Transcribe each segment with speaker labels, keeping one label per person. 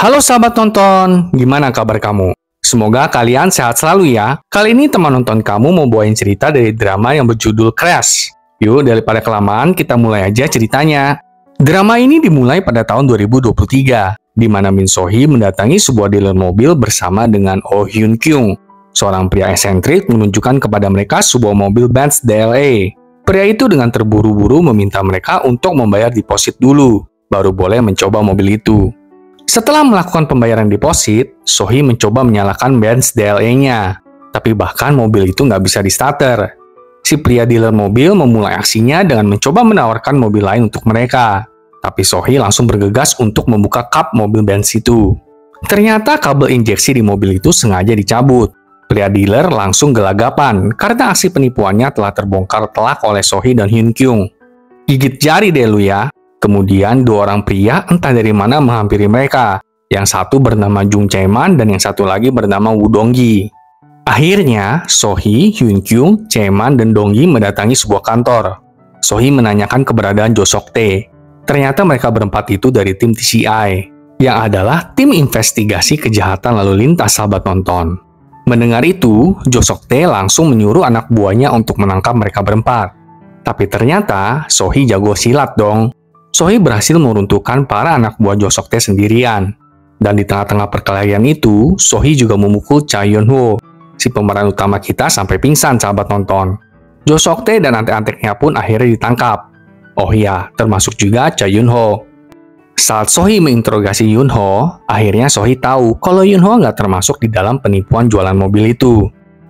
Speaker 1: Halo sahabat nonton, gimana kabar kamu? Semoga kalian sehat selalu ya. Kali ini teman nonton kamu mau bawain cerita dari drama yang berjudul Crash. Yuk, daripada kelamaan, kita mulai aja ceritanya. Drama ini dimulai pada tahun 2023, di mana Min So-hee mendatangi sebuah dealer mobil bersama dengan Oh Hyun-kyung. Seorang pria eksentrik menunjukkan kepada mereka sebuah mobil Benz DLA. Pria itu dengan terburu-buru meminta mereka untuk membayar deposit dulu, baru boleh mencoba mobil itu. Setelah melakukan pembayaran deposit, So-hee mencoba menyalakan Benz DLA-nya. Tapi bahkan mobil itu nggak bisa di-starter. Si pria dealer mobil memulai aksinya dengan mencoba menawarkan mobil lain untuk mereka. Tapi So-hee langsung bergegas untuk membuka kap mobil Benz itu. Ternyata kabel injeksi di mobil itu sengaja dicabut. Pria dealer langsung gelagapan karena aksi penipuannya telah terbongkar telak oleh So-hee dan Hyun-kyung. Gigit jari deh lu ya. Kemudian dua orang pria entah dari mana menghampiri mereka. Yang satu bernama Jung Chae-man dan yang satu lagi bernama Woo Dong-gi. Akhirnya, So-hee, Hyun-kyung, Chae-man, dan Dong-gi mendatangi sebuah kantor. So-hee menanyakan keberadaan Jo Sok-tae. Ternyata mereka berempat itu dari tim TCI, yang adalah tim investigasi kejahatan lalu lintas sahabat nonton. Mendengar itu, Jo Sok-tae langsung menyuruh anak buahnya untuk menangkap mereka berempat. Tapi ternyata, So-hee jago silat dong. So-hee berhasil meruntuhkan para anak buah Jo Sok-tae sendirian. Dan di tengah-tengah perkelahian itu, So-hee juga memukul Cha Yeon-ho, si pemeran utama kita, sampai pingsan sahabat nonton. Jo Sok-tae dan antek-anteknya pun akhirnya ditangkap. Oh iya, termasuk juga Cha Yeon-ho. Saat So-hee menginterogasi Yeon-ho, akhirnya So-hee tahu kalau Yeon-ho nggak termasuk di dalam penipuan jualan mobil itu.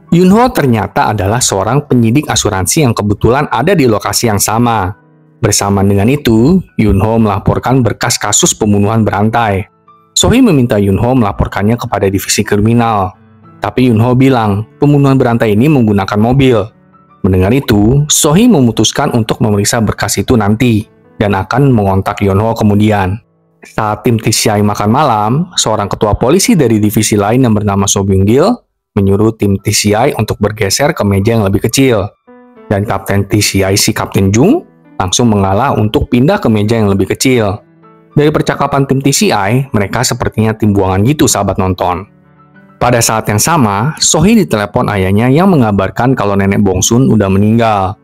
Speaker 1: Yeon-ho ternyata adalah seorang penyidik asuransi yang kebetulan ada di lokasi yang sama. Bersamaan dengan itu, Yeon-ho melaporkan berkas kasus pembunuhan berantai. So-hee meminta Yeon-ho melaporkannya kepada divisi kriminal. Tapi Yeon-ho bilang, pembunuhan berantai ini menggunakan mobil. Mendengar itu, So-hee memutuskan untuk memeriksa berkas itu nanti, dan akan mengontak Yeon-ho kemudian. Saat tim TCI makan malam, seorang ketua polisi dari divisi lain yang bernama So Byung-gil menyuruh tim TCI untuk bergeser ke meja yang lebih kecil. Dan Kapten TCI si Kapten Jung langsung mengalah untuk pindah ke meja yang lebih kecil. Dari percakapan tim TCI, mereka sepertinya tim buangan gitu sahabat nonton. Pada saat yang sama, So-hee ditelepon ayahnya yang mengabarkan kalau nenek Bong-sun udah meninggal.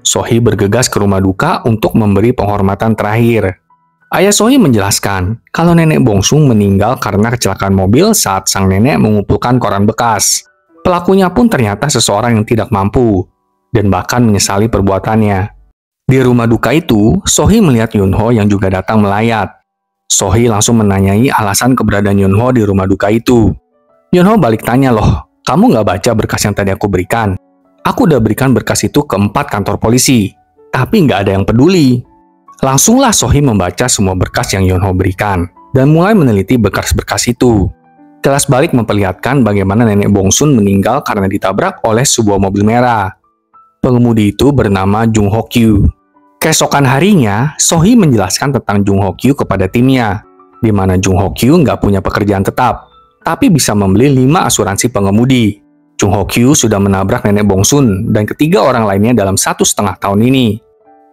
Speaker 1: So-hee bergegas ke rumah duka untuk memberi penghormatan terakhir. Ayah So-hee menjelaskan kalau nenek Bong-sun meninggal karena kecelakaan mobil saat sang nenek mengumpulkan koran bekas. Pelakunya pun ternyata seseorang yang tidak mampu, dan bahkan menyesali perbuatannya. Di rumah duka itu, So-hee melihat Yeon-ho yang juga datang melayat. So-hee langsung menanyai alasan keberadaan Yeon-ho di rumah duka itu. Yeon-ho balik tanya, loh, kamu nggak baca berkas yang tadi aku berikan? Aku udah berikan berkas itu ke 4 kantor polisi, tapi nggak ada yang peduli. Langsunglah So-hee membaca semua berkas yang Yeon-ho berikan, dan mulai meneliti berkas-berkas itu. Kelas balik memperlihatkan bagaimana nenek Bong-sun meninggal karena ditabrak oleh sebuah mobil merah. Pengemudi itu bernama Jung Ho-kyu. Keesokan harinya, So-hee menjelaskan tentang Jung Ho-kyu kepada timnya, di mana Jung Ho-kyu nggak punya pekerjaan tetap, tapi bisa membeli 5 asuransi pengemudi. Jung Ho-kyu sudah menabrak nenek Bong-sun dan ketiga orang lainnya dalam 1,5 tahun ini.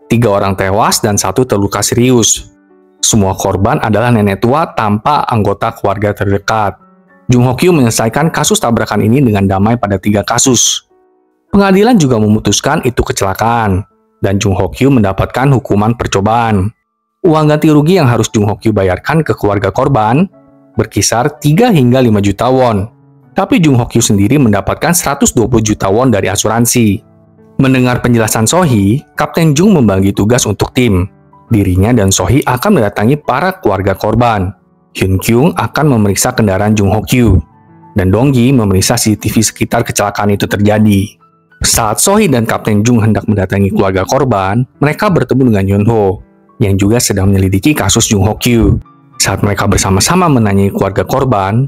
Speaker 1: 3 orang tewas dan 1 terluka serius. Semua korban adalah nenek tua tanpa anggota keluarga terdekat. Jung Ho-kyu menyelesaikan kasus tabrakan ini dengan damai pada 3 kasus. Pengadilan juga memutuskan itu kecelakaan, dan Jung Ho-kyu mendapatkan hukuman percobaan. Uang ganti rugi yang harus Jung Ho-kyu bayarkan ke keluarga korban berkisar 3 hingga 5 juta won. Tapi Jung Ho-kyu sendiri mendapatkan 120 juta won dari asuransi. Mendengar penjelasan So-hee, Kapten Jung membagi tugas untuk tim. Dirinya dan So-hee akan mendatangi para keluarga korban. Hyun-kyung akan memeriksa kendaraan Jung Ho-kyu, dan Dong-gi memeriksa CCTV sekitar kecelakaan itu terjadi. Saat So-hee dan Kapten Jung hendak mendatangi keluarga korban, mereka bertemu dengan Yeon-ho, yang juga sedang menyelidiki kasus Jung Ho-kyu. Saat mereka bersama-sama menanyai keluarga korban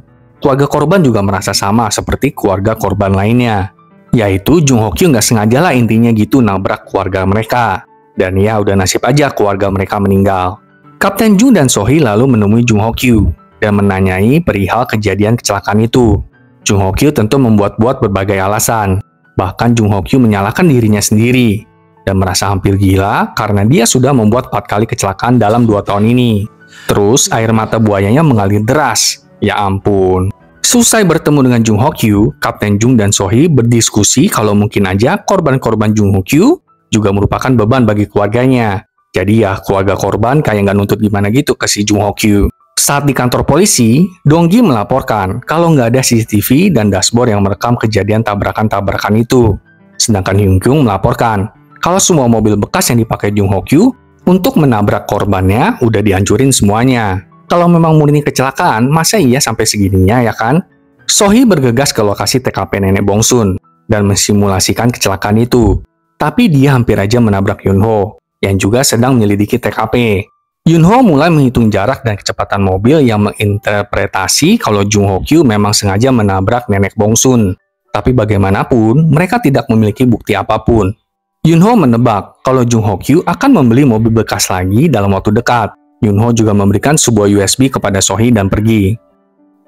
Speaker 1: juga merasa sama seperti keluarga korban lainnya. Yaitu Jung Ho-kyu nggak sengaja lah intinya gitu nabrak keluarga mereka. Dan ya udah nasib aja keluarga mereka meninggal. Kapten Jung dan So-hee lalu menemui Jung Ho-kyu dan menanyai perihal kejadian kecelakaan itu. Jung Ho-kyu tentu membuat-buat berbagai alasan. Bahkan Jung Ho-kyu menyalahkan dirinya sendiri dan merasa hampir gila karena dia sudah membuat 4 kali kecelakaan dalam 2 tahun ini. Terus air mata buayanya mengalir deras. Ya ampun. Selesai bertemu dengan Jung Ho Kyu, Kapten Jung dan Sohee berdiskusi kalau mungkin aja korban-korban Jung Ho Kyu juga merupakan beban bagi keluarganya. Jadi ya, keluarga korban kayak nggak nuntut gimana gitu ke si Jung Ho Kyu. Saat di kantor polisi, Dong-gi melaporkan kalau nggak ada CCTV dan dashboard yang merekam kejadian tabrakan-tabrakan itu. Sedangkan Hyun Kyung melaporkan kalau semua mobil bekas yang dipakai Jung Ho Kyu untuk menabrak korbannya udah dihancurin semuanya. Kalau memang murni kecelakaan, masa iya sampai segininya ya kan? Sohee bergegas ke lokasi TKP nenek Bongsun dan mensimulasikan kecelakaan itu. Tapi dia hampir aja menabrak Yunho, yang juga sedang menyelidiki TKP. Yunho mulai menghitung jarak dan kecepatan mobil yang menginterpretasi kalau Jung Ho Kyu memang sengaja menabrak nenek Bongsun. Tapi bagaimanapun, mereka tidak memiliki bukti apapun. Yunho menebak kalau Jung Ho Kyu akan membeli mobil bekas lagi dalam waktu dekat. Yunho juga memberikan sebuah USB kepada Sohee dan pergi.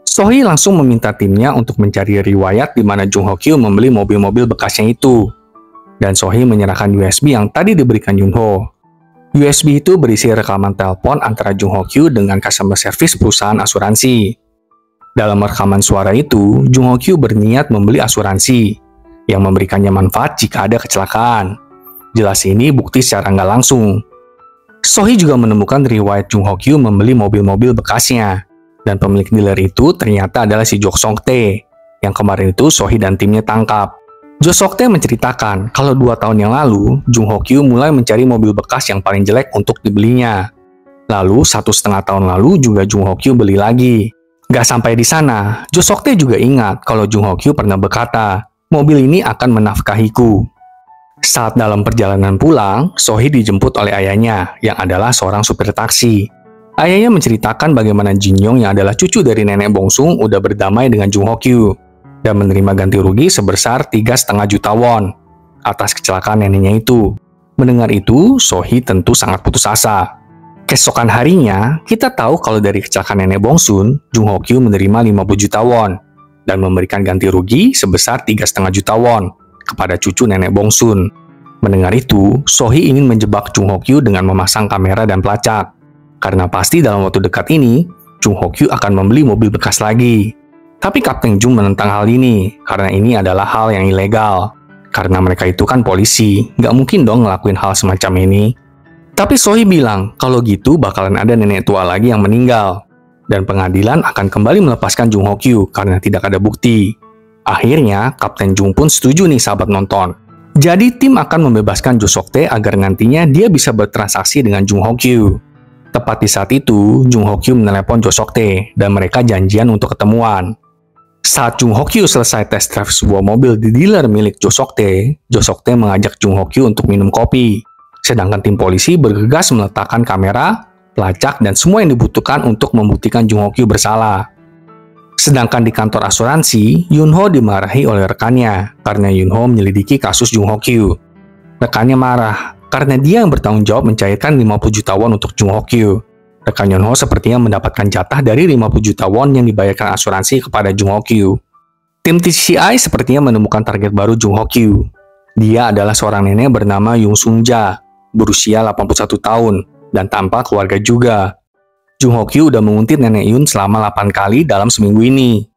Speaker 1: Sohee langsung meminta timnya untuk mencari riwayat di mana Jung Ho Kyu membeli mobil-mobil bekasnya itu. Dan Sohee menyerahkan USB yang tadi diberikan Yunho. USB itu berisi rekaman telepon antara Jung Ho Kyu dengan customer service perusahaan asuransi. Dalam rekaman suara itu, Jung Ho Kyu berniat membeli asuransi yang memberikannya manfaat jika ada kecelakaan. Jelas ini bukti secara nggak langsung. Sohee juga menemukan riwayat Jung Ho Kyu membeli mobil-mobil bekasnya. Dan pemilik dealer itu ternyata adalah si Jok Song Tae, yang kemarin itu Sohee dan timnya tangkap. Jo Song Tae menceritakan kalau 2 tahun yang lalu, Jung Ho Kyu mulai mencari mobil bekas yang paling jelek untuk dibelinya. Lalu 1,5 tahun lalu juga Jung Ho Kyu beli lagi. Gak sampai di sana, Jo Song Tae juga ingat kalau Jung Ho Kyu pernah berkata, mobil ini akan menafkahiku. Saat dalam perjalanan pulang, Sohee dijemput oleh ayahnya, yang adalah seorang supir taksi. Ayahnya menceritakan bagaimana Jin Yong yang adalah cucu dari nenek Bongsung udah berdamai dengan Jung Ho Kyu dan menerima ganti rugi sebesar 3,5 juta won atas kecelakaan neneknya itu. Mendengar itu, Sohee tentu sangat putus asa. Keesokan harinya, kita tahu kalau dari kecelakaan nenek Bongsun, Jung Ho Kyu menerima 50 juta won dan memberikan ganti rugi sebesar 3,5 juta won kepada cucu nenek Bongsun. Mendengar itu, Sohee ingin menjebak Jung Ho Kyu dengan memasang kamera dan pelacak. Karena pasti dalam waktu dekat ini, Jung Ho Kyu akan membeli mobil bekas lagi. Tapi Kapten Jung menentang hal ini, karena ini adalah hal yang ilegal. Karena mereka itu kan polisi, nggak mungkin dong ngelakuin hal semacam ini. Tapi Sohee bilang, kalau gitu bakalan ada nenek tua lagi yang meninggal. Dan pengadilan akan kembali melepaskan Jung Ho Kyu karena tidak ada bukti. Akhirnya, Kapten Jung pun setuju nih sahabat nonton. Jadi tim akan membebaskan Jo Song Tae agar nantinya dia bisa bertransaksi dengan Jung Ho Kyu. Tepat di saat itu, Jung Ho Kyu menelepon Jo Song Tae dan mereka janjian untuk ketemuan. Saat Jung Ho Kyu selesai tes drive sebuah mobil di dealer milik Jo Song Tae mengajak Jung Ho Kyu untuk minum kopi. Sedangkan tim polisi bergegas meletakkan kamera, pelacak, dan semua yang dibutuhkan untuk membuktikan Jung Ho Kyu bersalah. Sedangkan di kantor asuransi, Yunho dimarahi oleh rekannya karena Yunho menyelidiki kasus Jung Ho Kyu. Rekannya marah karena dia yang bertanggung jawab mencairkan 50 juta won untuk Jung Ho Kyu. Rekan Yunho sepertinya mendapatkan jatah dari 50 juta won yang dibayarkan asuransi kepada Jung Ho Kyu. Tim TCI sepertinya menemukan target baru Jung Ho Kyu. Dia adalah seorang nenek bernama Yung Sung Ja, berusia 81 tahun, dan tanpa keluarga juga. Jung Ho Kyu udah menguntit nenek Yun selama 8 kali dalam seminggu ini.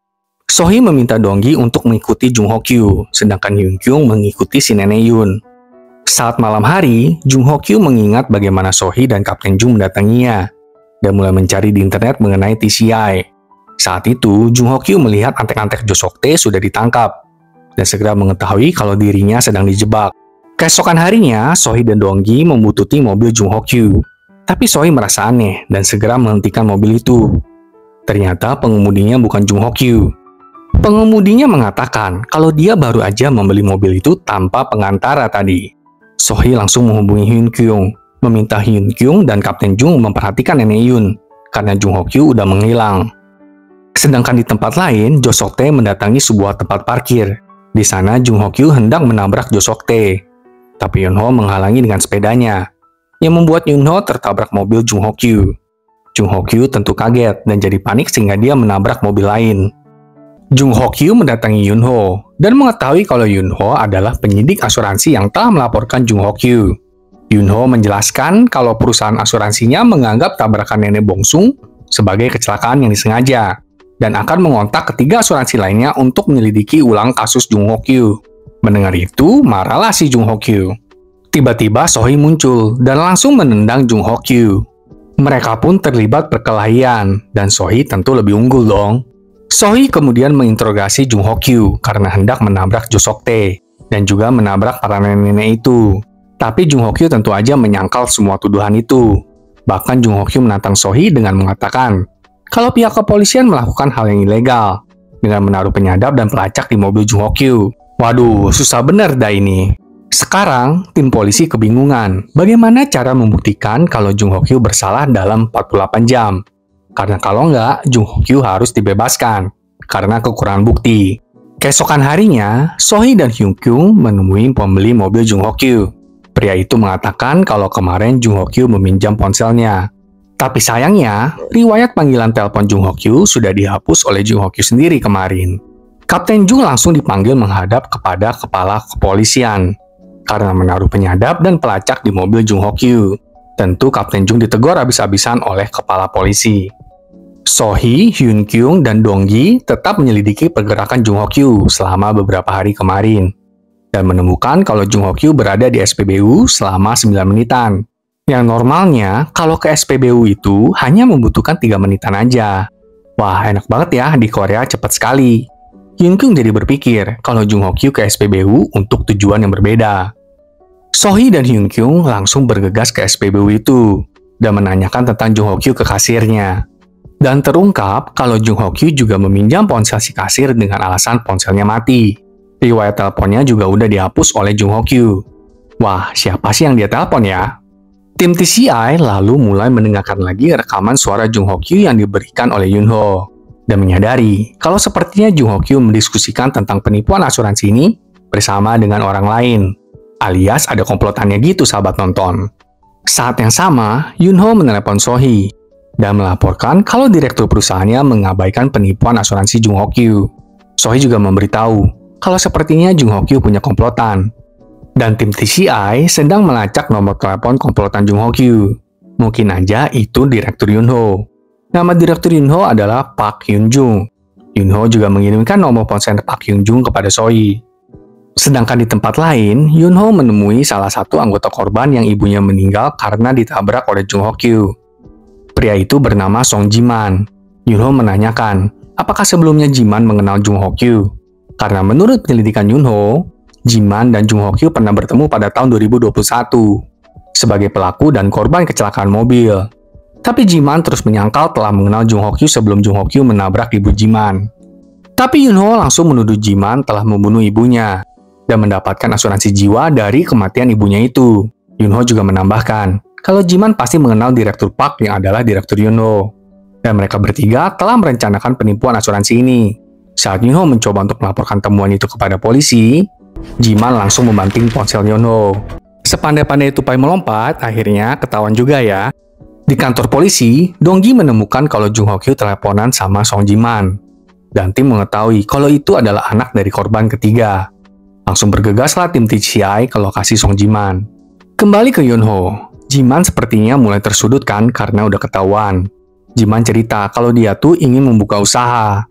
Speaker 1: Sohee meminta Dong-gi untuk mengikuti Jung Ho Kyu, sedangkan Hyun Kyung mengikuti si nenek Yun. Saat malam hari, Jung Ho Kyu mengingat bagaimana Sohee dan Kapten Jung mendatanginya, dan mulai mencari di internet mengenai TCI. Saat itu, Jung Ho Kyu melihat antek-antek Jo Song Tae sudah ditangkap, dan segera mengetahui kalau dirinya sedang dijebak. Keesokan harinya, Sohee dan Dong-gi membututi mobil Jung Ho Kyu. Tapi Sohee merasa aneh dan segera menghentikan mobil itu. Ternyata pengemudinya bukan Jung Ho Kyu. Pengemudinya mengatakan kalau dia baru aja membeli mobil itu tanpa pengantara tadi. Sohee langsung menghubungi Hyun Kyung, meminta Hyun Kyung dan Kapten Jung memperhatikan nenek Yun, karena Jung Ho Kyu udah menghilang. Sedangkan di tempat lain, Jo Song Tae mendatangi sebuah tempat parkir. Di sana Jung Ho Kyu hendak menabrak Jo Song Tae, tapi Yunho menghalangi dengan sepedanya, yang membuat Yunho tertabrak mobil Jung Ho Kyu. Jung Ho Kyu tentu kaget dan jadi panik sehingga dia menabrak mobil lain. Jung Ho Kyu mendatangi Yunho dan mengetahui kalau Yunho adalah penyidik asuransi yang telah melaporkan Jung Ho Kyu. Yunho menjelaskan kalau perusahaan asuransinya menganggap tabrakan nenek Bongsung sebagai kecelakaan yang disengaja dan akan mengontak ketiga asuransi lainnya untuk menyelidiki ulang kasus Jung Ho Kyu. Mendengar itu, marahlah si Jung Ho Kyu. Tiba-tiba Sohee muncul dan langsung menendang Jung Ho Kyu. Mereka pun terlibat perkelahian dan Sohee tentu lebih unggul dong. Sohee kemudian menginterogasi Jung Ho Kyu karena hendak menabrak Jo Seok Tae dan juga menabrak para nenek-nenek itu. Tapi Jung Ho Kyu tentu aja menyangkal semua tuduhan itu. Bahkan Jung Ho Kyu menantang Sohee dengan mengatakan kalau pihak kepolisian melakukan hal yang ilegal dengan menaruh penyadap dan pelacak di mobil Jung Ho Kyu. Waduh, susah bener dah ini. Sekarang, tim polisi kebingungan bagaimana cara membuktikan kalau Jung Ho Kyu bersalah dalam 48 jam. Karena kalau nggak, Jung Ho Kyu harus dibebaskan karena kekurangan bukti. Keesokan harinya, Sohee dan Hyun Kyung menemui pembeli mobil Jung Ho Kyu. Pria itu mengatakan kalau kemarin Jung Ho Kyu meminjam ponselnya. Tapi sayangnya, riwayat panggilan telepon Jung Ho Kyu sudah dihapus oleh Jung Ho Kyu sendiri kemarin. Kapten Jung langsung dipanggil menghadap kepada kepala kepolisian karena menaruh penyadap dan pelacak di mobil Jung Ho Kyu. Tentu Kapten Jung ditegur habis-habisan oleh kepala polisi. Sohee, Hyun Kyung, dan Dong-gi tetap menyelidiki pergerakan Jung Ho Kyu selama beberapa hari kemarin dan menemukan kalau Jung Ho Kyu berada di SPBU selama 9 menitan. Yang normalnya, kalau ke SPBU itu hanya membutuhkan 3 menitan aja. Wah, enak banget ya, di Korea cepat sekali. Hyun Kyung jadi berpikir kalau Jung Ho Kyu ke SPBU untuk tujuan yang berbeda. Sohee dan Hyun Kyung langsung bergegas ke SPBU itu dan menanyakan tentang Jung Ho Kyu ke kasirnya. Dan terungkap kalau Jung Ho Kyu juga meminjam ponsel si kasir dengan alasan ponselnya mati. Riwayat teleponnya juga udah dihapus oleh Jung Ho Kyu. Wah, siapa sih yang dia telepon ya? Tim TCI lalu mulai mendengarkan lagi rekaman suara Jung Ho Kyu yang diberikan oleh Yunho dan menyadari kalau sepertinya Jung Ho Kyu mendiskusikan tentang penipuan asuransi ini bersama dengan orang lain, alias ada komplotannya gitu sahabat nonton. Saat yang sama, Yunho menelepon Sohee dan melaporkan kalau direktur perusahaannya mengabaikan penipuan asuransi Jung Ho Kyu. Sohee juga memberitahu kalau sepertinya Jung Ho Kyu punya komplotan. Dan tim TCI sedang melacak nomor telepon komplotan Jung Ho Kyu. Mungkin aja itu Direktur Yunho. Nama Direktur Yunho adalah Park Hyun Jung. Yunho juga mengirimkan nomor ponsel Park Hyun Jung kepada Sohee. Sedangkan di tempat lain, Yunho menemui salah satu anggota korban yang ibunya meninggal karena ditabrak oleh Jung Ho Kyu. Pria itu bernama Song Jiman. Yunho menanyakan, apakah sebelumnya Jiman mengenal Jung Ho Kyu? Karena menurut penyelidikan Yunho, Jiman dan Jung Ho Kyu pernah bertemu pada tahun 2021 sebagai pelaku dan korban kecelakaan mobil. Tapi Jiman terus menyangkal telah mengenal Jung Ho Kyu sebelum Jung Ho Kyu menabrak ibu Jiman. Tapi Yunho langsung menuduh Jiman telah membunuh ibunya dan mendapatkan asuransi jiwa dari kematian ibunya itu. Yunho juga menambahkan kalau Jiman pasti mengenal Direktur Park yang adalah Direktur Yunho. Dan mereka bertiga telah merencanakan penipuan asuransi ini. Saat Yunho mencoba untuk melaporkan temuan itu kepada polisi, Jiman langsung membanting ponsel Yunho. Sepandai-pandai tupai melompat, akhirnya ketahuan juga ya. Di kantor polisi, Dong-gi menemukan kalau Jung Ho Kyu teleponan sama Song Jiman. Dan tim mengetahui kalau itu adalah anak dari korban ketiga. Langsung bergegaslah tim TCI ke lokasi Song Jiman. Kembali ke Yunho, Jiman sepertinya mulai tersudutkan karena udah ketahuan. Jiman cerita kalau dia tuh ingin membuka usaha,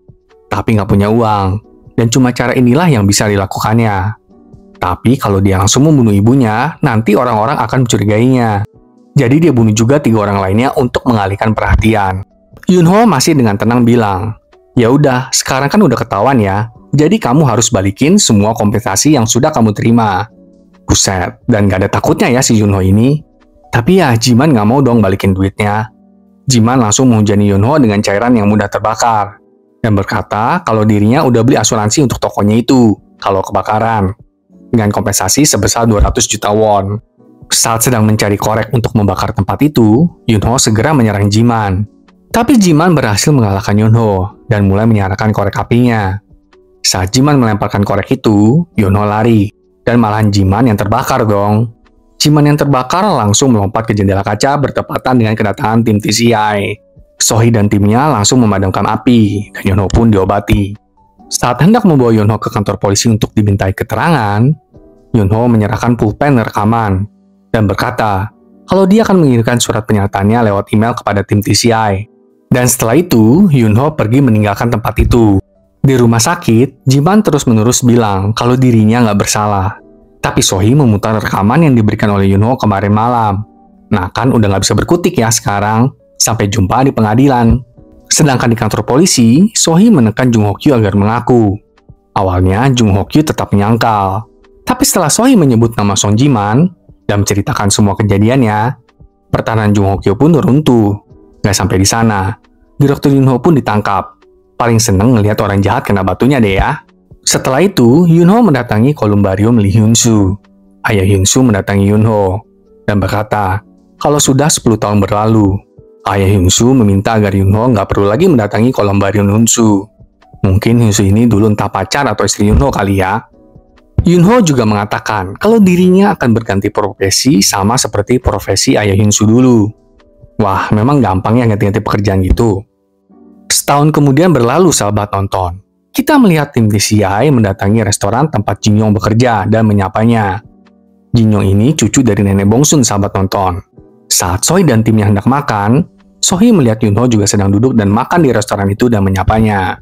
Speaker 1: tapi nggak punya uang, dan cuma cara inilah yang bisa dilakukannya. Tapi kalau dia langsung membunuh ibunya, nanti orang-orang akan mencurigainya. Jadi dia bunuh juga 3 orang lainnya untuk mengalihkan perhatian. Yunho masih dengan tenang bilang, ya udah, sekarang kan udah ketahuan ya, jadi kamu harus balikin semua kompensasi yang sudah kamu terima. Buset, dan gak ada takutnya ya si Yunho ini. Tapi ya, Jiman nggak mau dong balikin duitnya. Jiman langsung menghujani Yunho dengan cairan yang mudah terbakar dan berkata kalau dirinya udah beli asuransi untuk tokonya itu kalau kebakaran dengan kompensasi sebesar 200 juta won. Saat sedang mencari korek untuk membakar tempat itu, Yunho segera menyerang Jiman. Tapi Jiman berhasil mengalahkan Yunho dan mulai menyalakan korek apinya. Saat Jiman melemparkan korek itu, Yunho lari dan malahan Jiman yang terbakar dong. Jiman yang terbakar langsung melompat ke jendela kaca bertepatan dengan kedatangan tim TCI. Sohee dan timnya langsung memadamkan api, dan Yunho pun diobati. Saat hendak membawa Yunho ke kantor polisi untuk dimintai keterangan, Yunho menyerahkan pulpen rekaman dan berkata kalau dia akan mengirimkan surat pernyataannya lewat email kepada tim TCI. Dan setelah itu, Yunho pergi meninggalkan tempat itu. Di rumah sakit, Jiman terus-menerus bilang kalau dirinya nggak bersalah. Tapi Sohee memutar rekaman yang diberikan oleh Yunho kemarin malam. Nah kan udah nggak bisa berkutik ya sekarang. Sampai jumpa di pengadilan. Sedangkan di kantor polisi, Sohee menekan Jung Ho Kyu agar mengaku. Awalnya, Jung Ho Kyu tetap menyangkal. Tapi setelah Sohee menyebut nama Song Jiman dan menceritakan semua kejadiannya, pertahanan Jung Ho Kyu pun runtuh. Nggak sampai di sana, Direktur Yunho pun ditangkap. Paling seneng ngelihat orang jahat kena batunya deh ya. Setelah itu, Yunho mendatangi kolumbarium Lee Hyun-soo. Ayah Hyun-soo mendatangi Yunho dan berkata, kalau sudah 10 tahun berlalu, Ayah Hyun-soo meminta agar Yunho nggak perlu lagi mendatangi kolumbarium Hyun-soo. Mungkin Hyun-soo ini dulu entah pacar atau istri Yunho kali ya. Yunho juga mengatakan kalau dirinya akan berganti profesi sama seperti profesi Ayah Hyun-soo dulu. Wah, memang gampang ya ganti-ganti pekerjaan gitu. Setahun kemudian berlalu sahabat nonton. Kita melihat tim TCI mendatangi restoran tempat Jin Yong bekerja dan menyapanya. Jin Yong ini cucu dari nenek Bongsun sahabat nonton. Saat Sohee dan timnya hendak makan, Sohee melihat Yunho juga sedang duduk dan makan di restoran itu dan menyapanya.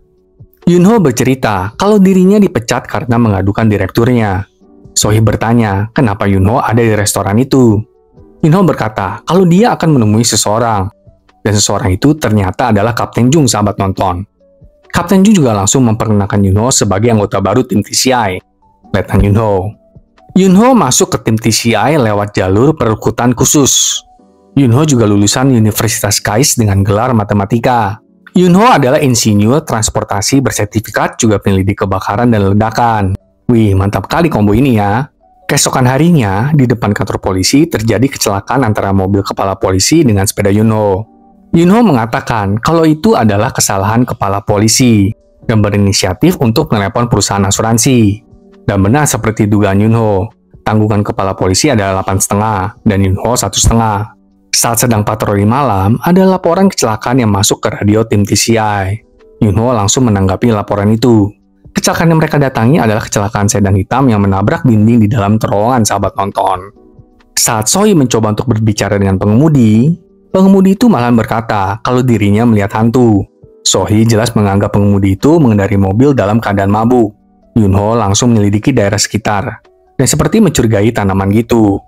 Speaker 1: Yunho bercerita kalau dirinya dipecat karena mengadukan direkturnya. Sohee bertanya kenapa Yunho ada di restoran itu. Yunho berkata kalau dia akan menemui seseorang, dan seseorang itu ternyata adalah Kapten Jung sahabat nonton. Kapten Jung juga langsung memperkenalkan Yunho sebagai anggota baru tim TCI, Letnan Yunho. Yunho masuk ke tim TCI lewat jalur perekrutan khusus. Yunho juga lulusan Universitas KAIST dengan gelar matematika. Yunho adalah insinyur transportasi bersertifikat juga penyelidik kebakaran dan ledakan. Wih, mantap kali kombo ini ya. Keesokan harinya, di depan kantor polisi terjadi kecelakaan antara mobil kepala polisi dengan sepeda Yunho. Yunho mengatakan kalau itu adalah kesalahan kepala polisi dan berinisiatif untuk menelepon perusahaan asuransi. Dan benar seperti dugaan Yunho, tanggungan kepala polisi adalah 8,5 dan Yunho 1,5. Saat sedang patroli malam, ada laporan kecelakaan yang masuk ke radio tim TCI. Yunho langsung menanggapi laporan itu. Kecelakaan yang mereka datangi adalah kecelakaan sedan hitam yang menabrak dinding di dalam terowongan sahabat nonton. Saat Sohee mencoba untuk berbicara dengan pengemudi itu malah berkata kalau dirinya melihat hantu. Sohee jelas menganggap pengemudi itu mengendari mobil dalam keadaan mabuk. Yunho langsung menyelidiki daerah sekitar dan seperti mencurigai tanaman gitu.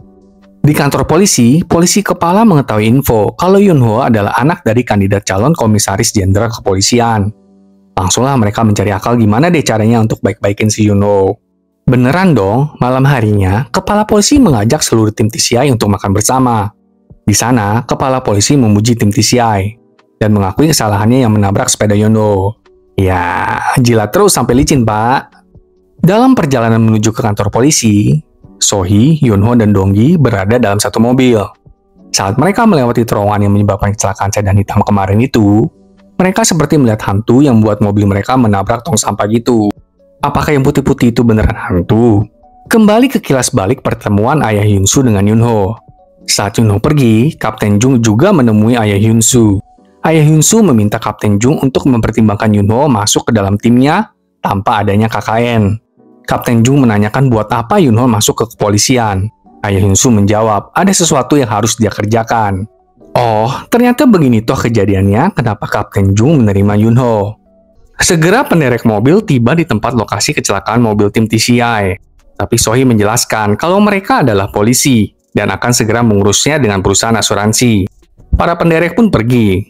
Speaker 1: Di kantor polisi kepala mengetahui info kalau Yunho adalah anak dari kandidat calon komisaris jenderal kepolisian. Langsunglah mereka mencari akal gimana deh caranya untuk baik-baikin si Yunho. Beneran dong, malam harinya, kepala polisi mengajak seluruh tim TCI untuk makan bersama. Di sana, kepala polisi memuji tim TCI dan mengakui kesalahannya yang menabrak sepeda Yunho. Ya, jilat terus sampai licin, Pak. Dalam perjalanan menuju ke kantor polisi, Sohee, Yunho, dan Donggi berada dalam satu mobil. Saat mereka melewati terowongan yang menyebabkan kecelakaan sedan hitam kemarin itu, mereka seperti melihat hantu yang membuat mobil mereka menabrak tong sampah gitu. Apakah yang putih-putih itu beneran hantu? Kembali ke kilas balik pertemuan Ayah Hyun-soo dengan Yunho. Saat Yunho pergi, Kapten Jung juga menemui Ayah Hyun-soo. Ayah Hyun-soo meminta Kapten Jung untuk mempertimbangkan Yunho masuk ke dalam timnya tanpa adanya KKN. Kapten Jung menanyakan buat apa Yunho masuk ke kepolisian. Ayah Hyun-soo menjawab, ada sesuatu yang harus dia kerjakan. Oh, ternyata begini toh kejadiannya kenapa Kapten Jung menerima Yunho. Segera penderek mobil tiba di tempat lokasi kecelakaan mobil tim TCI. Tapi Sohee menjelaskan kalau mereka adalah polisi dan akan segera mengurusnya dengan perusahaan asuransi. Para penderek pun pergi.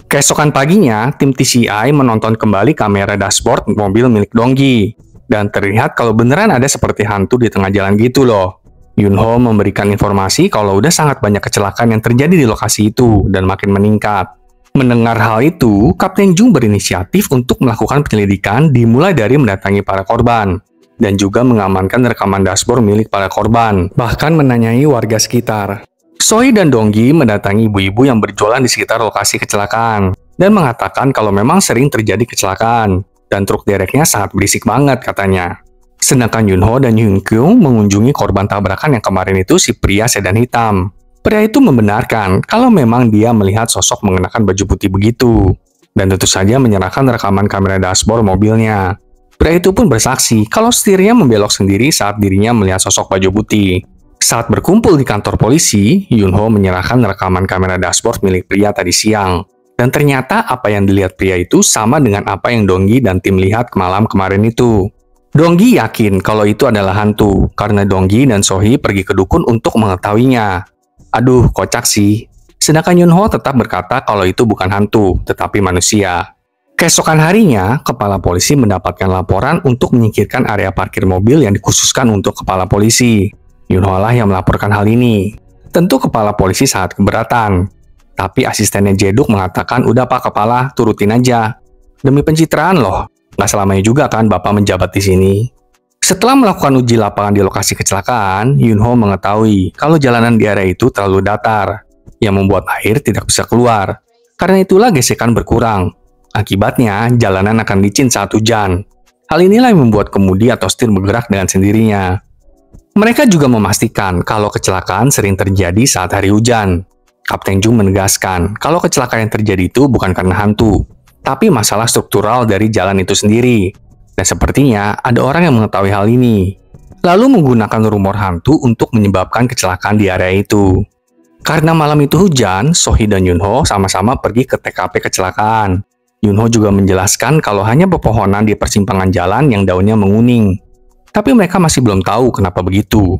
Speaker 1: Keesokan paginya, tim TCI menonton kembali kamera dashboard mobil milik Donggi. Dan terlihat kalau beneran ada seperti hantu di tengah jalan gitu loh. Yunho memberikan informasi kalau udah sangat banyak kecelakaan yang terjadi di lokasi itu dan makin meningkat. Mendengar hal itu, Kapten Jung berinisiatif untuk melakukan penyelidikan dimulai dari mendatangi para korban dan juga mengamankan rekaman dashboard milik para korban, bahkan menanyai warga sekitar. Sohee dan Donggi mendatangi ibu-ibu yang berjualan di sekitar lokasi kecelakaan dan mengatakan kalau memang sering terjadi kecelakaan dan truk dereknya sangat berisik banget katanya. Sedangkan Yunho dan Hyun Kyung mengunjungi korban tabrakan yang kemarin itu si pria sedan hitam. Pria itu membenarkan kalau memang dia melihat sosok mengenakan baju putih begitu. Dan tentu saja menyerahkan rekaman kamera dashboard mobilnya. Pria itu pun bersaksi kalau setirnya membelok sendiri saat dirinya melihat sosok baju putih. Saat berkumpul di kantor polisi, Yunho menyerahkan rekaman kamera dashboard milik pria tadi siang. Dan ternyata apa yang dilihat pria itu sama dengan apa yang Donggi dan tim lihat malam kemarin itu. Donggi yakin kalau itu adalah hantu, karena Donggi dan Sohee pergi ke dukun untuk mengetahuinya. Aduh, kocak sih. Sedangkan Yunho tetap berkata kalau itu bukan hantu, tetapi manusia. Keesokan harinya, kepala polisi mendapatkan laporan untuk menyingkirkan area parkir mobil yang dikhususkan untuk kepala polisi. Yunho lah yang melaporkan hal ini. Tentu kepala polisi sangat keberatan. Tapi asistennya Jeduk mengatakan, udah Pak Kepala, turutin aja. Demi pencitraan loh. Nggak selamanya juga kan Bapak menjabat di sini. Setelah melakukan uji lapangan di lokasi kecelakaan, Yunho mengetahui kalau jalanan di area itu terlalu datar, yang membuat air tidak bisa keluar. Karena itulah gesekan berkurang. Akibatnya, jalanan akan licin saat hujan. Hal inilah yang membuat kemudi atau setir bergerak dengan sendirinya. Mereka juga memastikan kalau kecelakaan sering terjadi saat hari hujan. Kapten Jung menegaskan kalau kecelakaan yang terjadi itu bukan karena hantu, tapi masalah struktural dari jalan itu sendiri. Dan sepertinya ada orang yang mengetahui hal ini, lalu menggunakan rumor hantu untuk menyebabkan kecelakaan di area itu. Karena malam itu hujan, Sohee dan Yunho sama-sama pergi ke TKP kecelakaan. Yunho juga menjelaskan kalau hanya pepohonan di persimpangan jalan yang daunnya menguning. Tapi mereka masih belum tahu kenapa begitu.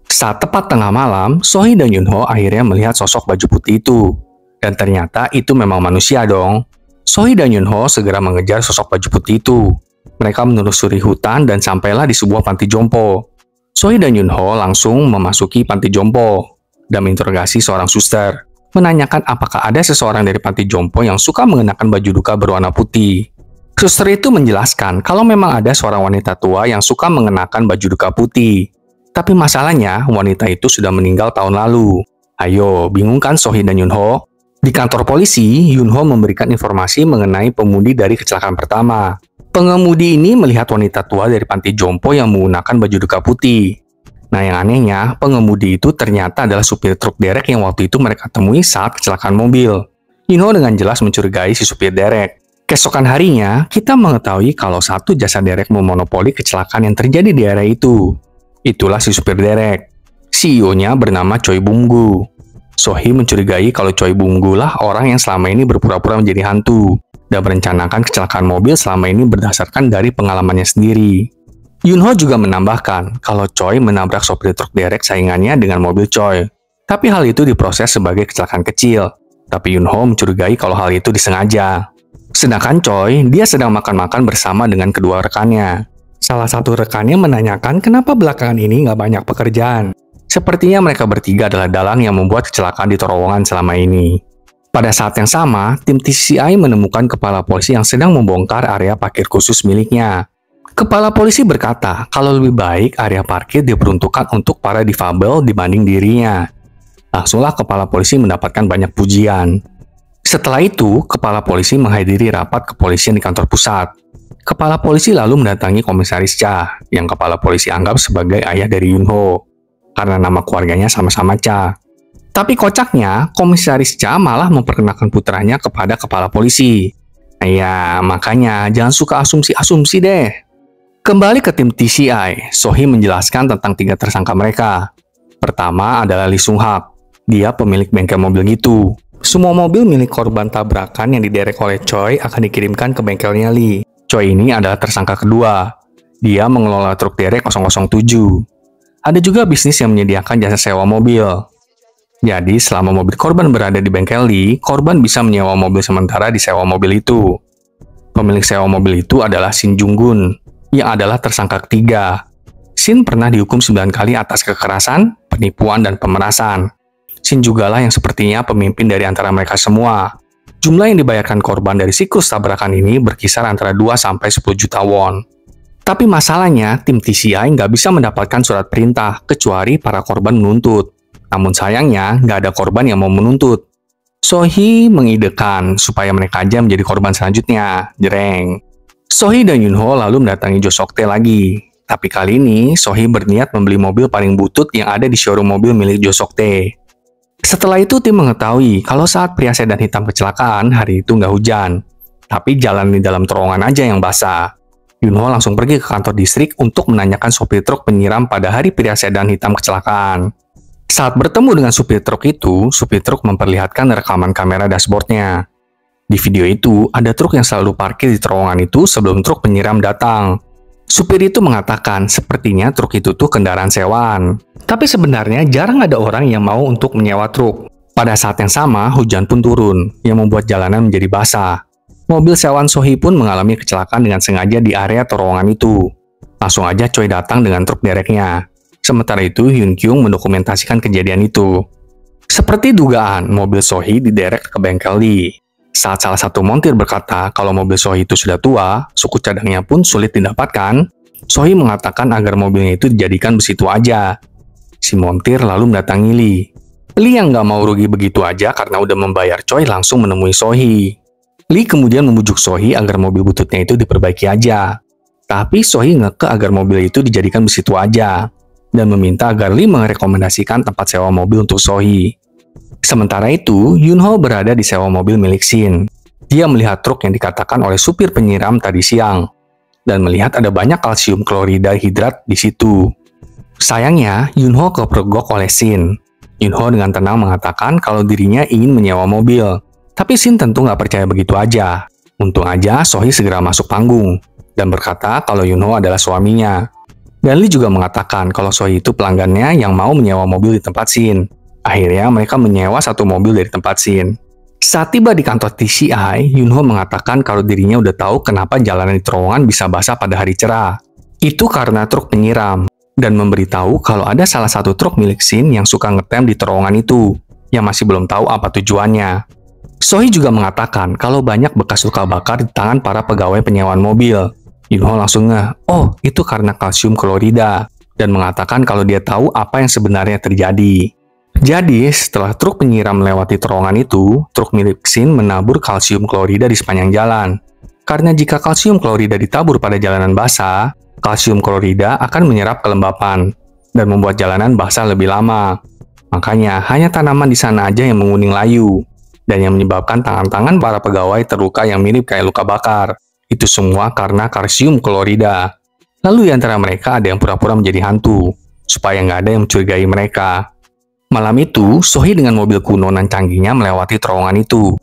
Speaker 1: Saat tepat tengah malam, Sohee dan Yunho akhirnya melihat sosok baju putih itu. Dan ternyata itu memang manusia dong. Sohee dan Yunho segera mengejar sosok baju putih itu. Mereka menelusuri hutan dan sampailah di sebuah panti jompo. Sohee dan Yunho langsung memasuki panti jompo dan menginterogasi seorang suster, menanyakan apakah ada seseorang dari panti jompo yang suka mengenakan baju duka berwarna putih. Suster itu menjelaskan kalau memang ada seorang wanita tua yang suka mengenakan baju duka putih. Tapi masalahnya, wanita itu sudah meninggal tahun lalu. Ayo, bingung kan Sohee dan Yunho? Di kantor polisi, Yunho memberikan informasi mengenai pemudi dari kecelakaan pertama. Pengemudi ini melihat wanita tua dari panti jompo yang menggunakan baju duka putih. Nah, yang anehnya, pengemudi itu ternyata adalah supir truk derek yang waktu itu mereka temui saat kecelakaan mobil. Yunho dengan jelas mencurigai si supir derek. Keesokan harinya, kita mengetahui kalau satu jasa derek memonopoli kecelakaan yang terjadi di area itu. Itulah si supir derek. CEO-nya bernama Choi Bung-gu. Sohee mencurigai kalau Choi Bung-gu lah orang yang selama ini berpura-pura menjadi hantu dan merencanakan kecelakaan mobil selama ini berdasarkan dari pengalamannya sendiri. Yunho juga menambahkan kalau Choi menabrak sopir truk derek saingannya dengan mobil Choi. Tapi hal itu diproses sebagai kecelakaan kecil. Tapi Yunho mencurigai kalau hal itu disengaja. Sedangkan Choi, dia sedang makan-makan bersama dengan kedua rekannya. Salah satu rekannya menanyakan kenapa belakangan ini nggak banyak pekerjaan. Sepertinya mereka bertiga adalah dalang yang membuat kecelakaan di terowongan selama ini. Pada saat yang sama, tim TCI menemukan kepala polisi yang sedang membongkar area parkir khusus miliknya. Kepala polisi berkata kalau lebih baik area parkir diperuntukkan untuk para difabel dibanding dirinya. Langsunglah kepala polisi mendapatkan banyak pujian. Setelah itu, kepala polisi menghadiri rapat kepolisian di kantor pusat. Kepala polisi lalu mendatangi Komisaris Cha, yang kepala polisi anggap sebagai ayah dari Yunho, karena nama keluarganya sama-sama Cha. Tapi kocaknya, Komisaris Cha malah memperkenalkan putranya kepada kepala polisi. Nah ya, makanya jangan suka asumsi-asumsi deh. Kembali ke tim TCI, Sohee menjelaskan tentang 3 tersangka mereka. Pertama adalah Lee Sung Hak. Dia pemilik bengkel mobil gitu. Semua mobil milik korban tabrakan yang diderek oleh Choi akan dikirimkan ke bengkelnya Lee. Choi ini adalah tersangka kedua. Dia mengelola truk derek 007. Ada juga bisnis yang menyediakan jasa sewa mobil. Jadi, selama mobil korban berada di bengkel Lee, korban bisa menyewa mobil sementara di sewa mobil itu. Pemilik sewa mobil itu adalah Shin Jung-gun, yang adalah tersangka ketiga. Shin pernah dihukum 9 kali atas kekerasan, penipuan, dan pemerasan. Shin jugalah yang sepertinya pemimpin dari antara mereka semua. Jumlah yang dibayarkan korban dari siklus tabrakan ini berkisar antara 2-10 juta won. Tapi masalahnya, tim TCI nggak bisa mendapatkan surat perintah kecuali para korban menuntut. Namun sayangnya, nggak ada korban yang mau menuntut. Sohee mengidekan supaya mereka aja menjadi korban selanjutnya. Jereng. Sohee dan Yunho lalu mendatangi Jo Sok Tae lagi. Tapi kali ini, Sohee berniat membeli mobil paling butut yang ada di showroom mobil milik Jo Sok Tae. Setelah itu tim mengetahui kalau saat pria sedan hitam kecelakaan hari itu nggak hujan, tapi jalan di dalam terowongan aja yang basah. Yunho langsung pergi ke kantor distrik untuk menanyakan sopir truk penyiram pada hari pria sedan hitam kecelakaan. Saat bertemu dengan supir truk itu, supir truk memperlihatkan rekaman kamera dashboardnya. Di video itu, ada truk yang selalu parkir di terowongan itu sebelum truk penyiram datang. Supir itu mengatakan sepertinya truk itu tuh kendaraan sewaan. Tapi sebenarnya jarang ada orang yang mau untuk menyewa truk. Pada saat yang sama, hujan pun turun, yang membuat jalanan menjadi basah. Mobil sewaan Sohee pun mengalami kecelakaan dengan sengaja di area terowongan itu. Langsung aja Choi datang dengan truk dereknya. Sementara itu, Hyun Kyung mendokumentasikan kejadian itu. Seperti dugaan, mobil Sohee diderek ke bengkel Lee. Saat salah satu montir berkata kalau mobil Sohee itu sudah tua, suku cadangnya pun sulit didapatkan, Sohee mengatakan agar mobilnya itu dijadikan besi tua aja. Si montir lalu mendatangi Lee. Lee yang nggak mau rugi begitu aja karena udah membayar Choi langsung menemui Sohee. Lee kemudian membujuk Sohee agar mobil bututnya itu diperbaiki aja. Tapi Sohee ngeke agar mobil itu dijadikan besi tua aja, dan meminta agar Lee merekomendasikan tempat sewa mobil untuk Sohee. Sementara itu, Yunho berada di sewa mobil milik Shin. Dia melihat truk yang dikatakan oleh supir penyiram tadi siang, dan melihat ada banyak kalsium klorida hidrat di situ. Sayangnya, Yunho kepergok oleh Shin. Yunho dengan tenang mengatakan kalau dirinya ingin menyewa mobil, tapi Shin tentu nggak percaya begitu aja. Untung aja Sohee segera masuk panggung, dan berkata kalau Yunho adalah suaminya. Dan Lee juga mengatakan kalau Sohee itu pelanggannya yang mau menyewa mobil di tempat Shin. Akhirnya mereka menyewa satu mobil dari tempat Shin. Saat tiba di kantor TCI, Yunho mengatakan kalau dirinya udah tahu kenapa jalanan di terowongan bisa basah pada hari cerah. Itu karena truk penyiram, dan memberitahu kalau ada salah satu truk milik Shin yang suka ngetem di terowongan itu, yang masih belum tahu apa tujuannya. Sohee juga mengatakan kalau banyak bekas luka bakar di tangan para pegawai penyewaan mobil. Yunho langsung ngeh, oh itu karena kalsium klorida, dan mengatakan kalau dia tahu apa yang sebenarnya terjadi. Jadi, setelah truk penyiram melewati terowongan itu, truk milik Shin menabur kalsium klorida di sepanjang jalan. Karena jika kalsium klorida ditabur pada jalanan basah, kalsium klorida akan menyerap kelembapan dan membuat jalanan basah lebih lama. Makanya, hanya tanaman di sana aja yang menguning layu, dan yang menyebabkan tangan-tangan para pegawai terluka yang mirip kayak luka bakar. Itu semua karena kalsium klorida. Lalu di antara mereka ada yang pura-pura menjadi hantu, supaya nggak ada yang mencurigai mereka. Malam itu, Sohee dengan mobil kuno nan canggihnya melewati terowongan itu.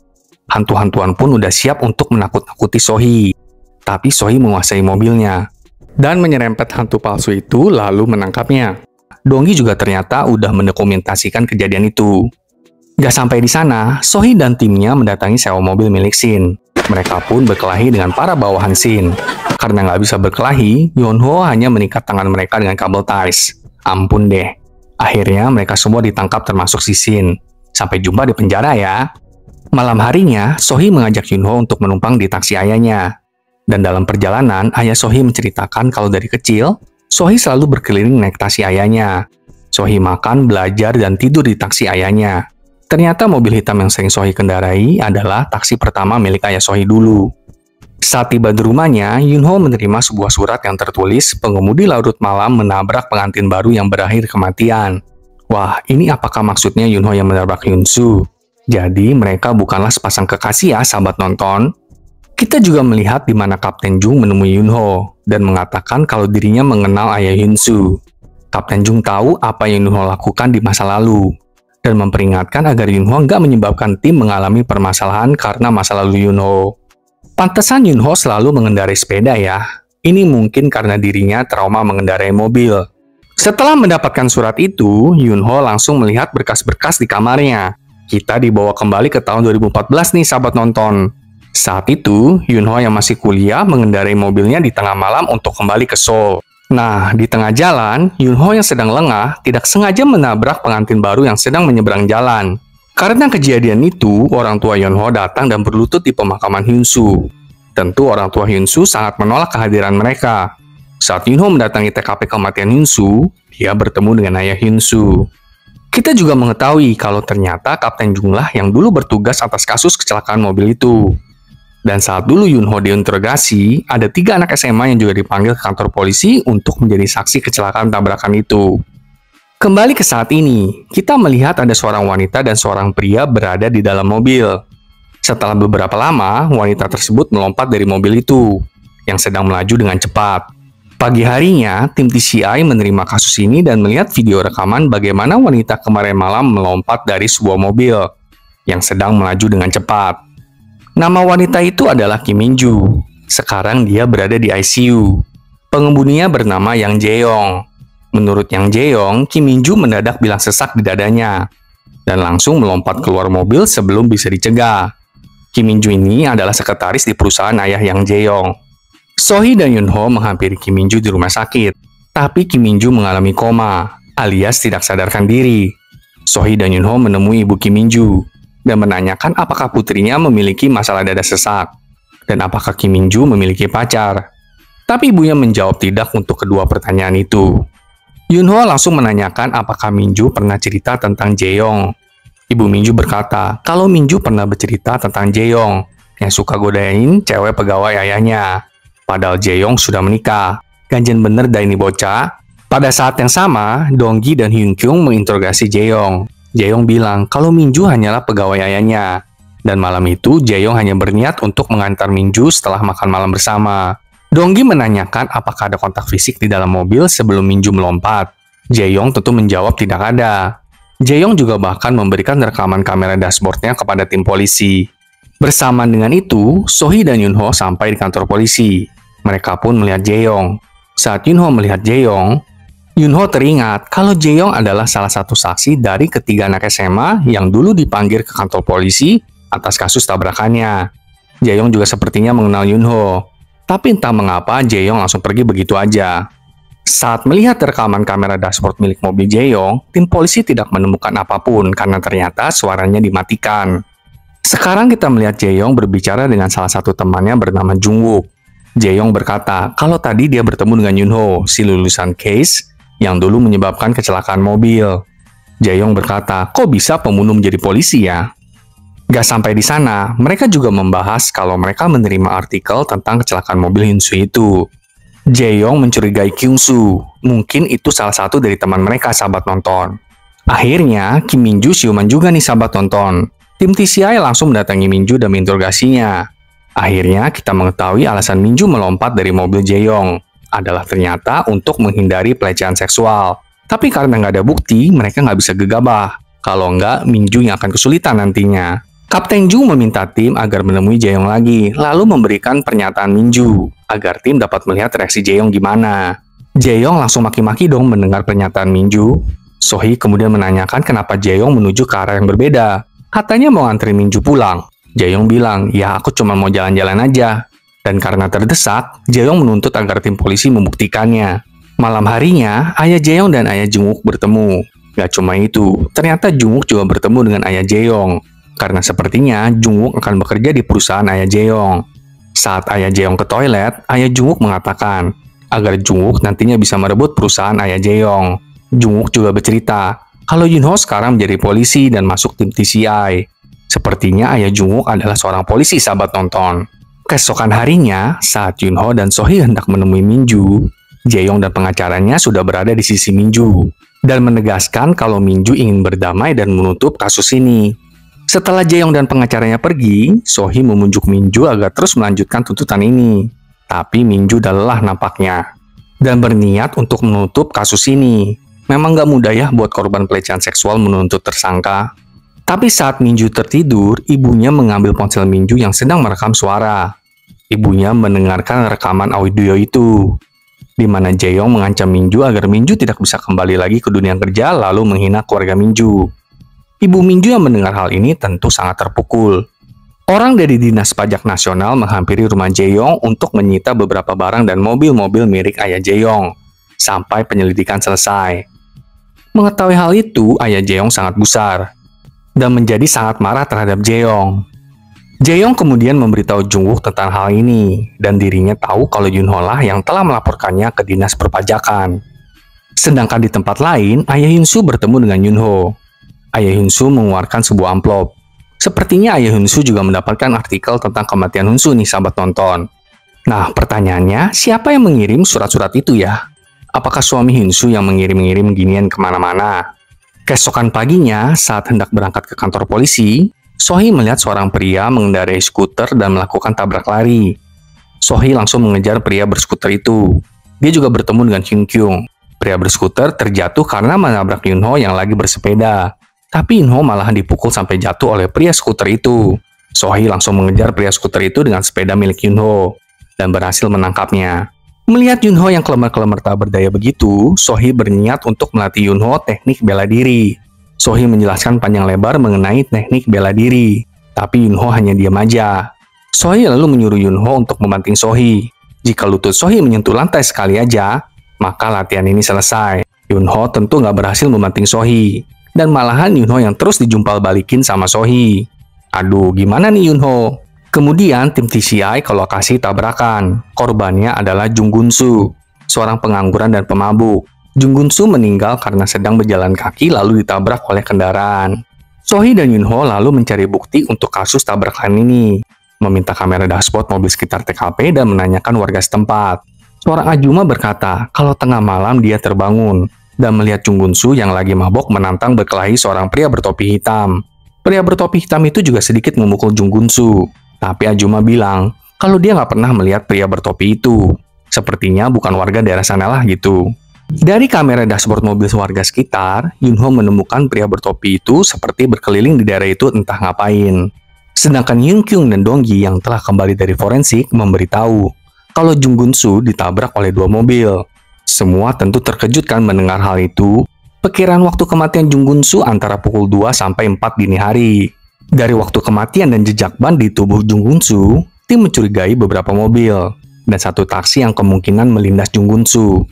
Speaker 1: Hantu-hantuan pun udah siap untuk menakut-nakuti Sohee. Tapi Sohee menguasai mobilnya dan menyerempet hantu palsu itu lalu menangkapnya. Donggi juga ternyata udah mendokumentasikan kejadian itu. Gak sampai di sana, Sohee dan timnya mendatangi sewa mobil milik Shin. Mereka pun berkelahi dengan para bawahan Shin. Karena nggak bisa berkelahi, Yunho hanya mengikat tangan mereka dengan kabel ties. Ampun deh. Akhirnya mereka semua ditangkap termasuk si Shin. Sampai jumpa di penjara ya. Malam harinya, Sohee mengajak Yunho untuk menumpang di taksi ayahnya. Dan dalam perjalanan, ayah Sohee menceritakan kalau dari kecil, Sohee selalu berkeliling naik taksi ayahnya. Sohee makan, belajar, dan tidur di taksi ayahnya. Ternyata mobil hitam yang sering Sohee kendarai adalah taksi pertama milik ayah Sohee dulu. Saat tiba di rumahnya, Yunho menerima sebuah surat yang tertulis pengemudi larut malam menabrak pengantin baru yang berakhir kematian. Wah, ini apakah maksudnya Yunho yang menabrak Hyunsu? Jadi mereka bukanlah sepasang kekasih ya, sahabat nonton. Kita juga melihat di mana Kapten Jung menemui Yunho dan mengatakan kalau dirinya mengenal ayah Hyunsu. Kapten Jung tahu apa yang Yunho lakukan di masa lalu dan memperingatkan agar Yunho nggak menyebabkan tim mengalami permasalahan karena masa lalu Yunho. Pantesan Yunho selalu mengendarai sepeda ya. Ini mungkin karena dirinya trauma mengendarai mobil. Setelah mendapatkan surat itu, Yunho langsung melihat berkas-berkas di kamarnya. Kita dibawa kembali ke tahun 2014 nih sahabat nonton. Saat itu, Yunho yang masih kuliah mengendarai mobilnya di tengah malam untuk kembali ke Seoul. Nah, di tengah jalan, Yunho yang sedang lengah tidak sengaja menabrak pengantin baru yang sedang menyeberang jalan. Karena kejadian itu, orang tua Yunho datang dan berlutut di pemakaman Hyunsu. Tentu orang tua Hyunsu sangat menolak kehadiran mereka. Saat Yunho mendatangi TKP kematian Hyunsu, dia bertemu dengan ayah Hyunsu. Kita juga mengetahui kalau ternyata Kapten Jung lah yang dulu bertugas atas kasus kecelakaan mobil itu. Dan saat dulu Yunho diinterogasi, ada 3 anak SMA yang juga dipanggil ke kantor polisi untuk menjadi saksi kecelakaan tabrakan itu. Kembali ke saat ini, kita melihat ada seorang wanita dan seorang pria berada di dalam mobil. Setelah beberapa lama, wanita tersebut melompat dari mobil itu, yang sedang melaju dengan cepat. Pagi harinya, tim TCI menerima kasus ini dan melihat video rekaman bagaimana wanita kemarin malam melompat dari sebuah mobil yang sedang melaju dengan cepat. Nama wanita itu adalah Kim Min-ju. Sekarang dia berada di ICU. Pengembudinya bernama Yang Jae-yong. Menurut Yang Jae-yong, Kim Min-ju mendadak bilang sesak di dadanya dan langsung melompat keluar mobil sebelum bisa dicegah. Kim Min-ju ini adalah sekretaris di perusahaan ayah Yang Jae-yong. Sohee dan Yun-ho menghampiri Kim Min-ju di rumah sakit, tapi Kim Min-ju mengalami koma, alias tidak sadarkan diri. Sohee dan Yun-ho menemui ibu Kim Min-ju dan menanyakan apakah putrinya memiliki masalah dada sesak dan apakah Kim Min-ju memiliki pacar. Tapi ibunya menjawab tidak untuk kedua pertanyaan itu. Yun-ho langsung menanyakan apakah Min-ju pernah cerita tentang Jae-yong. Ibu Min-ju berkata kalau Min-ju pernah bercerita tentang Jae-yong yang suka godain cewek pegawai ayahnya. Padahal Jae-yong sudah menikah. Ganjen bener dah ini bocah. Pada saat yang sama, Dong-gi dan Hyun-kyung menginterogasi Jae-yong. Jae-yong bilang kalau Min-ju hanyalah pegawai ayahnya. Dan malam itu, Jae-yong hanya berniat untuk mengantar Min-ju setelah makan malam bersama. Dong-gi menanyakan apakah ada kontak fisik di dalam mobil sebelum Min-ju melompat. Jae-yong tentu menjawab tidak ada. Jae-yong juga bahkan memberikan rekaman kamera dashboardnya kepada tim polisi. Bersamaan dengan itu, Sohee dan Yun-ho sampai di kantor polisi. Mereka pun melihat Jae-yong. Saat Yun-ho melihat Jae-yong, Yun-ho teringat kalau Jae-yong adalah salah satu saksi dari ketiga anak SMA yang dulu dipanggil ke kantor polisi atas kasus tabrakannya. Jae-yong juga sepertinya mengenal Yun-ho. Tapi entah mengapa Jae-yong langsung pergi begitu aja. Saat melihat rekaman kamera dashboard milik mobil Jae-yong, tim polisi tidak menemukan apapun karena ternyata suaranya dimatikan. Sekarang kita melihat Jae-yong berbicara dengan salah satu temannya bernama Jung-wook. Jae-yong berkata kalau tadi dia bertemu dengan Yun-ho, si lulusan CASE yang dulu menyebabkan kecelakaan mobil. Jae-yong berkata, kok bisa pembunuh menjadi polisi ya? Gak sampai di sana, mereka juga membahas kalau mereka menerima artikel tentang kecelakaan mobil Hyun-soo itu. Jae-yong mencurigai Kyung-soo, mungkin itu salah satu dari teman mereka sahabat nonton. Akhirnya, Kim Min-ju siuman juga nih sahabat nonton. Tim TCI langsung mendatangi Min-ju dan menginterogasinya. Akhirnya, kita mengetahui alasan Min-ju melompat dari mobil Jae-yong adalah ternyata untuk menghindari pelecehan seksual. Tapi karena nggak ada bukti, mereka nggak bisa gegabah. Kalau nggak, Min-ju yang akan kesulitan nantinya. Kapten Ju meminta tim agar menemui Jae-yong lagi, lalu memberikan pernyataan Min-ju, agar tim dapat melihat reaksi Jae-yong gimana. Jae-yong langsung maki-maki dong mendengar pernyataan Min-ju. Sohee kemudian menanyakan kenapa Jae-yong menuju ke arah yang berbeda. Katanya mau nganterin Min-ju pulang. Jae-yong bilang, ya aku cuma mau jalan-jalan aja. Dan karena terdesak, Jae-yong menuntut agar tim polisi membuktikannya. Malam harinya, ayah Jae-yong dan ayah Jung-wook bertemu. Gak cuma itu, ternyata Jung-wook juga bertemu dengan ayah Jae-yong. Karena sepertinya Jung-wook akan bekerja di perusahaan ayah Jae-yong. Saat ayah Jae-yong ke toilet, ayah Jung-wook mengatakan agar Jung-wook nantinya bisa merebut perusahaan ayah Jae-yong. Jung-wook juga bercerita kalau Yun-ho sekarang menjadi polisi dan masuk tim TCI. Sepertinya ayah Jung-wook adalah seorang polisi sahabat nonton. Keesokan harinya, saat Yun-ho dan Sohee hendak menemui Min-ju, Jae-yong dan pengacaranya sudah berada di sisi Min-ju dan menegaskan kalau Min-ju ingin berdamai dan menutup kasus ini. Setelah Jae-yong dan pengacaranya pergi, Sohee memujuk Min-ju agar terus melanjutkan tuntutan ini. Tapi Min-ju dah lelah nampaknya dan berniat untuk menutup kasus ini. Memang gak mudah ya buat korban pelecehan seksual menuntut tersangka. Tapi saat Min-ju tertidur, ibunya mengambil ponsel Min-ju yang sedang merekam suara. Ibunya mendengarkan rekaman audio itu, di mana Jae-yong mengancam Min-ju agar Min-ju tidak bisa kembali lagi ke dunia kerja lalu menghina keluarga Min-ju. Ibu Min-ju yang mendengar hal ini tentu sangat terpukul. Orang dari Dinas Pajak Nasional menghampiri rumah Jae-yong untuk menyita beberapa barang dan mobil-mobil milik ayah Jae-yong sampai penyelidikan selesai. Mengetahui hal itu, ayah Jae-yong sangat gusar dan menjadi sangat marah terhadap Jae-yong. Jae-yong kemudian memberitahu Jung-wook tentang hal ini, dan dirinya tahu kalau Yun-ho lah yang telah melaporkannya ke Dinas Perpajakan. Sedangkan di tempat lain, ayah Hyun-soo bertemu dengan Yun-ho. Ayah Hyun-soo mengeluarkan sebuah amplop. Sepertinya ayah Hyun-soo juga mendapatkan artikel tentang kematian Hyun-soo nih sahabat nonton. Nah, pertanyaannya, siapa yang mengirim surat-surat itu ya? Apakah suami Hyun-soo yang mengirim-ngirim ginian kemana-mana? Keesokan paginya, saat hendak berangkat ke kantor polisi, Sohee melihat seorang pria mengendarai skuter dan melakukan tabrak lari. Sohee langsung mengejar pria berskuter itu. Dia juga bertemu dengan Hyun Kyung. Pria berskuter terjatuh karena menabrak Yunho yang lagi bersepeda. Tapi Yunho malahan dipukul sampai jatuh oleh pria skuter itu. Sohee langsung mengejar pria skuter itu dengan sepeda milik Yunho dan berhasil menangkapnya. Melihat Yunho yang kelemar-kelemar tak berdaya begitu, Sohee berniat untuk melatih Yunho teknik bela diri. Sohee menjelaskan panjang lebar mengenai teknik bela diri, tapi Yunho hanya diam aja. Sohee lalu menyuruh Yunho untuk membanting Sohee. Jika lutut Sohee menyentuh lantai sekali aja, maka latihan ini selesai. Yunho tentu nggak berhasil membanting Sohee, dan malahan Yunho yang terus dijumpal balikin sama Sohee. Aduh, gimana nih Yunho? Kemudian tim TCI ke lokasi tabrakan. Korbannya adalah Jung Gun-soo, seorang pengangguran dan pemabuk. Jung Gun-soo meninggal karena sedang berjalan kaki lalu ditabrak oleh kendaraan. Sohee dan Yunho lalu mencari bukti untuk kasus tabrakan ini, meminta kamera dashboard mobil sekitar TKP dan menanyakan warga setempat. Seorang Ajuma berkata kalau tengah malam dia terbangun dan melihat Jung Gun-soo yang lagi mabok menantang berkelahi seorang pria bertopi hitam. Pria bertopi hitam itu juga sedikit memukul Jung Gun-soo, tapi Ajuma bilang kalau dia nggak pernah melihat pria bertopi itu. Sepertinya bukan warga daerah sana lah gitu. Dari kamera dashboard mobil warga sekitar, Yunho menemukan pria bertopi itu seperti berkeliling di daerah itu entah ngapain. Sedangkan Hyun Kyung dan Donggi yang telah kembali dari forensik memberitahu kalau Jung Gun-soo ditabrak oleh dua mobil. Semua tentu terkejut kan mendengar hal itu. Perkiraan waktu kematian Jung Gun-soo antara pukul 2 sampai 4 dini hari. Dari waktu kematian dan jejak ban di tubuh Jung Gun-soo, tim mencurigai beberapa mobil dan satu taksi yang kemungkinan melindas Jung Gun-soo.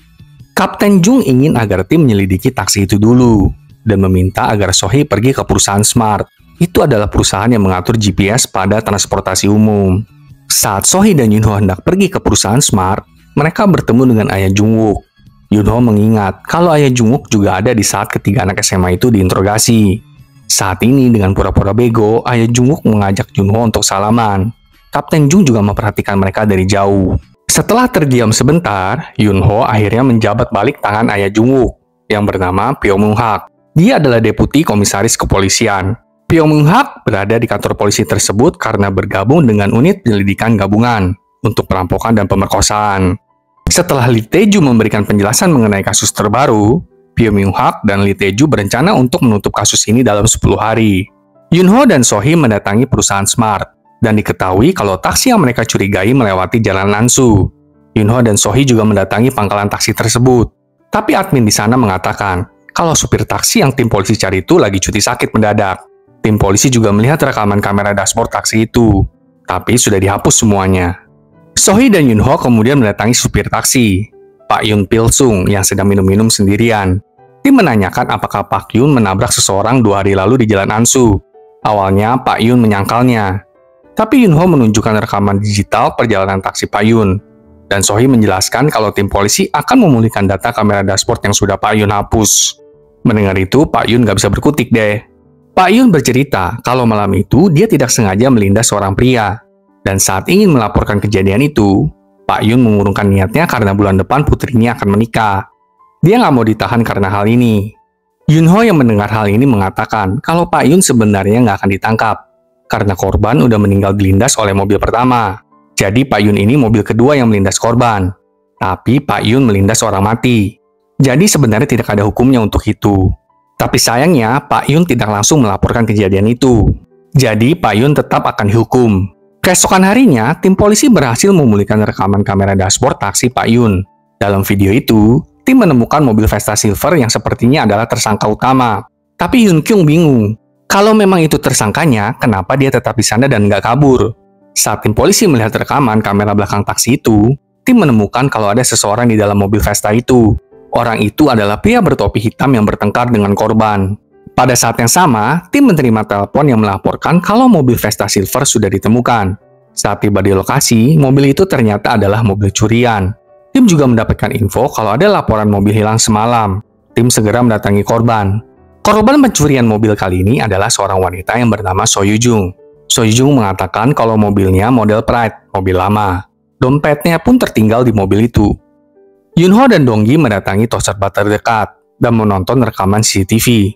Speaker 1: Kapten Jung ingin agar tim menyelidiki taksi itu dulu dan meminta agar Sohee pergi ke perusahaan Smart. Itu adalah perusahaan yang mengatur GPS pada transportasi umum. Saat Sohee dan Yunho hendak pergi ke perusahaan Smart, mereka bertemu dengan ayah Jungwook. Yunho mengingat kalau ayah Jungwook juga ada di saat ketiga anak SMA itu diinterogasi. Saat ini dengan pura-pura bego, ayah Jungwook mengajak Yunho untuk salaman. Kapten Jung juga memperhatikan mereka dari jauh. Setelah terdiam sebentar, Yunho akhirnya menjabat balik tangan ayah Jungwook yang bernama Pyo Myung-hak. Dia adalah deputi komisaris kepolisian. Pyo Myung-hak berada di kantor polisi tersebut karena bergabung dengan unit penyelidikan gabungan untuk perampokan dan pemerkosaan. Setelah Lee Tae-ju memberikan penjelasan mengenai kasus terbaru, Pyo Myung-hak dan Lee Tae-ju berencana untuk menutup kasus ini dalam 10 hari. Yunho dan Sohee mendatangi perusahaan Smart, dan diketahui kalau taksi yang mereka curigai melewati jalan Nansu. Yunho dan Sohee juga mendatangi pangkalan taksi tersebut. Tapi admin di sana mengatakan kalau supir taksi yang tim polisi cari itu lagi cuti sakit mendadak. Tim polisi juga melihat rekaman kamera dashboard taksi itu, tapi sudah dihapus semuanya. Sohee dan Yunho kemudian mendatangi supir taksi, Pak Yoon Pil-sung yang sedang minum-minum sendirian. Tim menanyakan apakah Pak Yoon menabrak seseorang 2 hari lalu di Jalan Ansu. Awalnya Pak Yoon menyangkalnya, tapi Yunho menunjukkan rekaman digital perjalanan taksi Pak Yoon. Dan Sohee menjelaskan kalau tim polisi akan memulihkan data kamera dashboard yang sudah Pak Yoon hapus. Mendengar itu, Pak Yoon gak bisa berkutik deh. Pak Yoon bercerita kalau malam itu dia tidak sengaja melindas seorang pria. Dan saat ingin melaporkan kejadian itu, Pak Yoon mengurungkan niatnya karena bulan depan putrinya akan menikah. Dia nggak mau ditahan karena hal ini. Yunho yang mendengar hal ini mengatakan kalau Pak Yoon sebenarnya nggak akan ditangkap karena korban udah meninggal dilindas oleh mobil pertama. Jadi Pak Yoon ini mobil kedua yang melindas korban. Tapi Pak Yoon melindas orang mati. Jadi sebenarnya tidak ada hukumnya untuk itu. Tapi sayangnya Pak Yoon tidak langsung melaporkan kejadian itu. Jadi Pak Yoon tetap akan dihukum. Keesokan harinya, tim polisi berhasil memulihkan rekaman kamera dashboard taksi Pak Yoon. Dalam video itu, tim menemukan mobil Vespa Silver yang sepertinya adalah tersangka utama. Tapi Hyun Kyung bingung. Kalau memang itu tersangkanya, kenapa dia tetap di sana dan nggak kabur? Saat tim polisi melihat rekaman kamera belakang taksi itu, tim menemukan kalau ada seseorang di dalam mobil Vespa itu. Orang itu adalah pria bertopi hitam yang bertengkar dengan korban. Pada saat yang sama, tim menerima telepon yang melaporkan kalau mobil Vespa Silver sudah ditemukan. Saat tiba di lokasi, mobil itu ternyata adalah mobil curian. Tim juga mendapatkan info kalau ada laporan mobil hilang semalam. Tim segera mendatangi korban. Korban pencurian mobil kali ini adalah seorang wanita yang bernama So Yoo-jung. So Yoo-jung mengatakan kalau mobilnya model Pride, mobil lama. Dompetnya pun tertinggal di mobil itu. Yunho dan Donggi mendatangi toser bar terdekat dan menonton rekaman CCTV.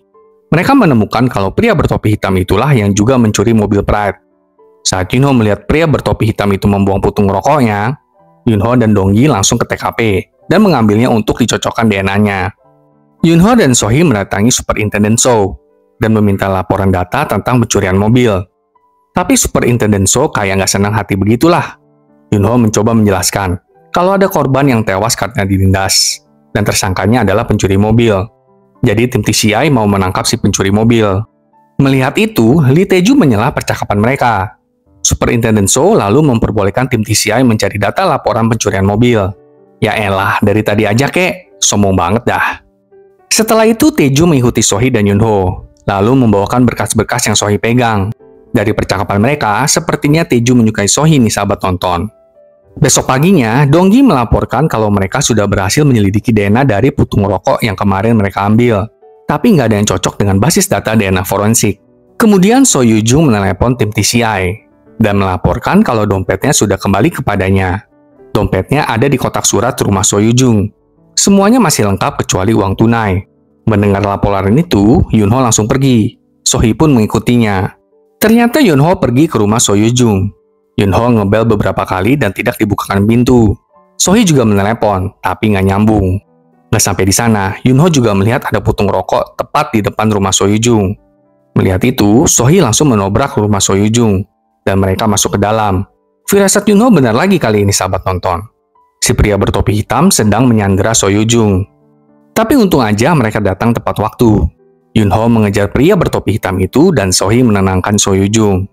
Speaker 1: Mereka menemukan kalau pria bertopi hitam itulah yang juga mencuri mobil Pride. Saat Yunho melihat pria bertopi hitam itu membuang putung rokoknya, Yunho dan Donggi langsung ke TKP dan mengambilnya untuk dicocokkan DNA-nya. Yunho dan Sohee mendatangi Superintendent So dan meminta laporan data tentang pencurian mobil. Tapi Superintendent So kayak nggak senang hati begitulah. Yunho mencoba menjelaskan kalau ada korban yang tewas karena dilindas, dan tersangkanya adalah pencuri mobil. Jadi tim TCI mau menangkap si pencuri mobil. Melihat itu, Lee Tae-ju menyela percakapan mereka. Superintendent So lalu memperbolehkan tim TCI mencari data laporan pencurian mobil. Ya elah, dari tadi aja kek, sombong banget dah. Setelah itu, Tae-ju mengikuti Sohee dan Yunho, lalu membawakan berkas-berkas yang Sohee pegang. Dari percakapan mereka, sepertinya Tae-ju menyukai Sohee nih sahabat tonton. Besok paginya, Dong-gi melaporkan kalau mereka sudah berhasil menyelidiki DNA dari putung rokok yang kemarin mereka ambil. Tapi nggak ada yang cocok dengan basis data DNA forensik. Kemudian So Yoo-jung menelepon tim TCI dan melaporkan kalau dompetnya sudah kembali kepadanya. Dompetnya ada di kotak surat rumah So Yoo-jung. Semuanya masih lengkap kecuali uang tunai. Mendengar laporan itu, Yunho langsung pergi. Sohee pun mengikutinya. Ternyata Yunho pergi ke rumah So Yoo-jung. Yunho ngebel beberapa kali dan tidak dibukakan pintu. Sohee juga menelepon, tapi nggak nyambung. Nggak sampai di sana, Yunho juga melihat ada putung rokok tepat di depan rumah So Yoo-jung. Melihat itu, Sohee langsung menobrak rumah So Yoo-jung, dan mereka masuk ke dalam. Firasat Yunho benar lagi kali ini sahabat nonton. Si pria bertopi hitam sedang menyandera So Yoo-jung. Tapi untung aja mereka datang tepat waktu. Yunho mengejar pria bertopi hitam itu dan Sohee menenangkan So Yoo-jung.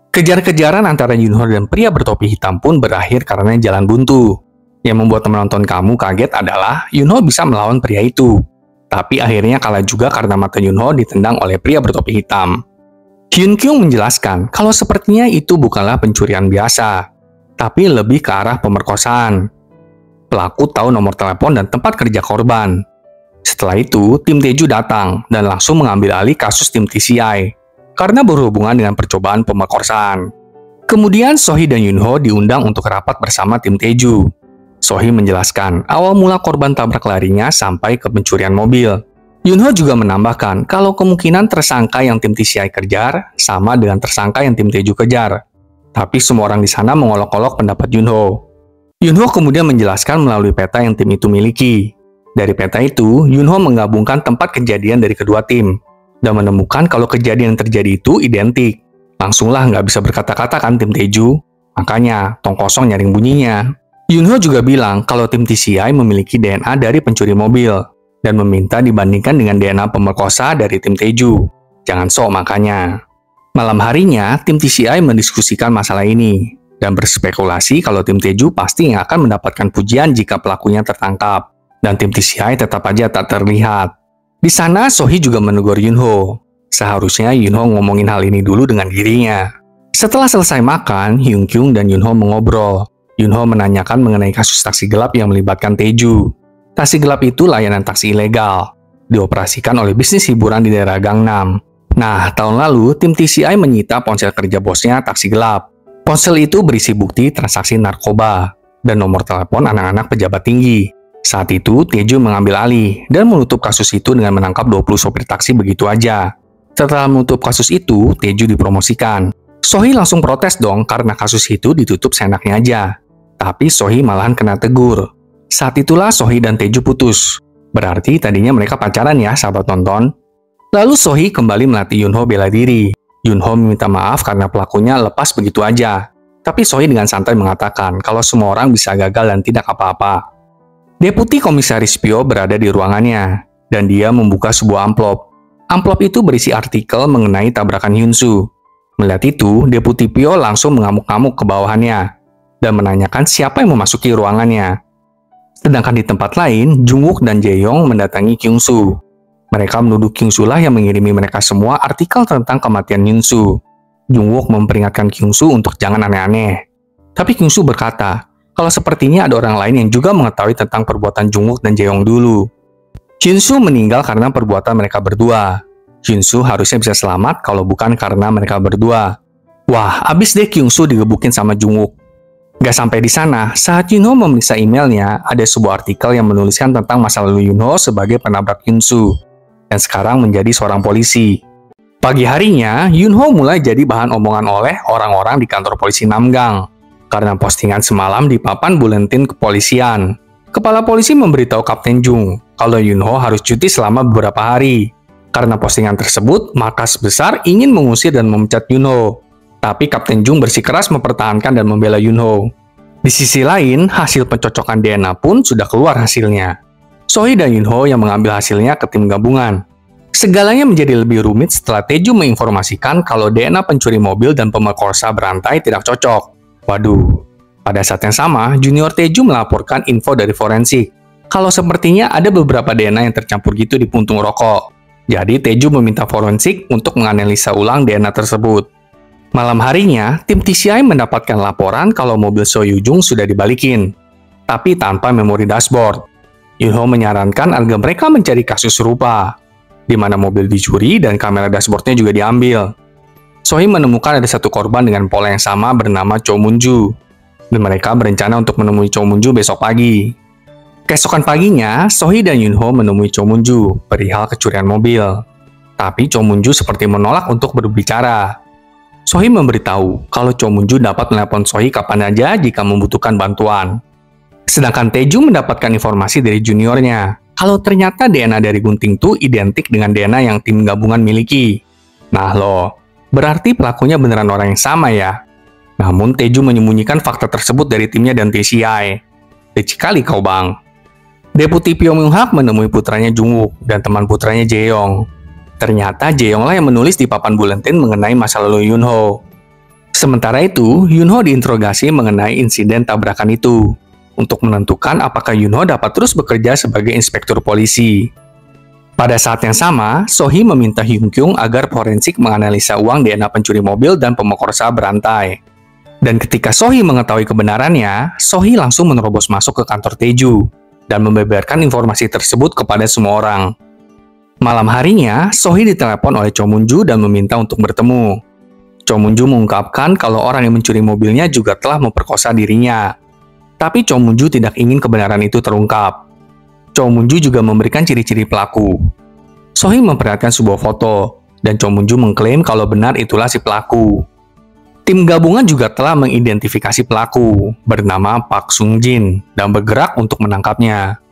Speaker 1: Kejar-kejaran antara Yunho dan pria bertopi hitam pun berakhir karena jalan buntu. Yang membuat penonton kamu kaget adalah Yunho bisa melawan pria itu. Tapi akhirnya kalah juga karena mata Yunho ditendang oleh pria bertopi hitam. Hyun-kyung menjelaskan kalau sepertinya itu bukanlah pencurian biasa, tapi lebih ke arah pemerkosaan. Pelaku tahu nomor telepon dan tempat kerja korban. Setelah itu, tim Tae-ju datang dan langsung mengambil alih kasus tim TCI. Karena berhubungan dengan percobaan pemerkosaan. Kemudian Sohee dan Yunho diundang untuk rapat bersama tim Tae-ju. Sohee menjelaskan awal mula korban tabrak larinya sampai ke pencurian mobil. Yunho juga menambahkan kalau kemungkinan tersangka yang tim TCI kejar sama dengan tersangka yang tim Tae-ju kejar. Tapi semua orang di sana mengolok-olok pendapat Yunho. Yunho kemudian menjelaskan melalui peta yang tim itu miliki. Dari peta itu, Yunho menggabungkan tempat kejadian dari kedua tim. Dan menemukan kalau kejadian yang terjadi itu identik. Langsunglah nggak bisa berkata-kata kan tim Tae-ju. Makanya, tong kosong nyaring bunyinya. Yunho juga bilang kalau tim TCI memiliki DNA dari pencuri mobil. Dan meminta dibandingkan dengan DNA pemerkosa dari tim Tae-ju. Jangan sok makanya. Malam harinya, tim TCI mendiskusikan masalah ini. Dan berspekulasi kalau tim Tae-ju pasti yang akan mendapatkan pujian jika pelakunya tertangkap. Dan tim TCI tetap aja tak terlihat. Di sana, Sohee juga menegur Yunho. Seharusnya Yunho ngomongin hal ini dulu dengan dirinya. Setelah selesai makan, Hyun-kyung dan Yunho mengobrol. Yunho menanyakan mengenai kasus taksi gelap yang melibatkan Tae-ju. Taksi gelap itu layanan taksi ilegal. Dioperasikan oleh bisnis hiburan di daerah Gangnam. Nah, tahun lalu, tim TCI menyita ponsel kerja bosnya taksi gelap. Ponsel itu berisi bukti transaksi narkoba dan nomor telepon anak-anak pejabat tinggi. Saat itu, Tae-ju mengambil alih dan menutup kasus itu dengan menangkap 20 sopir taksi begitu aja. Setelah menutup kasus itu, Tae-ju dipromosikan. Sohee langsung protes dong karena kasus itu ditutup seenaknya aja. Tapi Sohee malahan kena tegur. Saat itulah Sohee dan Tae-ju putus. Berarti tadinya mereka pacaran ya, sahabat tonton. Lalu Sohee kembali melatih Yunho bela diri. Yunho meminta maaf karena pelakunya lepas begitu aja. Tapi Sohee dengan santai mengatakan kalau semua orang bisa gagal dan tidak apa-apa. Deputi Komisaris Pyo berada di ruangannya, dan dia membuka sebuah amplop. Amplop itu berisi artikel mengenai tabrakan Hyun-soo. Melihat itu, Deputi Pyo langsung mengamuk-ngamuk ke bawahannya, dan menanyakan siapa yang memasuki ruangannya. Sedangkan di tempat lain, Jungwook dan Jae-yong mendatangi Kyung-soo. Mereka menuduh Kyung-soo lah yang mengirimi mereka semua artikel tentang kematian Hyun-soo. Jungwook memperingatkan Kyung-soo untuk jangan aneh-aneh. Tapi Kyung-soo berkata, kalau sepertinya ada orang lain yang juga mengetahui tentang perbuatan Jungwook dan Jae-yong dulu. Hyun-soo meninggal karena perbuatan mereka berdua. Hyun-soo harusnya bisa selamat kalau bukan karena mereka berdua. Wah, abis deh Kyung-soo digebukin sama Jungwook. Gak sampai di sana, saat Yunho memeriksa emailnya, ada sebuah artikel yang menuliskan tentang masa lalu Yunho sebagai penabrak Hyun-soo, dan sekarang menjadi seorang polisi. Pagi harinya, Yunho mulai jadi bahan omongan oleh orang-orang di kantor polisi Namgang. Karena postingan semalam di papan buletin kepolisian. Kepala polisi memberitahu Kapten Jung kalau Yunho harus cuti selama beberapa hari. Karena postingan tersebut, markas besar ingin mengusir dan memecat Yunho. Tapi Kapten Jung bersikeras mempertahankan dan membela Yunho. Di sisi lain, hasil pencocokan DNA pun sudah keluar hasilnya. Sohee dan Yunho yang mengambil hasilnya ke tim gabungan. Segalanya menjadi lebih rumit setelah Tae-ju menginformasikan kalau DNA pencuri mobil dan pemerkosa berantai tidak cocok. Waduh, pada saat yang sama, Junior Tae-ju melaporkan info dari forensik. Kalau sepertinya ada beberapa DNA yang tercampur gitu di puntung rokok. Jadi Tae-ju meminta forensik untuk menganalisa ulang DNA tersebut. Malam harinya, tim TCI mendapatkan laporan kalau mobil So Yoo-jung sudah dibalikin, tapi tanpa memori dashboard. Yunho menyarankan agar mereka mencari kasus serupa, di mana mobil dicuri dan kamera dashboardnya juga diambil. Sohee menemukan ada satu korban dengan pola yang sama bernama Cho Moon-ju, dan mereka berencana untuk menemui Cho Moon-ju besok pagi. Keesokan paginya, Sohee dan Yunho menemui Cho Moon-ju perihal kecurian mobil. Tapi Cho Moon-ju seperti menolak untuk berbicara. Sohee memberitahu kalau Cho Moon-ju dapat menelepon Sohee kapan saja jika membutuhkan bantuan. Sedangkan Tae-ju mendapatkan informasi dari juniornya kalau ternyata DNA dari Gunting Tu identik dengan DNA yang tim gabungan miliki. Nah loh, berarti pelakunya beneran orang yang sama ya. Namun Tae-ju menyembunyikan fakta tersebut dari timnya dan TCI. Licik kali kau bang. Deputi Pyo Myung-hak menemui putranya Jung-wook dan teman putranya Jae-yong. Ternyata Jae-yong lah yang menulis di papan buletin mengenai masa lalu Yunho. Sementara itu, Yunho diinterogasi mengenai insiden tabrakan itu, untuk menentukan apakah Yunho dapat terus bekerja sebagai inspektur polisi. Pada saat yang sama, Sohee meminta Hyun Kyung agar forensik menganalisa uang DNA pencuri mobil dan pemerkosa berantai. Dan ketika Sohee mengetahui kebenarannya, Sohee langsung menerobos masuk ke kantor Tae-ju dan membeberkan informasi tersebut kepada semua orang. Malam harinya, Sohee ditelepon oleh Cho Moon-ju dan meminta untuk bertemu. Cho Moon-ju mengungkapkan kalau orang yang mencuri mobilnya juga telah memperkosa dirinya. Tapi Cho Moon-ju tidak ingin kebenaran itu terungkap. Cho Moon-ju juga memberikan ciri-ciri pelaku. Sohee memperlihatkan sebuah foto, dan Cho Moon-ju mengklaim kalau benar itulah si pelaku. Tim gabungan juga telah mengidentifikasi pelaku, bernama Park Sung-jin, dan bergerak untuk menangkapnya.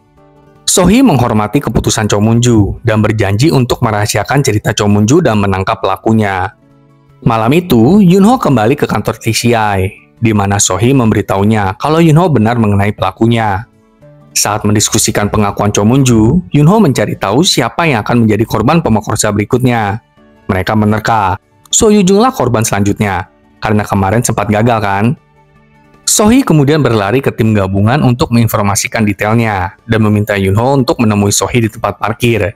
Speaker 1: Sohee menghormati keputusan Cho Moon-ju dan berjanji untuk merahasiakan cerita Cho Moon-ju dan menangkap pelakunya. Malam itu, Yunho kembali ke kantor TCI, di mana Sohee memberitahunya kalau Yunho benar mengenai pelakunya. Saat mendiskusikan pengakuan Cho Moon-ju, Yunho mencari tahu siapa yang akan menjadi korban pemerkosa berikutnya. Mereka menerka, So Yoo-jung lah korban selanjutnya, karena kemarin sempat gagal kan? Sohee kemudian berlari ke tim gabungan untuk menginformasikan detailnya dan meminta Yunho untuk menemui Sohee di tempat parkir.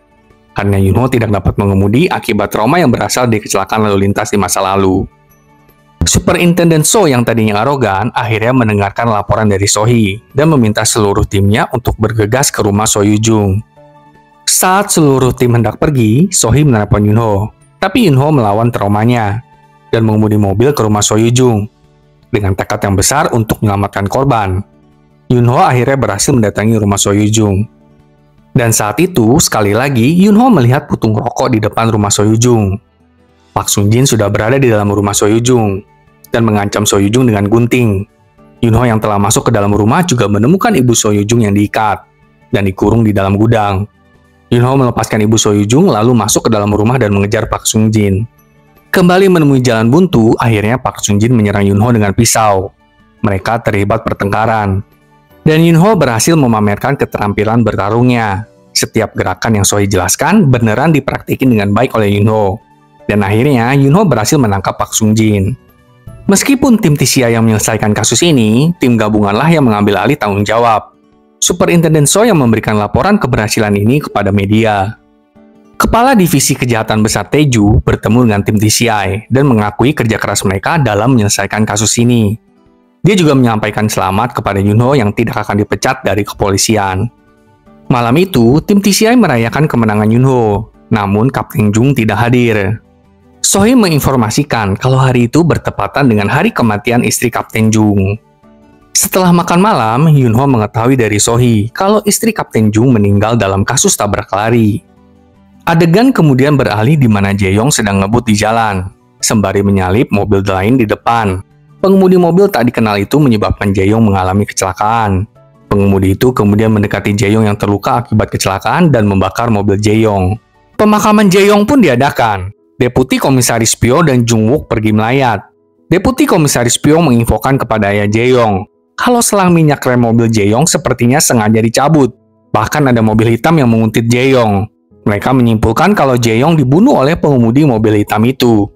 Speaker 1: Karena Yunho tidak dapat mengemudi akibat trauma yang berasal dari kecelakaan lalu lintas di masa lalu. Superintendent So yang tadinya arogan akhirnya mendengarkan laporan dari Sohee dan meminta seluruh timnya untuk bergegas ke rumah So Yoo-jung. Saat seluruh tim hendak pergi, Sohee menelepon Yunho, tapi Yunho melawan traumanya dan mengemudi mobil ke rumah So Yoo-jung dengan tekad yang besar untuk menyelamatkan korban. Yunho akhirnya berhasil mendatangi rumah So Yoo-jung. Dan saat itu, sekali lagi, Yunho melihat putung rokok di depan rumah So Yoo-jung. Park Sung-jin sudah berada di dalam rumah So Yoo-jung dan mengancam So Yoo-jung dengan gunting. Yunho yang telah masuk ke dalam rumah juga menemukan ibu So Yoo-jung yang diikat dan dikurung di dalam gudang. Yunho melepaskan ibu So Yoo-jung lalu masuk ke dalam rumah dan mengejar Park Sung-jin. Kembali menemui jalan buntu, akhirnya Park Sung-jin menyerang Yunho dengan pisau. Mereka terlibat pertengkaran. Dan Yunho berhasil memamerkan keterampilan bertarungnya. Setiap gerakan yang Sohee jelaskan beneran dipraktikin dengan baik oleh Yunho. Dan akhirnya Yunho berhasil menangkap Park Sung-jin. Meskipun tim TCI yang menyelesaikan kasus ini, tim gabunganlah yang mengambil alih tanggung jawab. Superintendent So yang memberikan laporan keberhasilan ini kepada media. Kepala Divisi Kejahatan Besar Tae-ju bertemu dengan tim TCI dan mengakui kerja keras mereka dalam menyelesaikan kasus ini. Dia juga menyampaikan selamat kepada Yunho yang tidak akan dipecat dari kepolisian. Malam itu, tim TCI merayakan kemenangan Yunho, namun Kapten Jung tidak hadir. Sohee menginformasikan kalau hari itu bertepatan dengan hari kematian istri Kapten Jung. Setelah makan malam, Yunho mengetahui dari Sohee kalau istri Kapten Jung meninggal dalam kasus tabrak lari. Adegan kemudian beralih di mana Jae-yong sedang ngebut di jalan, sembari menyalip mobil lain di depan. Pengemudi mobil tak dikenal itu menyebabkan Jae-yong mengalami kecelakaan. Pengemudi itu kemudian mendekati Jae-yong yang terluka akibat kecelakaan dan membakar mobil Jae-yong. Pemakaman Jae-yong pun diadakan. Deputi Komisaris Pyo dan Jung-wook pergi melayat. Deputi Komisaris Pyo menginfokan kepada ayah Jae-yong kalau selang minyak rem mobil Jae-yong sepertinya sengaja dicabut. Bahkan ada mobil hitam yang menguntit Jae-yong. Mereka menyimpulkan kalau Jae-yong dibunuh oleh pengemudi mobil hitam itu.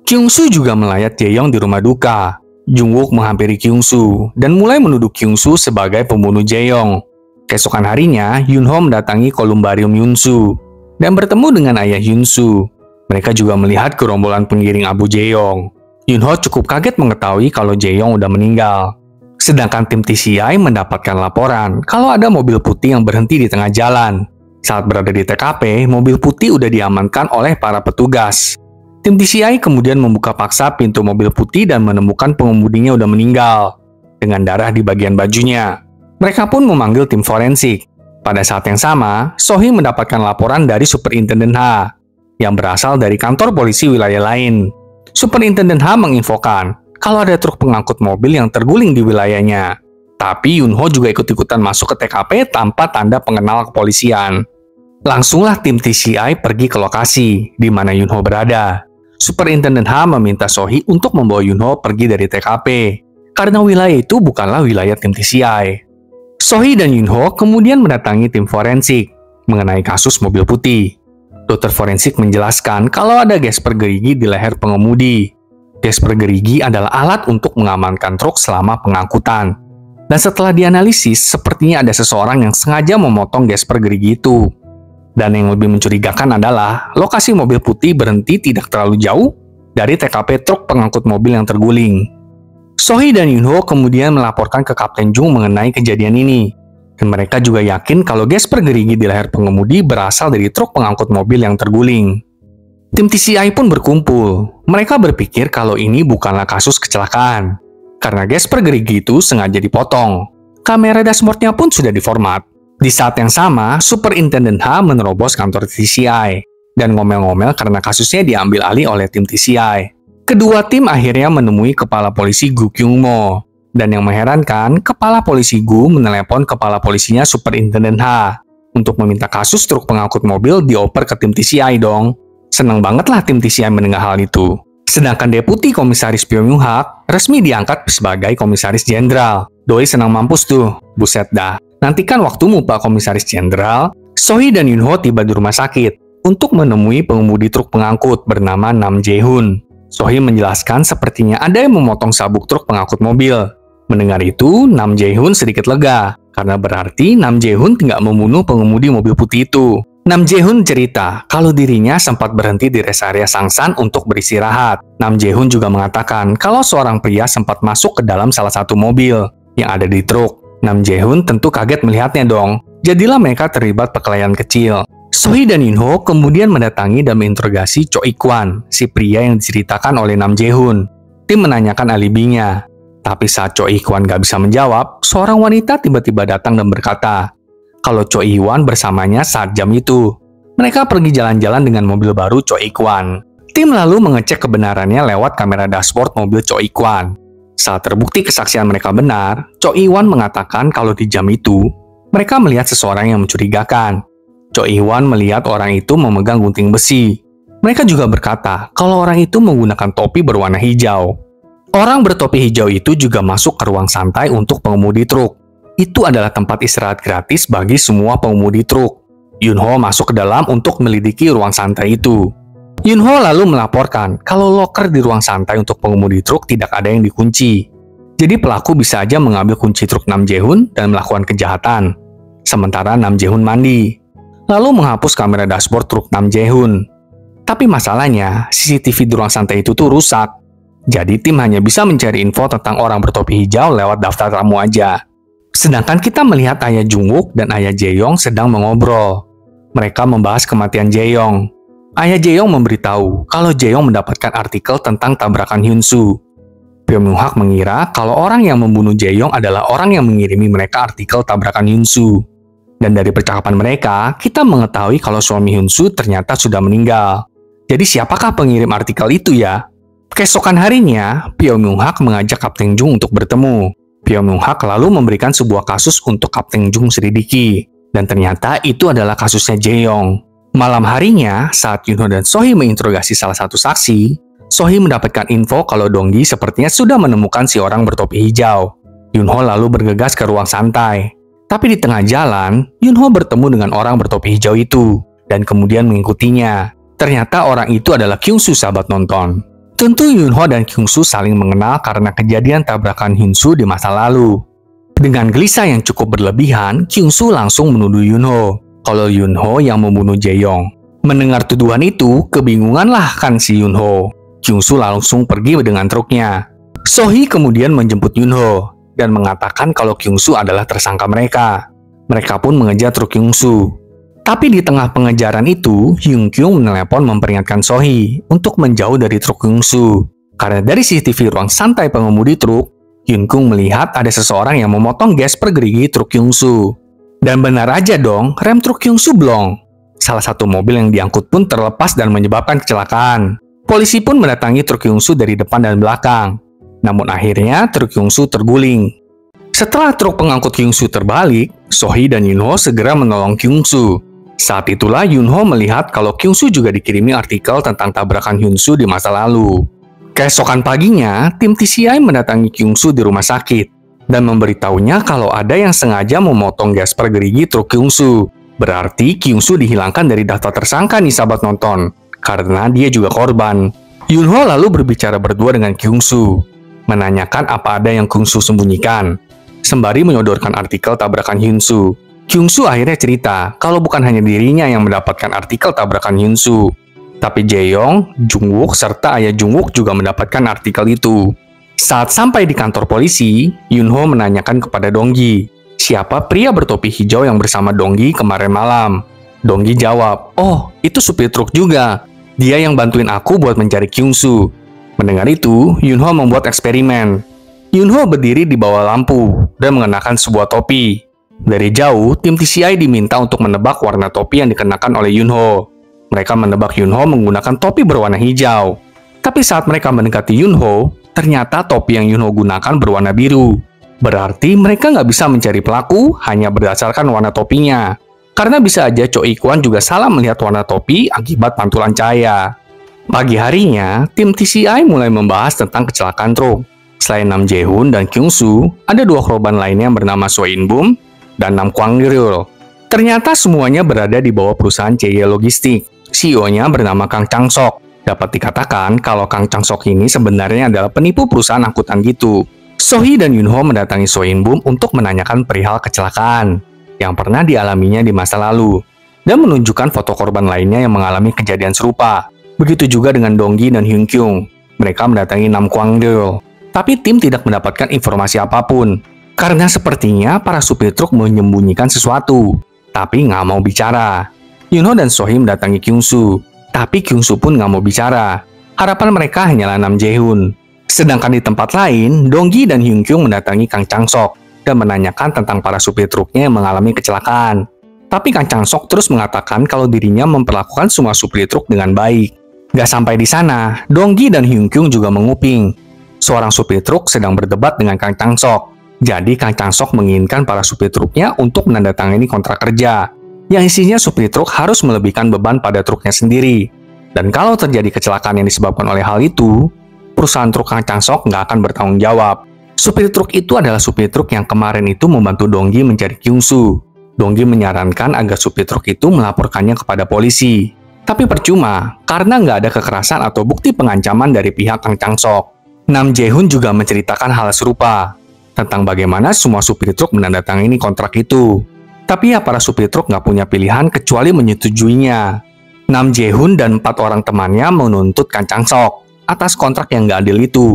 Speaker 1: Kyung-soo juga melayat Jae-yong di rumah duka. Jung-wook menghampiri Kyung-soo dan mulai menuduh Kyung-soo sebagai pembunuh Jae-yong. Keesokan harinya, Yun-ho mendatangi kolumbarium Yun-soo dan bertemu dengan ayah Yun-soo. Mereka juga melihat gerombolan pengiring Abu Jae-yong. Yun-ho cukup kaget mengetahui kalau Jae-yong udah meninggal. Sedangkan tim TCI mendapatkan laporan kalau ada mobil putih yang berhenti di tengah jalan. Saat berada di TKP, mobil putih udah diamankan oleh para petugas. Tim TCI kemudian membuka paksa pintu mobil putih dan menemukan pengemudinya udah meninggal, dengan darah di bagian bajunya. Mereka pun memanggil tim forensik. Pada saat yang sama, Sohee mendapatkan laporan dari Superintenden H, yang berasal dari kantor polisi wilayah lain. Superintenden H menginfokan kalau ada truk pengangkut mobil yang terguling di wilayahnya. Tapi Yun-ho juga ikut-ikutan masuk ke TKP tanpa tanda pengenal kepolisian. Langsunglah tim TCI pergi ke lokasi di mana Yun-ho berada. Superintenden H meminta Sohee untuk membawa Yun-ho pergi dari TKP, karena wilayah itu bukanlah wilayah tim TCI. Sohee dan Yun-ho kemudian mendatangi tim forensik mengenai kasus mobil putih. Dokter forensik menjelaskan kalau ada gas pergerigi di leher pengemudi. Gas pergerigi adalah alat untuk mengamankan truk selama pengangkutan. Dan setelah dianalisis, sepertinya ada seseorang yang sengaja memotong gas pergerigi itu. Dan yang lebih mencurigakan adalah lokasi mobil putih berhenti tidak terlalu jauh dari TKP truk pengangkut mobil yang terguling. Sohee dan Yun-ho kemudian melaporkan ke Kapten Jung mengenai kejadian ini. Dan mereka juga yakin kalau gas pergerigi di leher pengemudi berasal dari truk pengangkut mobil yang terguling. Tim TCI pun berkumpul. Mereka berpikir kalau ini bukanlah kasus kecelakaan, karena gas pergerigi itu sengaja dipotong. Kamera dashboardnya pun sudah diformat. Di saat yang sama, Superintenden H menerobos kantor TCI dan ngomel-ngomel karena kasusnya diambil alih oleh tim TCI. Kedua tim akhirnya menemui Kepala Polisi Gu Kyung-mo. Dan yang mengherankan, Kepala Polisi Gu menelepon Kepala Polisinya Superintenden H untuk meminta kasus truk pengangkut mobil dioper ke tim TCI dong. Senang banget lah tim TCI mendengar hal itu. Sedangkan Deputi Komisaris Pyo Myung-hak resmi diangkat sebagai Komisaris Jenderal. Doi senang mampus tuh, buset dah. Nantikan waktumu Pak Komisaris Jenderal. Sohee dan Yun-ho tiba di rumah sakit untuk menemui pengemudi truk pengangkut bernama Nam Jae-hun. Sohee menjelaskan sepertinya ada yang memotong sabuk truk pengangkut mobil. Mendengar itu, Nam Jae-hun sedikit lega, karena berarti Nam Jae-hun tidak membunuh pengemudi mobil putih itu. Nam Jae-hun cerita kalau dirinya sempat berhenti di rest area Sangsan untuk beristirahat. Nam Jae-hun juga mengatakan kalau seorang pria sempat masuk ke dalam salah satu mobil yang ada di truk. Nam Jae-hun tentu kaget melihatnya dong. Jadilah mereka terlibat perkelahian kecil. Sohee dan Yun-ho kemudian mendatangi dan menginterogasi Cho Ik-wan, si pria yang diceritakan oleh Nam Jae-hun. Tim menanyakan alibinya. Tapi saat Cho Ik-wan gak bisa menjawab, seorang wanita tiba-tiba datang dan berkata kalau Cho Ik-wan bersamanya saat jam itu. Mereka pergi jalan-jalan dengan mobil baru Cho Ik-wan. Tim lalu mengecek kebenarannya lewat kamera dashboard mobil Cho Ik-wan. Saat terbukti kesaksian mereka benar, Cho Ik-wan mengatakan kalau di jam itu, mereka melihat seseorang yang mencurigakan. Cho Ik-wan melihat orang itu memegang gunting besi. Mereka juga berkata kalau orang itu menggunakan topi berwarna hijau. Orang bertopi hijau itu juga masuk ke ruang santai untuk pengemudi truk. Itu adalah tempat istirahat gratis bagi semua pengemudi truk. Yun-ho masuk ke dalam untuk melidiki ruang santai itu. Yun-ho lalu melaporkan kalau loker di ruang santai untuk pengemudi truk tidak ada yang dikunci. Jadi pelaku bisa aja mengambil kunci truk Nam Jae-hun dan melakukan kejahatan. Sementara Nam Jae-hun mandi. Lalu menghapus kamera dashboard truk Nam Jae-hun. Tapi masalahnya, CCTV di ruang santai itu tuh rusak. Jadi tim hanya bisa mencari info tentang orang bertopi hijau lewat daftar tamu aja. Sedangkan kita melihat ayah Jung-wook dan ayah Jae-yong sedang mengobrol. Mereka membahas kematian Jae-yong. Ayah Jae-yong memberitahu kalau Jae-yong mendapatkan artikel tentang tabrakan Hyun-soo. Pyo Myung-hak mengira kalau orang yang membunuh Jae-yong adalah orang yang mengirimi mereka artikel tabrakan Hyun-soo. Dan dari percakapan mereka, kita mengetahui kalau suami Hyun-soo ternyata sudah meninggal. Jadi siapakah pengirim artikel itu ya? Keesokan harinya, Pyo Myung-hak mengajak Kapten Jung untuk bertemu. Pyo Myung-hak lalu memberikan sebuah kasus untuk Kapten Jung selidiki. Dan ternyata itu adalah kasusnya Jae-yong. Malam harinya, saat Yunho dan Sohee menginterogasi salah satu saksi, Sohee mendapatkan info kalau Donggi sepertinya sudah menemukan si orang bertopi hijau. Yunho lalu bergegas ke ruang santai. Tapi di tengah jalan, Yunho bertemu dengan orang bertopi hijau itu, dan kemudian mengikutinya. Ternyata orang itu adalah Kyung-soo, sahabat nonton. Tentu Yunho dan Kyung-soo saling mengenal karena kejadian tabrakan Hyun-soo di masa lalu. Dengan gelisah yang cukup berlebihan, Kyung-soo langsung menuduh Yunho kalau Yunho yang membunuh Jae-yong. Mendengar tuduhan itu, kebingunganlah kan si Yunho. Kyung-soo langsung pergi dengan truknya. Sohee kemudian menjemput Yunho dan mengatakan kalau Kyung-soo adalah tersangka mereka. Mereka pun mengejar truk Kyung-soo. Tapi di tengah pengejaran itu, Hyun-kyung menelepon memperingatkan Sohee untuk menjauh dari truk Kyung-soo. Karena dari CCTV ruang santai pengemudi truk, Hyun-kyung melihat ada seseorang yang memotong gesper gerigi truk Kyung-soo. Dan benar aja dong, rem truk Kyung-soo blong. Salah satu mobil yang diangkut pun terlepas dan menyebabkan kecelakaan. Polisi pun mendatangi truk Kyung-soo dari depan dan belakang. Namun akhirnya truk Kyung-soo terguling. Setelah truk pengangkut Kyung-soo terbalik, Sohee dan Yunho segera menolong Kyung-soo. Saat itulah Yunho melihat kalau Kyung-soo juga dikirimi artikel tentang tabrakan Hyun-soo di masa lalu. Keesokan paginya, tim TCI mendatangi Kyung-soo di rumah sakit dan memberitahunya kalau ada yang sengaja memotong gesper gerigi truk Kyung-soo. Berarti Kyung-soo dihilangkan dari daftar tersangka nih sahabat nonton, karena dia juga korban. Yunho lalu berbicara berdua dengan Kyung-soo, menanyakan apa ada yang Kyung-soo sembunyikan, sembari menyodorkan artikel tabrakan Hyun-soo. Kyung-soo akhirnya cerita kalau bukan hanya dirinya yang mendapatkan artikel tabrakan Hyun-soo, tapi Jae-yong, Jung-wook, serta ayah Jung-wook juga mendapatkan artikel itu. Saat sampai di kantor polisi, Yunho menanyakan kepada Donggi, siapa pria bertopi hijau yang bersama Donggi kemarin malam. Donggi jawab, oh, itu supir truk juga. Dia yang bantuin aku buat mencari Kyung-soo. Mendengar itu, Yunho membuat eksperimen. Yunho berdiri di bawah lampu dan mengenakan sebuah topi. Dari jauh, tim TCI diminta untuk menebak warna topi yang dikenakan oleh Yunho. Mereka menebak Yunho menggunakan topi berwarna hijau. Tapi saat mereka mendekati Yunho, ternyata topi yang Yunho gunakan berwarna biru. Berarti mereka nggak bisa mencari pelaku hanya berdasarkan warna topinya. Karena bisa aja Cho Ik-wan juga salah melihat warna topi akibat pantulan cahaya. Pagi harinya, tim TCI mulai membahas tentang kecelakaan truk. Selain Nam Jae-hoon dan Kyung-soo, ada dua korban lainnya yang bernama So In-bum dan Nam Kwang-ryul. Ternyata semuanya berada di bawah perusahaan CY Logistik. CEO-nya bernama Kang Chang-sok. Dapat dikatakan kalau Kang Chang-sok ini sebenarnya adalah penipu perusahaan angkutan gitu. Sohee dan Yunho mendatangi So In-bum untuk menanyakan perihal kecelakaan yang pernah dialaminya di masa lalu dan menunjukkan foto korban lainnya yang mengalami kejadian serupa. Begitu juga dengan Donggi dan Hyun-kyung. Mereka mendatangi Nam Kwang-ryul. Tapi tim tidak mendapatkan informasi apapun. Karena sepertinya para supir truk menyembunyikan sesuatu, tapi nggak mau bicara. Yunho dan Sohee mendatangi Kyung-soo, tapi Kyung-soo pun nggak mau bicara. Harapan mereka hanyalah Nam Jae-hoon. Sedangkan di tempat lain, Donggi dan Hyun-kyung mendatangi Kang Chang-sok dan menanyakan tentang para supir truknya yang mengalami kecelakaan. Tapi Kang Chang-sok terus mengatakan kalau dirinya memperlakukan semua supir truk dengan baik. Gak sampai di sana, Donggi dan Hyun-kyung juga menguping. Seorang supir truk sedang berdebat dengan Kang Chang-sok. Jadi Kang Chang-sok menginginkan para supir truknya untuk menandatangani kontrak kerja, yang isinya supir truk harus melebihkan beban pada truknya sendiri. Dan kalau terjadi kecelakaan yang disebabkan oleh hal itu, perusahaan truk Kang Chang-sok nggak akan bertanggung jawab. Supir truk itu adalah supir truk yang kemarin itu membantu Donggi mencari Kyung-soo. Donggi menyarankan agar supir truk itu melaporkannya kepada polisi. Tapi percuma, karena nggak ada kekerasan atau bukti pengancaman dari pihak Kang Chang-sok. Nam Jae-hoon juga menceritakan hal serupa tentang bagaimana semua supir truk menandatangani kontrak itu. Tapi ya para supir truk nggak punya pilihan kecuali menyetujuinya. Nam Jae-hoon dan 4 orang temannya menuntut Kang Chang-sok atas kontrak yang nggak adil itu.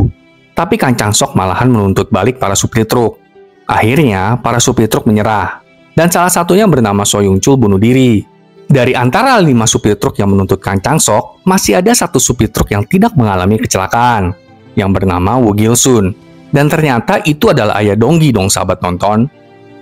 Speaker 1: Tapi Kang Chang-sok malahan menuntut balik para supir truk. Akhirnya, para supir truk menyerah. Dan salah satunya bernama So Young-chul bunuh diri. Dari antara 5 supir truk yang menuntut Kang Chang-sok, masih ada 1 supir truk yang tidak mengalami kecelakaan, yang bernama Woo Gil-sun. Dan ternyata itu adalah ayah Donggi dong sahabat nonton.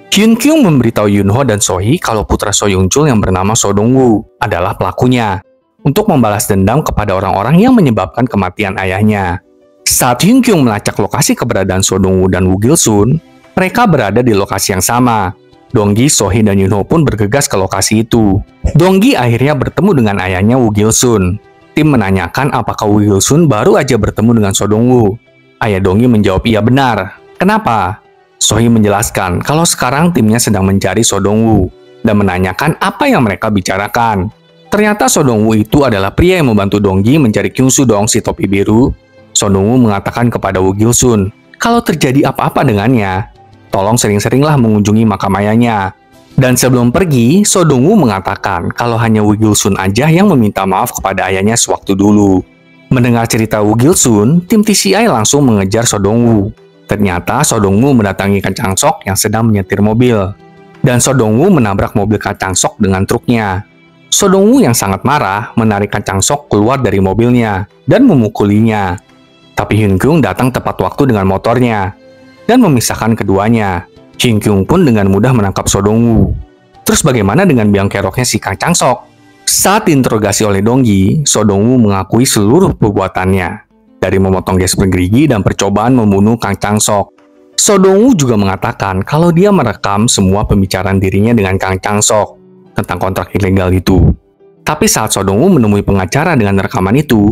Speaker 1: Hyun-kyung memberitahu Yunho dan Sohee kalau putra So Young-chul yang bernama So Dong-woo adalah pelakunya, untuk membalas dendam kepada orang-orang yang menyebabkan kematian ayahnya. Saat Hyun-kyung melacak lokasi keberadaan So Dong-woo dan Woo Gil-sun, Mereka berada di lokasi yang sama. Donggi, Sohee, dan Yunho pun bergegas ke lokasi itu. Donggi akhirnya bertemu dengan ayahnya Woo Gil-sun. Tim menanyakan apakah Woo Gil-sun baru aja bertemu dengan So Dong-woo. Ayah Donggi menjawab iya benar. Kenapa? Sohee menjelaskan kalau sekarang timnya sedang mencari So Dong-woo dan menanyakan apa yang mereka bicarakan. Ternyata So Dong-woo itu adalah pria yang membantu Donggi mencari Kyung-soo dong, si topi biru. So Dong-woo mengatakan kepada Woo Gil-sun, kalau terjadi apa-apa dengannya, tolong sering-seringlah mengunjungi makam ayahnya. Dan sebelum pergi, So Dong-woo mengatakan kalau hanya Woo Gil-sun aja yang meminta maaf kepada ayahnya sewaktu dulu. Mendengar cerita Woo Gil-sun, tim TCI langsung mengejar So Dong-woo. Ternyata So Dong-woo mendatangi Kang Chang-sok yang sedang menyetir mobil. Dan So Dong-woo menabrak mobil Kang Chang-sok dengan truknya. So Dong-woo yang sangat marah menarik Kang Chang-sok keluar dari mobilnya dan memukulinya. Tapi Hyun Kyung datang tepat waktu dengan motornya dan memisahkan keduanya. Hyun Kyung pun dengan mudah menangkap So Dong-woo. Terus bagaimana dengan biang keroknya si Kang Chang-sok? Saat diinterogasi oleh Donggi, So Dong-woo mengakui seluruh perbuatannya. Dari memotong gesper gerigi dan percobaan membunuh Kang Chang-sok. So Dong-woo juga mengatakan kalau dia merekam semua pembicaraan dirinya dengan Kang Chang-sok tentang kontrak ilegal itu. Tapi saat So Dong-woo menemui pengacara dengan rekaman itu,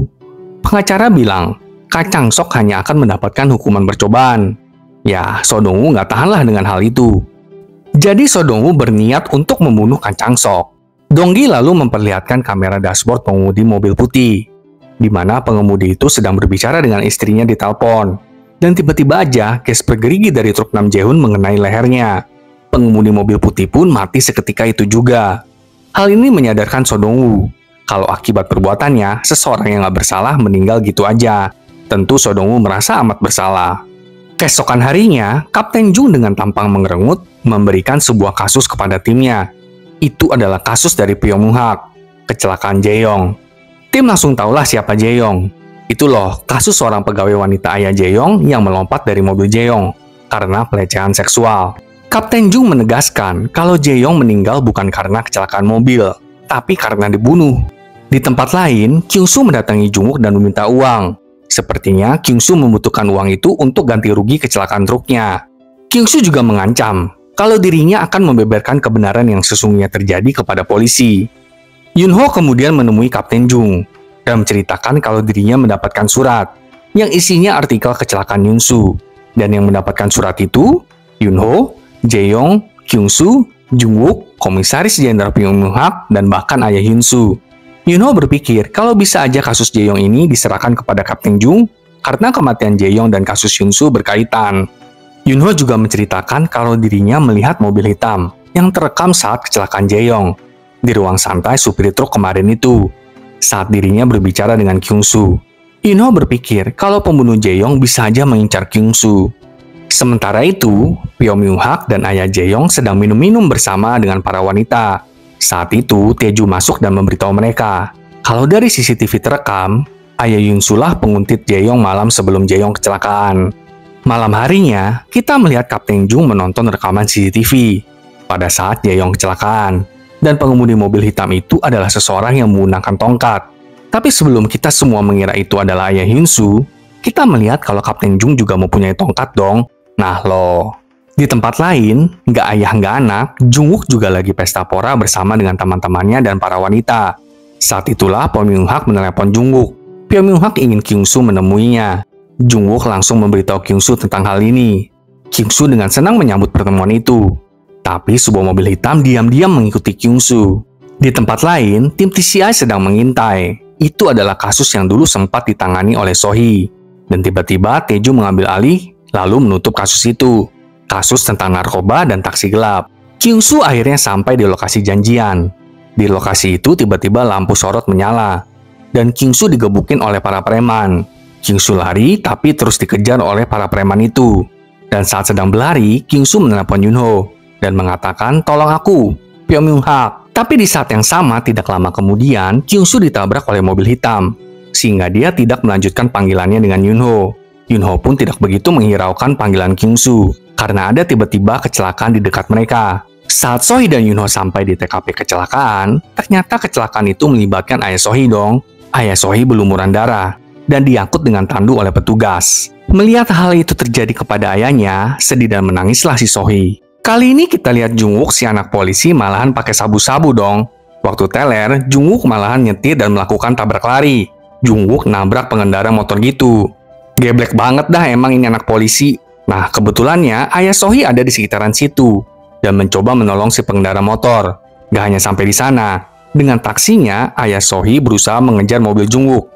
Speaker 1: pengacara bilang Kang Chang-sok hanya akan mendapatkan hukuman percobaan. Ya, So Dong-woo nggak tahanlah dengan hal itu. Jadi So Dong-woo berniat untuk membunuh Kang Chang-sok. Donggi lalu memperlihatkan kamera dashboard pengemudi mobil putih, di mana pengemudi itu sedang berbicara dengan istrinya di telepon. Dan tiba-tiba aja gesper gerigi dari truk Nam Jae-hoon mengenai lehernya. Pengemudi mobil putih pun mati seketika itu juga. Hal ini menyadarkan So Dong-woo kalau akibat perbuatannya, seseorang yang nggak bersalah meninggal gitu aja. Tentu So Dong-woo merasa amat bersalah. Keesokan harinya, Kapten Jung dengan tampang mengerengut memberikan sebuah kasus kepada timnya. Itu adalah kasus dari Pyo Myung-hak, kecelakaan Jae-yong. Tim langsung tahulah siapa Jae-yong. Itu loh, kasus seorang pegawai wanita ayah Jae-yong yang melompat dari mobil Jae-yong karena pelecehan seksual. Kapten Jung menegaskan kalau Jae-yong meninggal bukan karena kecelakaan mobil, tapi karena dibunuh. Di tempat lain, Kyung-soo mendatangi Jung-wook dan meminta uang. Sepertinya Kyung-soo membutuhkan uang itu untuk ganti rugi kecelakaan truknya. Kyung-soo juga mengancam kalau dirinya akan membeberkan kebenaran yang sesungguhnya terjadi kepada polisi. Yunho kemudian menemui Kapten Jung dan menceritakan kalau dirinya mendapatkan surat yang isinya artikel kecelakaan Yun-soo. Dan yang mendapatkan surat itu, Yunho, Jae-yong, Kyung-soo, Jung-wook, Komisaris Jenderal Pyo Myung-hak, dan bahkan ayah Hyun-soo. Yunho berpikir kalau bisa aja kasus Jae-yong ini diserahkan kepada Kapten Jung karena kematian Jae-yong dan kasus Hyun-soo berkaitan. Yunho juga menceritakan kalau dirinya melihat mobil hitam yang terekam saat kecelakaan Jae-yong di ruang santai supir truk kemarin itu, saat dirinya berbicara dengan Kyung-soo. Yunho berpikir kalau pembunuh Jae-yong bisa aja mengincar Kyung-soo. Sementara itu, Pyo Myung-hak dan ayah Jae-yong sedang minum-minum bersama dengan para wanita. Saat itu, Tae-ju masuk dan memberitahu mereka kalau dari CCTV terekam, ayah Yun-soo lah penguntit Jae-yong malam sebelum Jae-yong kecelakaan. Malam harinya, kita melihat Kapten Jung menonton rekaman CCTV pada saat Jae-yong kecelakaan. Dan pengemudi mobil hitam itu adalah seseorang yang menggunakan tongkat. Tapi sebelum kita semua mengira itu adalah ayah Hyun-soo, kita melihat kalau Kapten Jung juga mempunyai tongkat dong. Nah loh. Di tempat lain, nggak ayah nggak anak, Jung-wook juga lagi pesta pora bersama dengan teman-temannya dan para wanita. Saat itulah Pyo Myung-hak menelepon Jung-wook. Pyo Myung-hak ingin Kyung-soo menemuinya. Jung-wook langsung memberitahu Kyung-soo tentang hal ini. Kyung-soo dengan senang menyambut pertemuan itu. Tapi sebuah mobil hitam diam-diam mengikuti Kyung-soo. Di tempat lain, tim TCI sedang mengintai. Itu adalah kasus yang dulu sempat ditangani oleh Sohee. Dan tiba-tiba Tae-ju mengambil alih, lalu menutup kasus itu. Kasus tentang narkoba dan taksi gelap. Kyung-soo akhirnya sampai di lokasi janjian. Di lokasi itu tiba-tiba lampu sorot menyala. Dan Kyung-soo digebukin oleh para preman. Kyung-soo lari tapi terus dikejar oleh para preman itu. Dan saat sedang berlari, Kyung-soo menelepon Yunho dan mengatakan, "Tolong aku, Pyo Myung-hak." Tapi di saat yang sama, tidak lama kemudian, Kyung-soo ditabrak oleh mobil hitam, sehingga dia tidak melanjutkan panggilannya dengan Yunho. Yunho pun tidak begitu menghiraukan panggilan Kyung-soo, karena ada tiba-tiba kecelakaan di dekat mereka. Saat Sohee dan Yunho sampai di TKP kecelakaan, ternyata kecelakaan itu melibatkan ayah Sohee dong. Ayah Sohee berlumuran darah. dan diangkut dengan tandu oleh petugas. Melihat hal itu terjadi kepada ayahnya, sedih dan menangislah si Sohee. Kali ini kita lihat Jungwook si anak polisi malahan pakai sabu-sabu dong. Waktu teler, Jungwook malahan nyetir dan melakukan tabrak lari. Jungwook nabrak pengendara motor gitu. Geblek banget dah emang ini anak polisi. Nah, kebetulannya ayah Sohee ada di sekitaran situ dan mencoba menolong si pengendara motor. Gak hanya sampai di sana, dengan taksinya ayah Sohee berusaha mengejar mobil Jungwook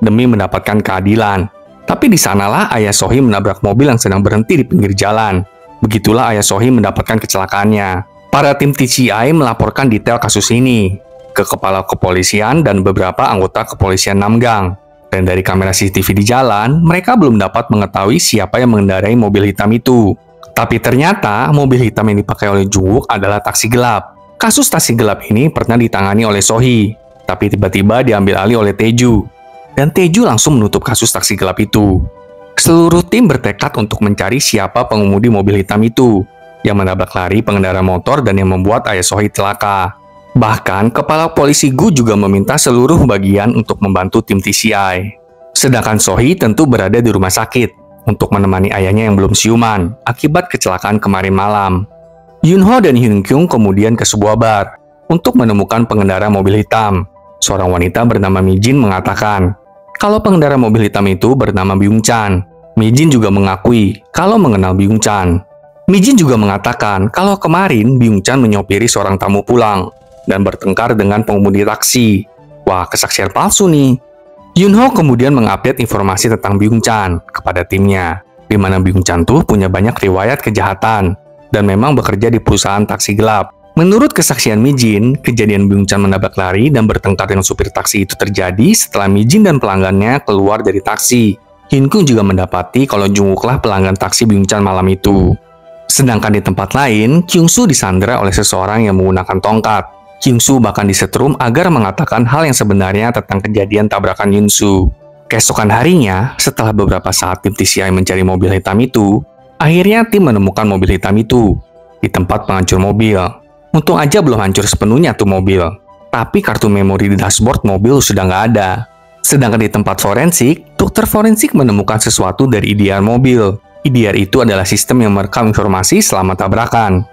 Speaker 1: demi mendapatkan keadilan. Tapi di sanalah ayah Sohee menabrak mobil yang sedang berhenti di pinggir jalan. Begitulah ayah Sohee mendapatkan kecelakaannya. Para tim TCI melaporkan detail kasus ini ke kepala kepolisian dan beberapa anggota kepolisian Namgang. Dan dari kamera CCTV di jalan, mereka belum dapat mengetahui siapa yang mengendarai mobil hitam itu. Tapi ternyata mobil hitam yang dipakai oleh Jungwook adalah taksi gelap. Kasus taksi gelap ini pernah ditangani oleh Sohee, tapi tiba-tiba diambil alih oleh Taeju. Dan Taeju langsung menutup kasus taksi gelap itu. Seluruh tim bertekad untuk mencari siapa pengemudi mobil hitam itu yang menabrak lari pengendara motor dan yang membuat ayah Sohee celaka. Bahkan, kepala polisi Gu juga meminta seluruh bagian untuk membantu tim TCI. Sedangkan Sohee tentu berada di rumah sakit untuk menemani ayahnya yang belum siuman akibat kecelakaan kemarin malam. Yunho dan Hyunkyung kemudian ke sebuah bar untuk menemukan pengendara mobil hitam. Seorang wanita bernama Mijin mengatakan kalau pengendara mobil hitam itu bernama Byung-chan. Mijin juga mengakui kalau mengenal Byung-chan. Mijin juga mengatakan kalau kemarin Byung-chan menyopiri seorang tamu pulang dan bertengkar dengan pengemudi taksi. Wah, kesaksian palsu nih. Yunho kemudian mengupdate informasi tentang Byung-chan kepada timnya, di mana Byung-chan tuh punya banyak riwayat kejahatan dan memang bekerja di perusahaan taksi gelap. Menurut kesaksian Mijin, kejadian Byung-chan menabrak lari dan bertengkar dengan supir taksi itu terjadi setelah Mijin dan pelanggannya keluar dari taksi. Hyunkung juga mendapati kalau Jungwooklah pelanggan taksi Byung-chan malam itu. Sedangkan di tempat lain, Kyung-soo disandera oleh seseorang yang menggunakan tongkat. Kyung-soo bahkan disetrum agar mengatakan hal yang sebenarnya tentang kejadian tabrakan Yun-soo. Keesokan harinya, setelah beberapa saat tim TCI mencari mobil hitam itu, akhirnya tim menemukan mobil hitam itu di tempat penghancur mobil. Untung aja belum hancur sepenuhnya tuh mobil. Tapi kartu memori di dashboard mobil sudah nggak ada. Sedangkan di tempat forensik, dokter forensik menemukan sesuatu dari EDR mobil. EDR itu adalah sistem yang merekam informasi selama tabrakan.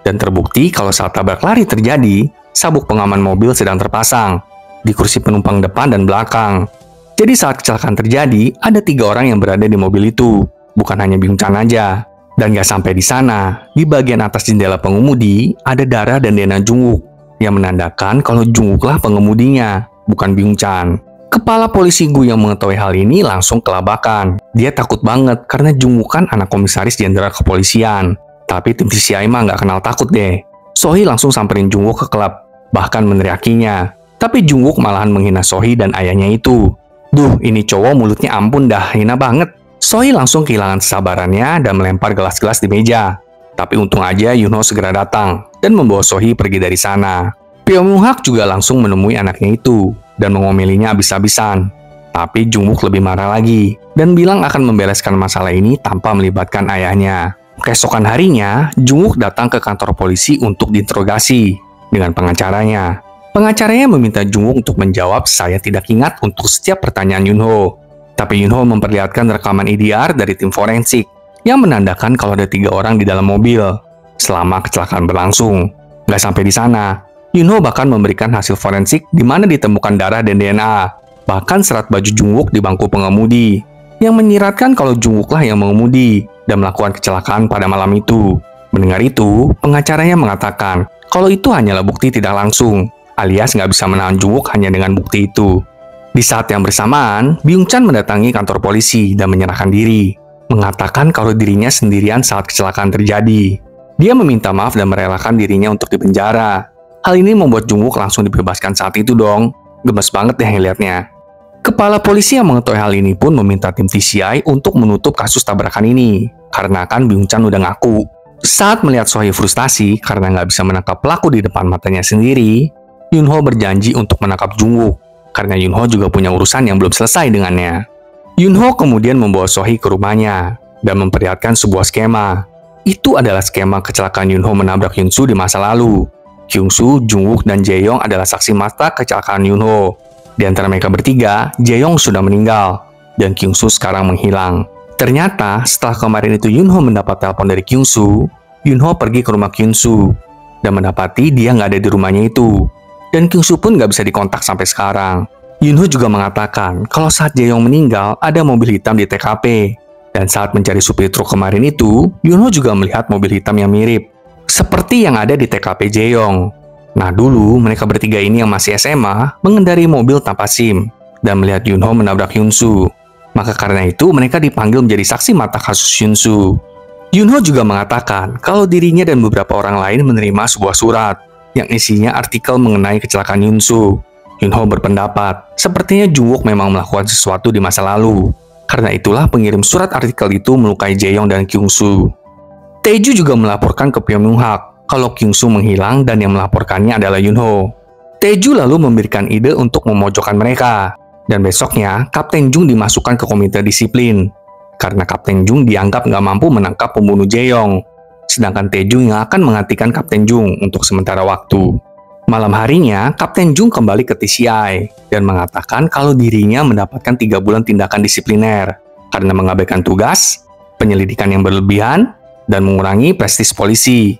Speaker 1: Dan terbukti kalau saat tabrak lari terjadi, sabuk pengaman mobil sedang terpasang di kursi penumpang depan dan belakang. Jadi saat kecelakaan terjadi, ada 3 orang yang berada di mobil itu. Bukan hanya Byung-chan aja. Dan gak sampai di sana, di bagian atas jendela pengemudi, ada darah dan DNA Jungwook yang menandakan kalau Jungwooklah pengemudinya, bukan Byung-chan. Kepala polisi Gu yang mengetahui hal ini langsung kelabakan. Dia takut banget karena Jungwook kan anak komisaris jenderal kepolisian. Tapi tim TCI mah gak kenal takut deh. Sohee langsung samperin Jungwook ke klub, bahkan meneriakinya. Tapi Jungwook malahan menghina Sohee dan ayahnya itu. Duh, ini cowok mulutnya ampun dah, hina banget. Sohee langsung kehilangan kesabarannya dan melempar gelas-gelas di meja. Tapi untung aja Yunho segera datang dan membawa Sohee pergi dari sana. Pyo Myung-hak juga langsung menemui anaknya itu dan mengomelinya habis-habisan. Tapi Jungwook lebih marah lagi dan bilang akan membereskan masalah ini tanpa melibatkan ayahnya. Keesokan harinya, Jungwook datang ke kantor polisi untuk diinterogasi dengan pengacaranya. Pengacaranya meminta Jungwook untuk menjawab saya tidak ingat untuk setiap pertanyaan Yunho. Tapi Yunho memperlihatkan rekaman EDR dari tim forensik yang menandakan kalau ada 3 orang di dalam mobil selama kecelakaan berlangsung. Gak sampai di sana, Yunho bahkan memberikan hasil forensik di mana ditemukan darah dan DNA, bahkan serat baju Jungwook di bangku pengemudi, yang menyiratkan kalau Jungwooklah yang mengemudi dan melakukan kecelakaan pada malam itu. Mendengar itu, pengacaranya mengatakan kalau itu hanyalah bukti tidak langsung, alias nggak bisa menahan Jungwook hanya dengan bukti itu. Di saat yang bersamaan, Byung-chan mendatangi kantor polisi dan menyerahkan diri, mengatakan kalau dirinya sendirian saat kecelakaan terjadi. Dia meminta maaf dan merelakan dirinya untuk dipenjara. Hal ini membuat Jungwook langsung dibebaskan saat itu dong. Gemes banget deh ngeliatnya. Kepala polisi yang mengetahui hal ini pun meminta tim TCI untuk menutup kasus tabrakan ini, karena kan Byung-chan udah ngaku. Saat melihat Sohee frustasi karena nggak bisa menangkap pelaku di depan matanya sendiri, Yunho berjanji untuk menangkap Jungwook, karena Yunho juga punya urusan yang belum selesai dengannya. Yunho kemudian membawa Sohee ke rumahnya dan memperlihatkan sebuah skema. Itu adalah skema kecelakaan Yunho menabrak Yun-soo di masa lalu. Kyung-soo, Jungwook, dan Jae-yong adalah saksi mata kecelakaan Yunho. Di antara mereka bertiga, Jae-yong sudah meninggal. dan Kyung-soo sekarang menghilang. Ternyata setelah kemarin itu Yunho mendapat telepon dari Kyung-soo, Yunho pergi ke rumah Kyung-soo dan mendapati dia nggak ada di rumahnya itu. Dan Kyung-soo pun nggak bisa dikontak sampai sekarang. Yunho juga mengatakan kalau saat Jae-yong meninggal ada mobil hitam di TKP. Dan saat mencari supir truk kemarin itu, Yunho juga melihat mobil hitam yang mirip, seperti yang ada di TKP Jae-yong. Nah dulu mereka bertiga ini yang masih SMA mengendarai mobil tanpa SIM dan melihat Yunho menabrak Hyun-soo. Maka karena itu mereka dipanggil menjadi saksi mata kasus Hyun-soo. Yunho juga mengatakan kalau dirinya dan beberapa orang lain menerima sebuah surat yang isinya artikel mengenai kecelakaan Hyun-soo. Yunho berpendapat sepertinya Jungwook memang melakukan sesuatu di masa lalu. Karena itulah pengirim surat artikel itu melukai Jae-yong dan Kyung-soo. Taeju juga melaporkan ke Pyo Myung-hak kalau Kyung-soo menghilang dan yang melaporkannya adalah Yunho. Taeju lalu memberikan ide untuk memojokkan mereka. Dan besoknya, Kapten Jung dimasukkan ke komite disiplin. Karena Kapten Jung dianggap nggak mampu menangkap pembunuh Jae-yong. Sedangkan Taeju yang akan menggantikan Kapten Jung untuk sementara waktu. Malam harinya, Kapten Jung kembali ke TCI dan mengatakan kalau dirinya mendapatkan 3 bulan tindakan disipliner karena mengabaikan tugas, penyelidikan yang berlebihan, dan mengurangi prestis polisi.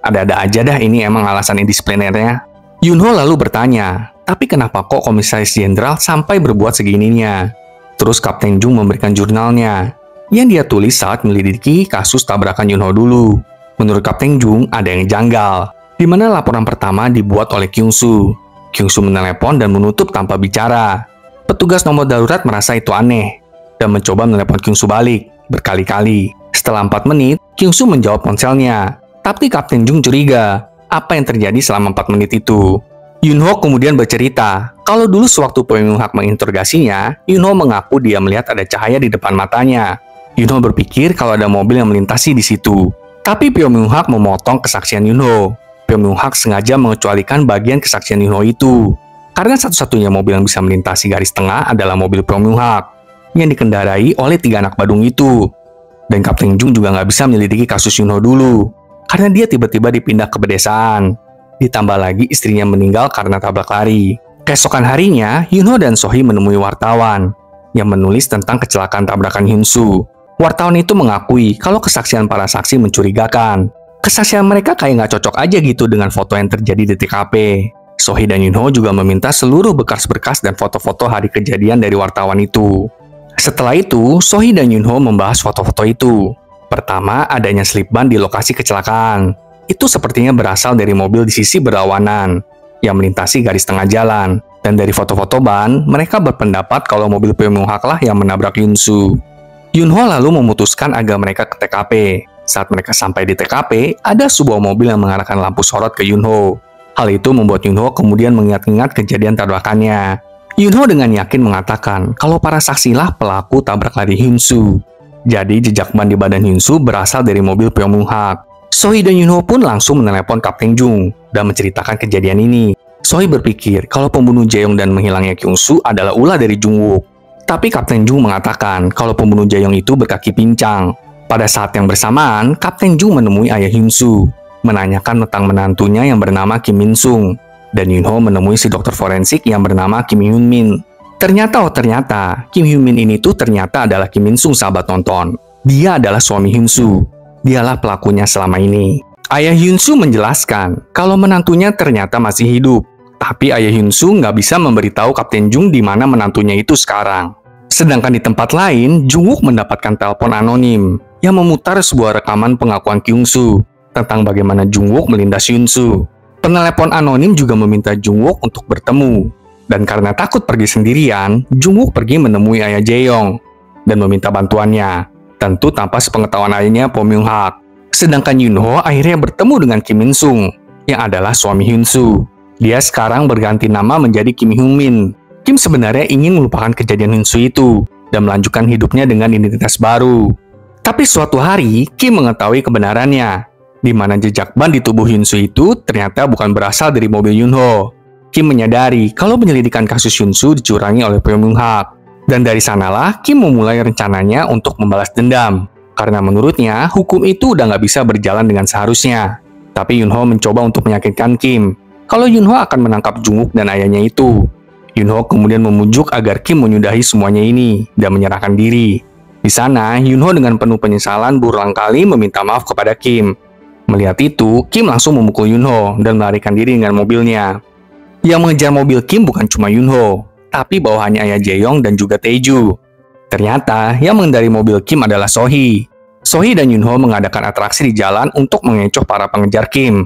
Speaker 1: Ada-ada aja dah ini emang alasan indisiplinernya. Yunho lalu bertanya, tapi kenapa kok komisaris jenderal sampai berbuat segininya? Terus Kapten Jung memberikan jurnalnya, yang dia tulis saat menyelidiki kasus tabrakan Yunho dulu. Menurut Kapten Jung, ada yang janggal, di mana laporan pertama dibuat oleh Kyung-soo. Kyung-soo menelepon dan menutup tanpa bicara. Petugas nomor darurat merasa itu aneh, dan mencoba menelepon Kyung-soo balik, berkali-kali. Setelah 4 menit, Kyung-soo menjawab ponselnya, tapi Kapten Jung curiga apa yang terjadi selama 4 menit itu. Yunho kemudian bercerita, kalau dulu sewaktu Pyo Myung-hak menginterogasinya, Yunho mengaku dia melihat ada cahaya di depan matanya. Yunho berpikir kalau ada mobil yang melintasi di situ. Tapi Pyo Myung-hak memotong kesaksian Yunho. Pyo Myung-hak sengaja mengecualikan bagian kesaksian Yunho itu. Karena satu-satunya mobil yang bisa melintasi garis tengah adalah mobil Pyo Myung-hak, yang dikendarai oleh 3 anak badung itu. Dan Kapten Jung juga nggak bisa menyelidiki kasus Yunho dulu, karena dia tiba-tiba dipindah ke pedesaan. Ditambah lagi istrinya meninggal karena tabrak lari. Keesokan harinya, Yunho dan Sohee menemui wartawan yang menulis tentang kecelakaan tabrakan Hyun-soo. Wartawan itu mengakui kalau kesaksian para saksi mencurigakan. Kesaksian mereka kayak nggak cocok aja gitu dengan foto yang terjadi di TKP. Sohee dan Yunho juga meminta seluruh berkas-berkas dan foto-foto hari kejadian dari wartawan itu. Setelah itu, Sohee dan Yunho membahas foto-foto itu. Pertama, adanya slip ban di lokasi kecelakaan. Itu sepertinya berasal dari mobil di sisi berlawanan yang melintasi garis tengah jalan. Dan dari foto-foto ban, mereka berpendapat kalau mobil Pyo Myung-hak lah yang menabrak Hyun-soo. Yunho lalu memutuskan agar mereka ke TKP. Saat mereka sampai di TKP, ada sebuah mobil yang mengarahkan lampu sorot ke Yunho. Hal itu membuat Yunho kemudian mengingat-ingat kejadian tabrakannya. Yunho dengan yakin mengatakan kalau para saksilah pelaku tabrak lari Hyun-soo. Jadi jejak ban di badan Hyun-soo berasal dari mobil Pyo Myung-hak. Sohee dan Yunho pun langsung menelepon Kapten Jung dan menceritakan kejadian ini. Sohee berpikir kalau pembunuh Jae-yong dan menghilangnya Kyung-soo adalah ulah dari Jungwook. Tapi Kapten Jung mengatakan kalau pembunuh Jae-yong itu berkaki pincang. Pada saat yang bersamaan, Kapten Jung menemui ayah Hyun-soo, menanyakan tentang menantunya yang bernama Kim Min-sung. Dan Yunho menemui si dokter forensik yang bernama Kim Hyun-min. Ternyata Kim Hyun-min ini tuh ternyata adalah Kim Min-sung sahabat nonton. Dia adalah suami Hyun-soo. Dialah pelakunya selama ini. Ayah Hyun-soo menjelaskan kalau menantunya ternyata masih hidup. Tapi ayah Hyun-soo nggak bisa memberitahu Kapten Jung di mana menantunya itu sekarang. Sedangkan di tempat lain, Jungwook mendapatkan telepon anonim yang memutar sebuah rekaman pengakuan Kyung-soo tentang bagaimana Jungwook melindas Hyun-soo. Penelepon anonim juga meminta Jungwook untuk bertemu. Dan karena takut pergi sendirian, Jungwook pergi menemui ayah Jae-yong dan meminta bantuannya. Tentu tanpa sepengetahuan ayahnya Pyo Myung-hak. Sedangkan Yunho akhirnya bertemu dengan Kim Min-sung, yang adalah suami Hyun-soo. Dia sekarang berganti nama menjadi Kim Hyun-min. Kim sebenarnya ingin melupakan kejadian Hyun-soo itu, dan melanjutkan hidupnya dengan identitas baru. Tapi suatu hari, Kim mengetahui kebenarannya, di mana jejak ban di tubuh Hyun-soo itu ternyata bukan berasal dari mobil Yunho. Kim menyadari kalau penyelidikan kasus Hyun-soo dicurangi oleh Pyo Myung-hak. Dan dari sanalah Kim memulai rencananya untuk membalas dendam. Karena menurutnya, hukum itu udah nggak bisa berjalan dengan seharusnya. Tapi Yunho mencoba untuk meyakinkan Kim kalau Yunho akan menangkap Jungwook dan ayahnya itu. Yunho kemudian memujuk agar Kim menyudahi semuanya ini dan menyerahkan diri. Di sana, Yunho dengan penuh penyesalan berulang kali meminta maaf kepada Kim. Melihat itu, Kim langsung memukul Yunho dan melarikan diri dengan mobilnya. Yang mengejar mobil Kim bukan cuma Yunho, tapi bawahannya Ayah Jae-yong dan juga Tae-ju. Ternyata, yang mengendari mobil Kim adalah Sohee. Sohee dan Yunho mengadakan atraksi di jalan untuk mengecoh para pengejar Kim.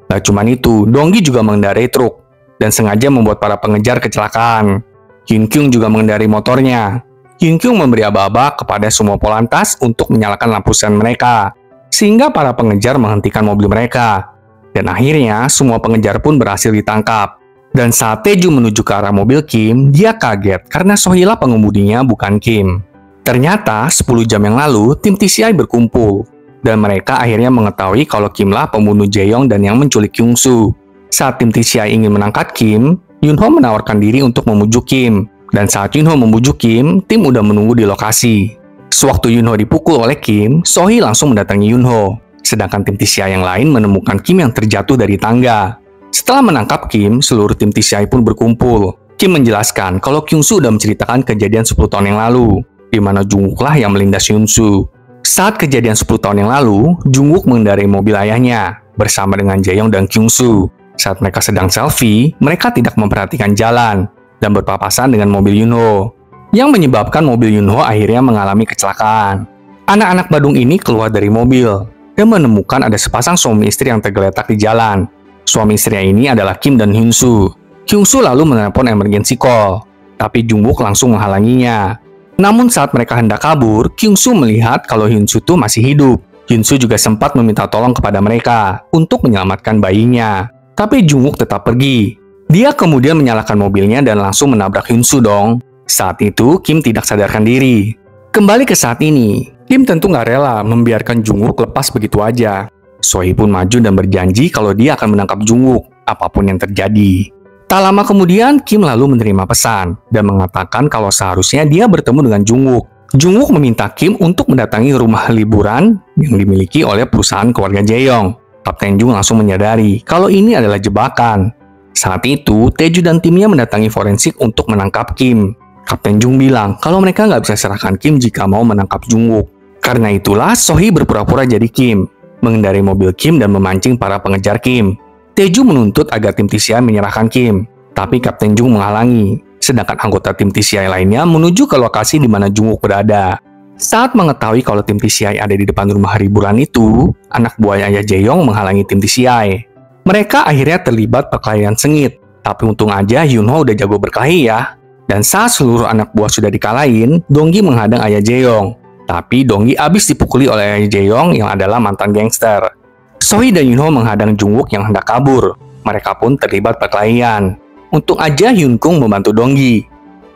Speaker 1: Gak cuma itu, Donggi juga mengendarai truk dan sengaja membuat para pengejar kecelakaan. Hyun-kyung juga mengendarai motornya. Hyun-kyung memberi aba-aba kepada semua polantas untuk menyalakan lampu sen mereka, sehingga para pengejar menghentikan mobil mereka. Dan akhirnya, semua pengejar pun berhasil ditangkap. Dan saat Tae-ju menuju ke arah mobil Kim, dia kaget karena Sohee lah pengemudinya, bukan Kim. Ternyata, 10 jam yang lalu, tim TCI berkumpul. Dan mereka akhirnya mengetahui kalau Kim lah pembunuh Jae-yong dan yang menculik Kyung-soo. Saat tim TCI ingin menangkap Kim, Yunho menawarkan diri untuk memujuk Kim. Dan saat Yunho memujuk Kim, tim udah menunggu di lokasi. Sewaktu Yunho dipukul oleh Kim, Sohee langsung mendatangi Yunho. Sedangkan tim TCI yang lain menemukan Kim yang terjatuh dari tangga. Setelah menangkap Kim, seluruh tim TCI pun berkumpul. Kim menjelaskan kalau Kyung-soo udah menceritakan kejadian 10 tahun yang lalu, di mana Jungwook lah yang melindas Hyun-soo. Saat kejadian 10 tahun yang lalu, Jungwook mengendarai mobil ayahnya bersama dengan Jae-yong dan Kyung-soo. Saat mereka sedang selfie, mereka tidak memperhatikan jalan dan berpapasan dengan mobil Yunho, yang menyebabkan mobil Yunho akhirnya mengalami kecelakaan. Anak-anak Badung ini keluar dari mobil dan menemukan ada sepasang suami istri yang tergeletak di jalan. Suami istrinya ini adalah Kim dan Hyun-soo. Kyung-soo lalu menelepon emergency call, tapi Jungwook langsung menghalanginya. Namun saat mereka hendak kabur, Kyung-soo melihat kalau Hyun-soo tuh masih hidup. Hyun-soo juga sempat meminta tolong kepada mereka untuk menyelamatkan bayinya. Tapi Jungwook tetap pergi. Dia kemudian menyalakan mobilnya dan langsung menabrak Hyun-soo dong. Saat itu, Kim tidak sadarkan diri. Kembali ke saat ini, Kim tentu nggak rela membiarkan Jungwook lepas begitu aja. Sohee pun maju dan berjanji kalau dia akan menangkap Jungwook, apapun yang terjadi. Tak lama kemudian, Kim lalu menerima pesan dan mengatakan kalau seharusnya dia bertemu dengan Jungwook. Jungwook meminta Kim untuk mendatangi rumah liburan yang dimiliki oleh perusahaan keluarga Jae-yong. Kapten Jung langsung menyadari kalau ini adalah jebakan. Saat itu, Tae-ju dan timnya mendatangi forensik untuk menangkap Kim. Kapten Jung bilang kalau mereka nggak bisa serahkan Kim jika mau menangkap Jungwook. Karena itulah, Sohee berpura-pura jadi Kim, mengendarai mobil Kim dan memancing para pengejar Kim. Tae-ju menuntut agar tim TCI menyerahkan Kim, tapi Kapten Jung menghalangi. Sedangkan anggota tim TCI lainnya menuju ke lokasi di mana Jungwook berada. Saat mengetahui kalau tim TCI ada di depan rumah hiburan itu, anak buah Ayah Jae-yong menghalangi tim TCI. Mereka akhirnya terlibat perkelahian sengit, tapi untung aja Yunho udah jago berkelahi ya. Dan saat seluruh anak buah sudah dikalahin, Donggi menghadang Ayah Jae-yong. Tapi Donggi abis dipukuli oleh Ayah Jae-yong yang adalah mantan gangster. Sohee dan Yunho menghadang Jungwook yang hendak kabur. Mereka pun terlibat perkelahian. Untung aja Hyun-kyung membantu Donggi,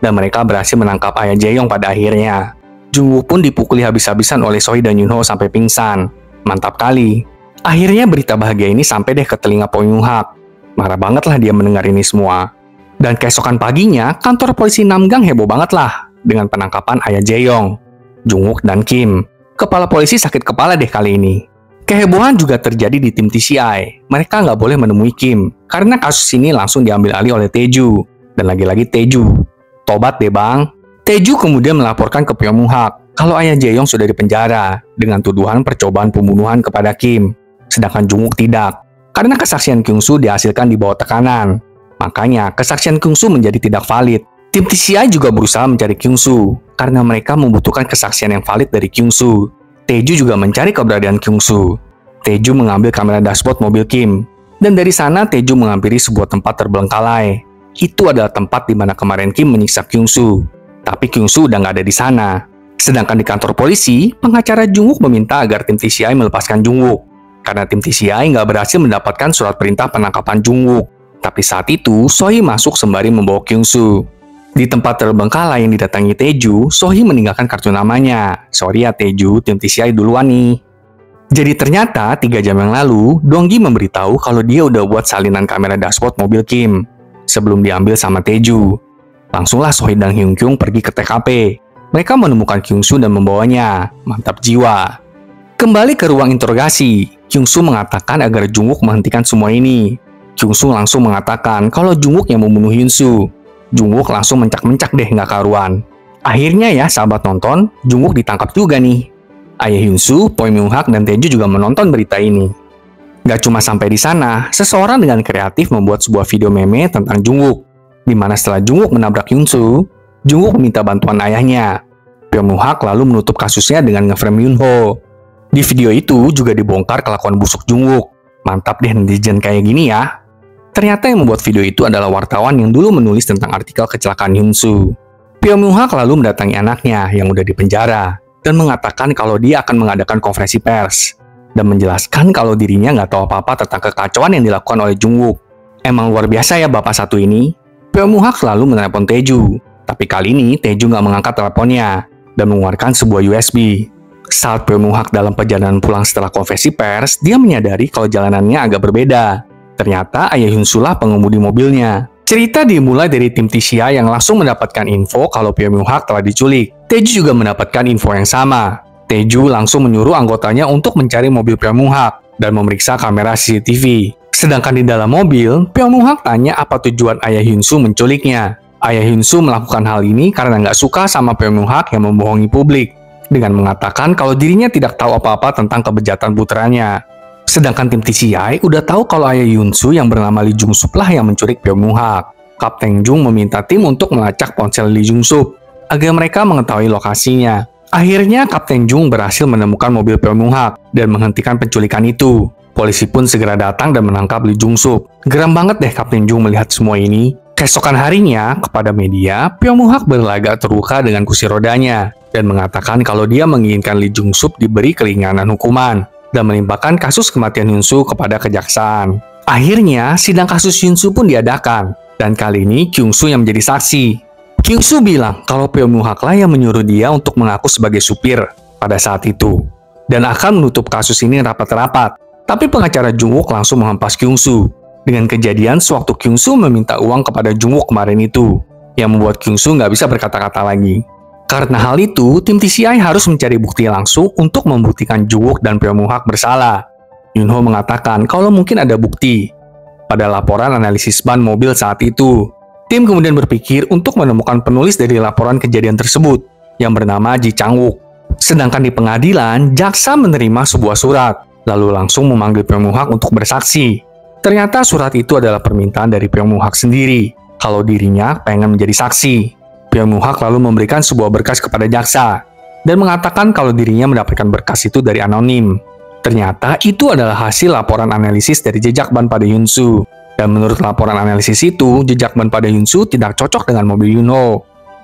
Speaker 1: dan mereka berhasil menangkap Ayah Jae-yong pada akhirnya. Jungwook pun dipukuli habis-habisan oleh Sohee dan Yunho sampai pingsan. Mantap kali. Akhirnya berita bahagia ini sampai deh ke telinga Po Yung-hak. Marah banget lah dia mendengar ini semua. Dan keesokan paginya, kantor polisi Namgang heboh banget lah dengan penangkapan Ayah Jae-yong, Jungwook, dan Kim. Kepala polisi sakit kepala deh kali ini. Kehebohan juga terjadi di tim TCI. Mereka nggak boleh menemui Kim, karena kasus ini langsung diambil alih oleh Tae-ju. Dan lagi-lagi Tae-ju. Tobat deh bang. Tae-ju kemudian melaporkan ke Po Yung-hak kalau Ayah Jae-yong sudah dipenjara dengan tuduhan percobaan pembunuhan kepada Kim. Sedangkan Jungwook tidak, karena kesaksian Kyung-soo dihasilkan di bawah tekanan. Makanya, kesaksian Kyung-soo menjadi tidak valid. Tim TCI juga berusaha mencari Kyung-soo, karena mereka membutuhkan kesaksian yang valid dari Kyung-soo. Tae-ju juga mencari keberadaan Kyung-soo. Tae-ju mengambil kamera dashboard mobil Kim, dan dari sana Tae-ju menghampiri sebuah tempat terbengkalai. Itu adalah tempat di mana kemarin Kim menyiksa Kyung-soo. Tapi Kyung-soo udah nggak ada di sana. Sedangkan di kantor polisi, pengacara Jungwook meminta agar tim TCI melepaskan Jungwook. Karena tim TCI nggak berhasil mendapatkan surat perintah penangkapan Jungwook. Tapi saat itu, Sohee masuk sembari membawa Kyung-soo. Di tempat terbengkalai yang didatangi Tae-ju, Sohee meninggalkan kartu namanya. Sorry ya Tae-ju, tim TCI duluan nih. Jadi ternyata 3 jam yang lalu, Donggi memberitahu kalau dia udah buat salinan kamera dashboard mobil Kim sebelum diambil sama Tae-ju. Langsunglah Sohee dan Hyun-kyung pergi ke TKP. Mereka menemukan Kyung-soo dan membawanya. Mantap jiwa. Kembali ke ruang interogasi, Kyung-soo mengatakan agar Jungwook menghentikan semua ini. Kyung-soo langsung mengatakan kalau Jungwook yang membunuh Hyun-soo. Jungwook langsung mencak-mencak deh nggak karuan. Akhirnya ya sahabat nonton, Jungwook ditangkap juga nih. Ayah Hyunsu, Choi Myung-hak, dan Taeju juga menonton berita ini. Gak cuma sampai di sana, seseorang dengan kreatif membuat sebuah video meme tentang Jungwook, di mana setelah Jungwook menabrak Hyunsu, Jungwook meminta bantuan ayahnya. Choi Myung-hak lalu menutup kasusnya dengan ngeframe Yunho. Di video itu juga dibongkar kelakuan busuk Jungwook. Mantap deh netizen kayak gini ya. Ternyata yang membuat video itu adalah wartawan yang dulu menulis tentang artikel kecelakaan Hyunsu. Choi Myung-hak lalu mendatangi anaknya yang udah dipenjara dan mengatakan kalau dia akan mengadakan konferensi pers dan menjelaskan kalau dirinya nggak tahu apa-apa tentang kekacauan yang dilakukan oleh Jungwook. Emang luar biasa ya bapak satu ini. Choi Myung-hak lalu menelepon Taeju, tapi kali ini Taeju nggak mengangkat teleponnya dan mengeluarkan sebuah USB. Saat Choi Myung-hak dalam perjalanan pulang setelah konferensi pers, dia menyadari kalau jalanannya agak berbeda. Ternyata ayah Hyunsu lah pengemudi mobilnya. Cerita dimulai dari tim TCI yang langsung mendapatkan info kalau Choi Myung-hak telah diculik. Taeju juga mendapatkan info yang sama. Taeju langsung menyuruh anggotanya untuk mencari mobil Choi Myung-hak dan memeriksa kamera CCTV. Sedangkan di dalam mobil, Choi Myung-hak tanya apa tujuan ayah Hyunsu menculiknya. Ayah Hyunsu melakukan hal ini karena nggak suka sama Choi Myung-hak yang membohongi publik, dengan mengatakan kalau dirinya tidak tahu apa-apa tentang kebejatan putranya. Sedangkan tim TCI udah tahu kalau ayah Hyunsu yang bernama Lee Jung-sup lah yang menculik Choi Myung-hak. Kapten Jung meminta tim untuk melacak ponsel Lee Jung-sup agar mereka mengetahui lokasinya. Akhirnya Kapten Jung berhasil menemukan mobil Choi Myung-hak dan menghentikan penculikan itu. Polisi pun segera datang dan menangkap Lee Jung-sup. Geram banget deh Kapten Jung melihat semua ini. Keesokan harinya, kepada media, Choi Myung-hak berlagak terluka dengan kursi rodanya dan mengatakan kalau dia menginginkan Lee Jung-sup diberi keringanan hukuman dan melimpahkan kasus kematian Hyunsu kepada kejaksaan. Akhirnya, sidang kasus Hyunsu pun diadakan, dan kali ini Kyung-soo yang menjadi saksi. Kyung-soo bilang kalau Choi Myung-hak lah yang menyuruh dia untuk mengaku sebagai supir pada saat itu, dan akan menutup kasus ini rapat-rapat. Tapi pengacara Jungwook langsung menghempas Kyung-soo, dengan kejadian sewaktu Kyung-soo meminta uang kepada Jungwook kemarin itu, yang membuat Kyung-soo nggak bisa berkata-kata lagi. Karena hal itu, tim TCI harus mencari bukti langsung untuk membuktikan Jungwook dan Choi Myung-hak bersalah. Yunho mengatakan kalau mungkin ada bukti pada laporan analisis ban mobil saat itu. Tim kemudian berpikir untuk menemukan penulis dari laporan kejadian tersebut, yang bernama Ji Chang-wook. Sedangkan di pengadilan, jaksa menerima sebuah surat, lalu langsung memanggil Choi Myung-hak untuk bersaksi. Ternyata surat itu adalah permintaan dari Choi Myung-hak sendiri, kalau dirinya pengen menjadi saksi. Choi Myung-hak lalu memberikan sebuah berkas kepada jaksa, dan mengatakan kalau dirinya mendapatkan berkas itu dari anonim. Ternyata itu adalah hasil laporan analisis dari jejak ban pada Hyunsu. Dan menurut laporan analisis itu, jejak ban pada Hyunsu tidak cocok dengan mobil Yunho,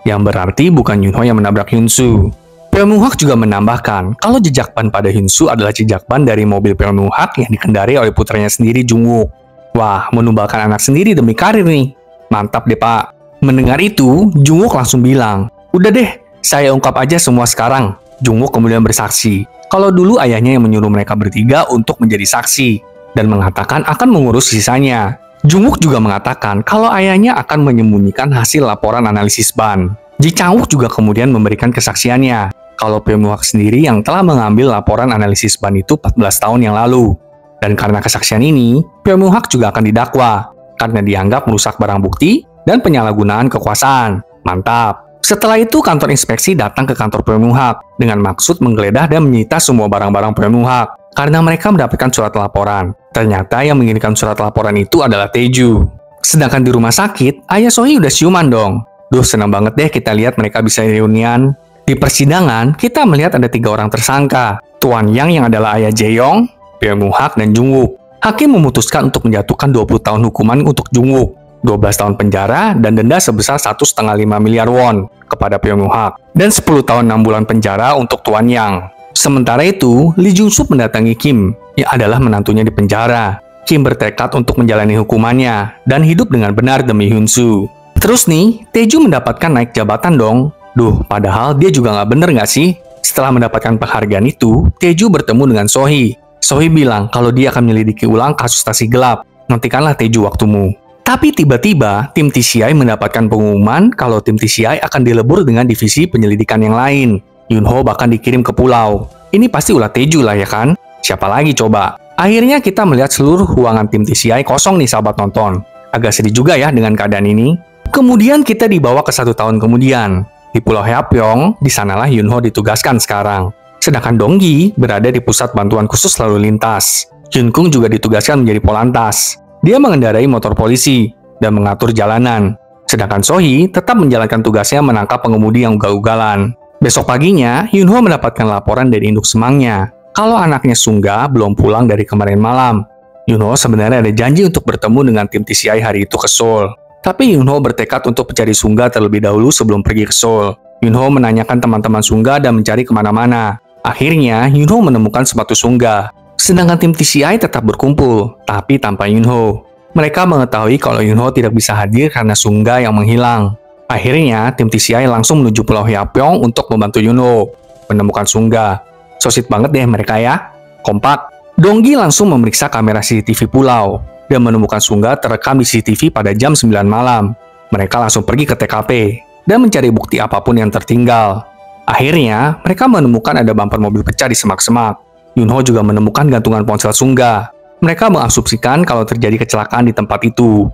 Speaker 1: yang berarti bukan Yunho yang menabrak Hyunsu. Choi Myung-hak juga menambahkan kalau jejak ban pada Hyunsu adalah jejak ban dari mobil Choi Myung-hak yang dikendarai oleh putranya sendiri Jungwook. Wah, menumbalkan anak sendiri demi karir nih. Mantap deh pak. Mendengar itu, Jungwook langsung bilang, "Udah deh, saya ungkap aja semua sekarang." Jungwook kemudian bersaksi kalau dulu ayahnya yang menyuruh mereka bertiga untuk menjadi saksi dan mengatakan akan mengurus sisanya. Jungwook juga mengatakan kalau ayahnya akan menyembunyikan hasil laporan analisis ban. Ji Chang-wook juga kemudian memberikan kesaksiannya kalau Choi Myung-hak sendiri yang telah mengambil laporan analisis ban itu 14 tahun yang lalu. Dan karena kesaksian ini, Choi Myung-hak juga akan didakwa karena dianggap merusak barang bukti dan penyalahgunaan kekuasaan. Mantap. Setelah itu, kantor inspeksi datang ke kantor Choi Myung-hak dengan maksud menggeledah dan menyita semua barang-barang Choi Myung-hak karena mereka mendapatkan surat laporan. Ternyata yang mengirimkan surat laporan itu adalah Taeju. Sedangkan di rumah sakit, ayah Sohee udah siuman dong. Duh, senang banget deh kita lihat mereka bisa reunian. Di persidangan, kita melihat ada 3 orang tersangka. Tuan Yang yang adalah ayah Jae-yong, Choi Myung-hak, dan Jungwook. Hakim memutuskan untuk menjatuhkan 20 tahun hukuman untuk Jungwook, 12 tahun penjara, dan denda sebesar 1,5 miliar won kepada Choi Myung-hak, dan 10 tahun 6 bulan penjara untuk Tuan Yang. Sementara itu, Lee Jung-sup mendatangi Kim, yang adalah menantunya di penjara. Kim bertekad untuk menjalani hukumannya, dan hidup dengan benar demi Hyunsu. Terus nih, Taeju mendapatkan naik jabatan dong. Duh, padahal dia juga nggak bener nggak sih? Setelah mendapatkan penghargaan itu, Taeju bertemu dengan Sohee. Sohee bilang kalau dia akan menyelidiki ulang kasus taksi gelap. Nantikanlah Taeju waktumu. Tapi tiba-tiba, tim TCI mendapatkan pengumuman kalau tim TCI akan dilebur dengan divisi penyelidikan yang lain. Yunho bahkan dikirim ke pulau. Ini pasti ulah Taeju lah ya kan? Siapa lagi coba? Akhirnya kita melihat seluruh ruangan tim TCI kosong nih sahabat nonton. Agak sedih juga ya dengan keadaan ini. Kemudian kita dibawa ke 1 tahun kemudian. Di Pulau Haepyeong, di sanalah Yunho ditugaskan sekarang. Sedangkan Donggi berada di pusat bantuan khusus lalu lintas. Junkung juga ditugaskan menjadi polantas. Dia mengendarai motor polisi dan mengatur jalanan. Sedangkan Sohee tetap menjalankan tugasnya menangkap pengemudi yang ugal-ugalan. Besok paginya, Yunho mendapatkan laporan dari induk semangnya kalau anaknya Sungga belum pulang dari kemarin malam. Yunho sebenarnya ada janji untuk bertemu dengan tim TCI hari itu ke Seoul. Tapi Yunho bertekad untuk mencari Sungga terlebih dahulu sebelum pergi ke Seoul. Yunho menanyakan teman-teman Sungga dan mencari kemana-mana. Akhirnya, Yunho menemukan sepatu Sungga. Sedangkan tim TCI tetap berkumpul, tapi tanpa Yunho. Mereka mengetahui kalau Yunho tidak bisa hadir karena Sungga yang menghilang. Akhirnya, tim TCI langsung menuju Pulau Haepyeong untuk membantu Yunho menemukan Sungga. So sweet banget deh mereka ya. Kompak. Donggi langsung memeriksa kamera CCTV pulau dan menemukan Sungga terekam di CCTV pada jam 9 malam. Mereka langsung pergi ke TKP dan mencari bukti apapun yang tertinggal. Akhirnya, mereka menemukan ada bumper mobil pecah di semak-semak. Yunho juga menemukan gantungan ponsel Sungga. Mereka mengasumsikan kalau terjadi kecelakaan di tempat itu.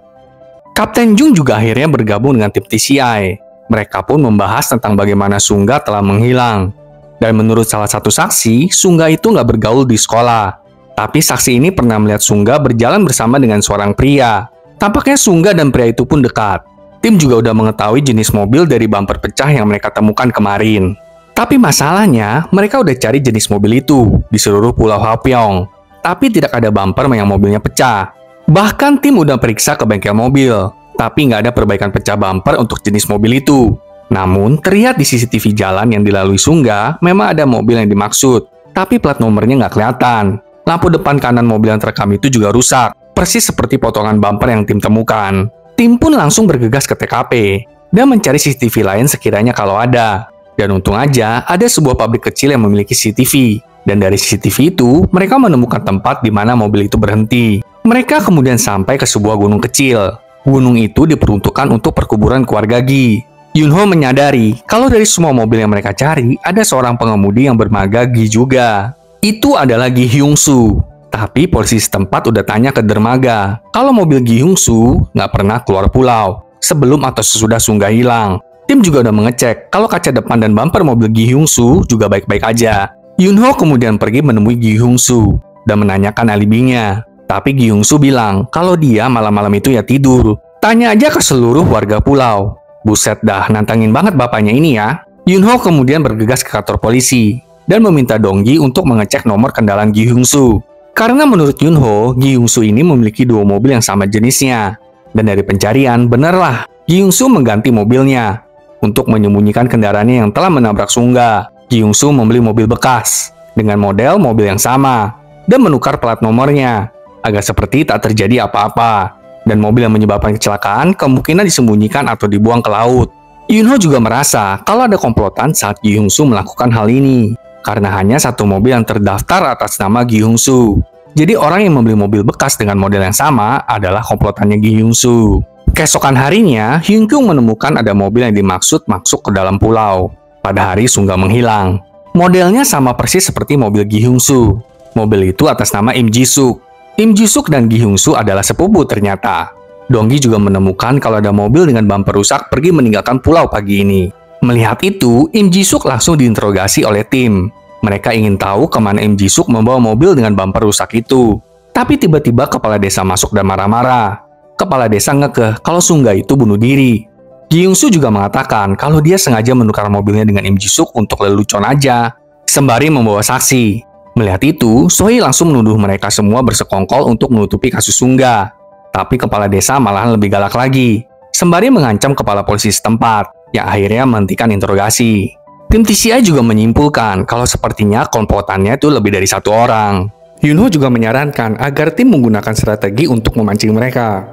Speaker 1: Kapten Jung juga akhirnya bergabung dengan tim TCI. Mereka pun membahas tentang bagaimana Sungga telah menghilang. Dan menurut salah satu saksi, Sungga itu nggak bergaul di sekolah. Tapi saksi ini pernah melihat Sungga berjalan bersama dengan seorang pria. Tampaknya Sungga dan pria itu pun dekat. Tim juga udah mengetahui jenis mobil dari bumper pecah yang mereka temukan kemarin. Tapi masalahnya, mereka udah cari jenis mobil itu di seluruh Pulau Haepyeong. Tapi tidak ada bumper yang mobilnya pecah. Bahkan tim udah periksa ke bengkel mobil, tapi nggak ada perbaikan pecah bumper untuk jenis mobil itu. Namun, terlihat di CCTV jalan yang dilalui Sungga, memang ada mobil yang dimaksud. Tapi plat nomornya nggak kelihatan. Lampu depan kanan mobil yang terekam itu juga rusak, persis seperti potongan bumper yang tim temukan. Tim pun langsung bergegas ke TKP dan mencari CCTV lain sekiranya kalau ada. Dan untung aja ada sebuah pabrik kecil yang memiliki CCTV. Dan dari CCTV itu, mereka menemukan tempat di mana mobil itu berhenti. Mereka kemudian sampai ke sebuah gunung kecil. Gunung itu diperuntukkan untuk perkuburan keluarga Gi. Yunho menyadari kalau dari semua mobil yang mereka cari, ada seorang pengemudi yang bernama Gi juga. Itu adalah Gi Hyung-soo. Tapi polisi setempat udah tanya ke dermaga kalau mobil Gi Hyung-soo nggak pernah keluar pulau sebelum atau sesudah Sungga hilang. Tim juga udah mengecek kalau kaca depan dan bumper mobil Gi Hyung-soo juga baik-baik aja. Yunho kemudian pergi menemui Gi Hyung-soo dan menanyakan alibinya. Tapi Gi Hyung-soo bilang kalau dia malam-malam itu ya tidur. Tanya aja ke seluruh warga pulau. Buset dah, nantangin banget bapaknya ini ya. Yunho kemudian bergegas ke kantor polisi dan meminta Donggi untuk mengecek nomor kendaraan Gi Hyung-soo. Karena menurut Yunho, Gi Hyung-soo ini memiliki 2 mobil yang sama jenisnya. Dan dari pencarian, benarlah Gi Hyung-soo mengganti mobilnya untuk menyembunyikan kendaraannya yang telah menabrak Sungga. Gi Hyung-soo membeli mobil bekas dengan model mobil yang sama dan menukar plat nomornya agar seperti tak terjadi apa-apa. Dan mobil yang menyebabkan kecelakaan kemungkinan disembunyikan atau dibuang ke laut. Yunho juga merasa kalau ada komplotan saat Gi Hyung-soo melakukan hal ini. Karena hanya 1 mobil yang terdaftar atas nama Gi Hyung-soo. Jadi orang yang membeli mobil bekas dengan model yang sama adalah komplotannya Gi Hyung-soo. Keesokan harinya, Hyun-kyung menemukan ada mobil yang dimaksud masuk ke dalam pulau pada hari Sungga menghilang. Modelnya sama persis seperti mobil Gi Hyung-soo. Mobil itu atas nama Im Ji-suk. Im Ji-suk dan Gi Hyung-soo adalah sepupu ternyata. Donggi juga menemukan kalau ada mobil dengan bumper rusak pergi meninggalkan pulau pagi ini. Melihat itu, Im Ji-suk langsung diinterogasi oleh tim. Mereka ingin tahu kemana Im Ji-suk membawa mobil dengan bumper rusak itu. Tapi tiba-tiba kepala desa masuk dan marah-marah. Kepala desa ngekeh kalau Sungga itu bunuh diri. Gi Hyung-soo juga mengatakan kalau dia sengaja menukar mobilnya dengan Im Ji-suk untuk lelucon aja, sembari membawa saksi. Melihat itu, Sohee langsung menuduh mereka semua bersekongkol untuk menutupi kasus Sungga. Tapi kepala desa malahan lebih galak lagi, sembari mengancam kepala polisi setempat, yang akhirnya menghentikan interogasi. Tim TCI juga menyimpulkan kalau sepertinya komplotannya itu lebih dari 1 orang. Yunho juga menyarankan agar tim menggunakan strategi untuk memancing mereka.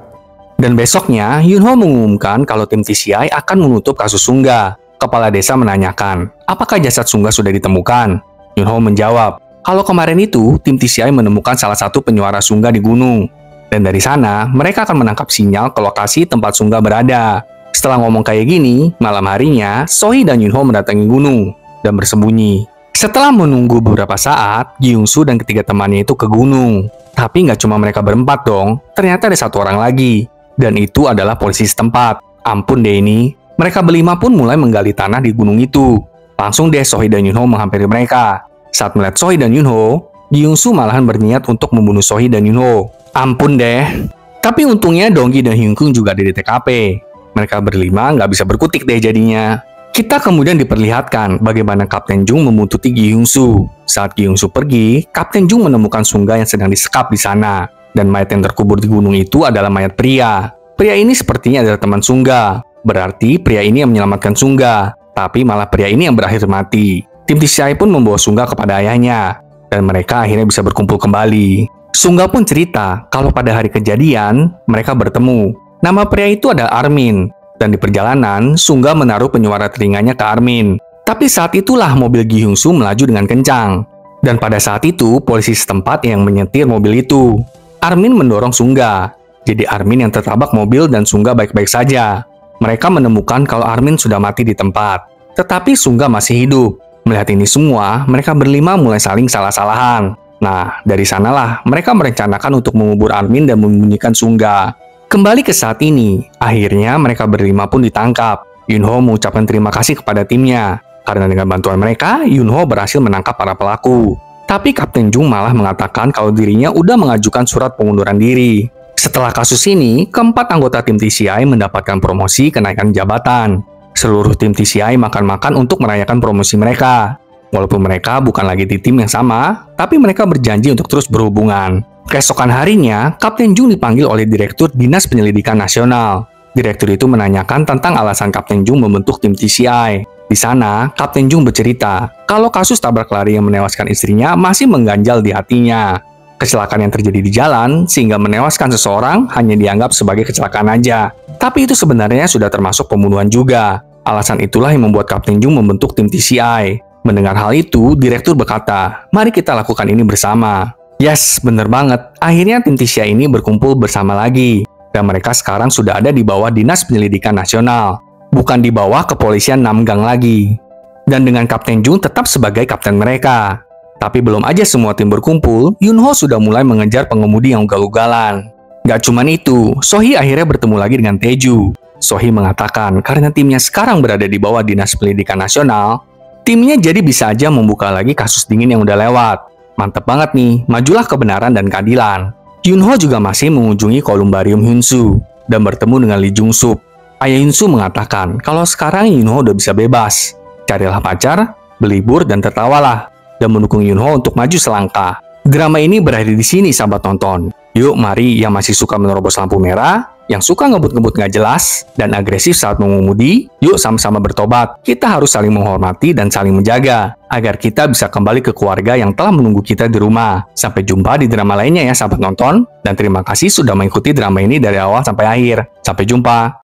Speaker 1: Dan besoknya, Yunho mengumumkan kalau tim TCI akan menutup kasus Sungga. Kepala desa menanyakan, apakah jasad Sungga sudah ditemukan? Yunho menjawab, kalau kemarin itu, tim TCI menemukan salah satu penyuara Sungga di gunung. Dan dari sana, mereka akan menangkap sinyal ke lokasi tempat Sungga berada. Setelah ngomong kayak gini, malam harinya, Sohee dan Yunho mendatangi gunung dan bersembunyi. Setelah menunggu beberapa saat, Gi Hyung-soo dan ketiga temannya itu ke gunung. Tapi nggak cuma mereka berempat dong, ternyata ada 1 orang lagi. Dan itu adalah polisi setempat. Ampun deh ini. Mereka berlima pun mulai menggali tanah di gunung itu. Langsung deh Sohee dan Yunho menghampiri mereka. Saat melihat Sohee dan Yunho, Gi Hyung-soo malahan berniat untuk membunuh Sohee dan Yunho. Ampun deh. Tapi untungnya Donggi dan Hyunkung juga ada di TKP. Mereka berlima nggak bisa berkutik deh jadinya. Kita kemudian diperlihatkan bagaimana Kapten Jung membuntuti Gi Hyung-soo. Saat Gi Hyung-soo pergi, Kapten Jung menemukan Sungga yang sedang disekap di sana. Dan mayat yang terkubur di gunung itu adalah mayat pria. Pria ini sepertinya adalah teman Sungga. Berarti pria ini yang menyelamatkan Sungga. Tapi malah pria ini yang berakhir mati. Tim TCI pun membawa Sungga kepada ayahnya. Dan mereka akhirnya bisa berkumpul kembali. Sungga pun cerita kalau pada hari kejadian, mereka bertemu. Nama pria itu adalah Armin. Dan di perjalanan, Sungga menaruh penyuara telinganya ke Armin. Tapi saat itulah mobil Gi Hyung-soo melaju dengan kencang. Dan pada saat itu, polisi setempat yang menyetir mobil itu. Armin mendorong Sungga. Jadi Armin yang tertabrak mobil dan Sungga baik-baik saja. Mereka menemukan kalau Armin sudah mati di tempat. Tetapi Sungga masih hidup. Melihat ini semua, mereka berlima mulai saling salah-salahan. Nah, dari sanalah mereka merencanakan untuk mengubur Armin dan menyembunyikan Sungga. Kembali ke saat ini, akhirnya mereka berlima pun ditangkap. Yunho mengucapkan terima kasih kepada timnya. Karena dengan bantuan mereka, Yunho berhasil menangkap para pelaku. Tapi Kapten Jung malah mengatakan kalau dirinya udah mengajukan surat pengunduran diri. Setelah kasus ini, keempat anggota tim TCI mendapatkan promosi kenaikan jabatan. Seluruh tim TCI makan-makan untuk merayakan promosi mereka. Walaupun mereka bukan lagi di tim yang sama, tapi mereka berjanji untuk terus berhubungan. Keesokan harinya, Kapten Jung dipanggil oleh Direktur Dinas Penyelidikan Nasional. Direktur itu menanyakan tentang alasan Kapten Jung membentuk tim TCI. Di sana, Kapten Jung bercerita kalau kasus tabrak lari yang menewaskan istrinya masih mengganjal di hatinya. Kecelakaan yang terjadi di jalan sehingga menewaskan seseorang hanya dianggap sebagai kecelakaan aja. Tapi itu sebenarnya sudah termasuk pembunuhan juga. Alasan itulah yang membuat Kapten Jung membentuk tim TCI. Mendengar hal itu, direktur berkata, "Mari kita lakukan ini bersama." Yes, bener banget. Akhirnya tim TCI ini berkumpul bersama lagi. Dan mereka sekarang sudah ada di bawah Dinas Penyelidikan Nasional. Bukan di bawah Kepolisian Namgang lagi. Dan dengan Kapten Jung tetap sebagai kapten mereka. Tapi belum aja semua tim berkumpul, Yunho sudah mulai mengejar pengemudi yang ugal-ugalan. Gak cuman itu, Sohee akhirnya bertemu lagi dengan Taeju. Sohee mengatakan karena timnya sekarang berada di bawah Dinas Pendidikan Nasional, timnya jadi bisa aja membuka lagi kasus dingin yang udah lewat. Mantep banget nih, majulah kebenaran dan keadilan. Yunho juga masih mengunjungi kolumbarium Hyunsoo dan bertemu dengan Lee Jung-sup. Ayah Hyunsoo mengatakan kalau sekarang Yunho udah bisa bebas. Carilah pacar, berlibur, dan tertawalah. Dan mendukung Yunho untuk maju selangkah. Drama ini berakhir di sini, sahabat nonton. Yuk, mari yang masih suka menerobos lampu merah, yang suka ngebut-ngebut gak jelas, dan agresif saat mengemudi, yuk sama-sama bertobat. Kita harus saling menghormati dan saling menjaga, agar kita bisa kembali ke keluarga yang telah menunggu kita di rumah. Sampai jumpa di drama lainnya ya, sahabat nonton. Dan terima kasih sudah mengikuti drama ini dari awal sampai akhir. Sampai jumpa.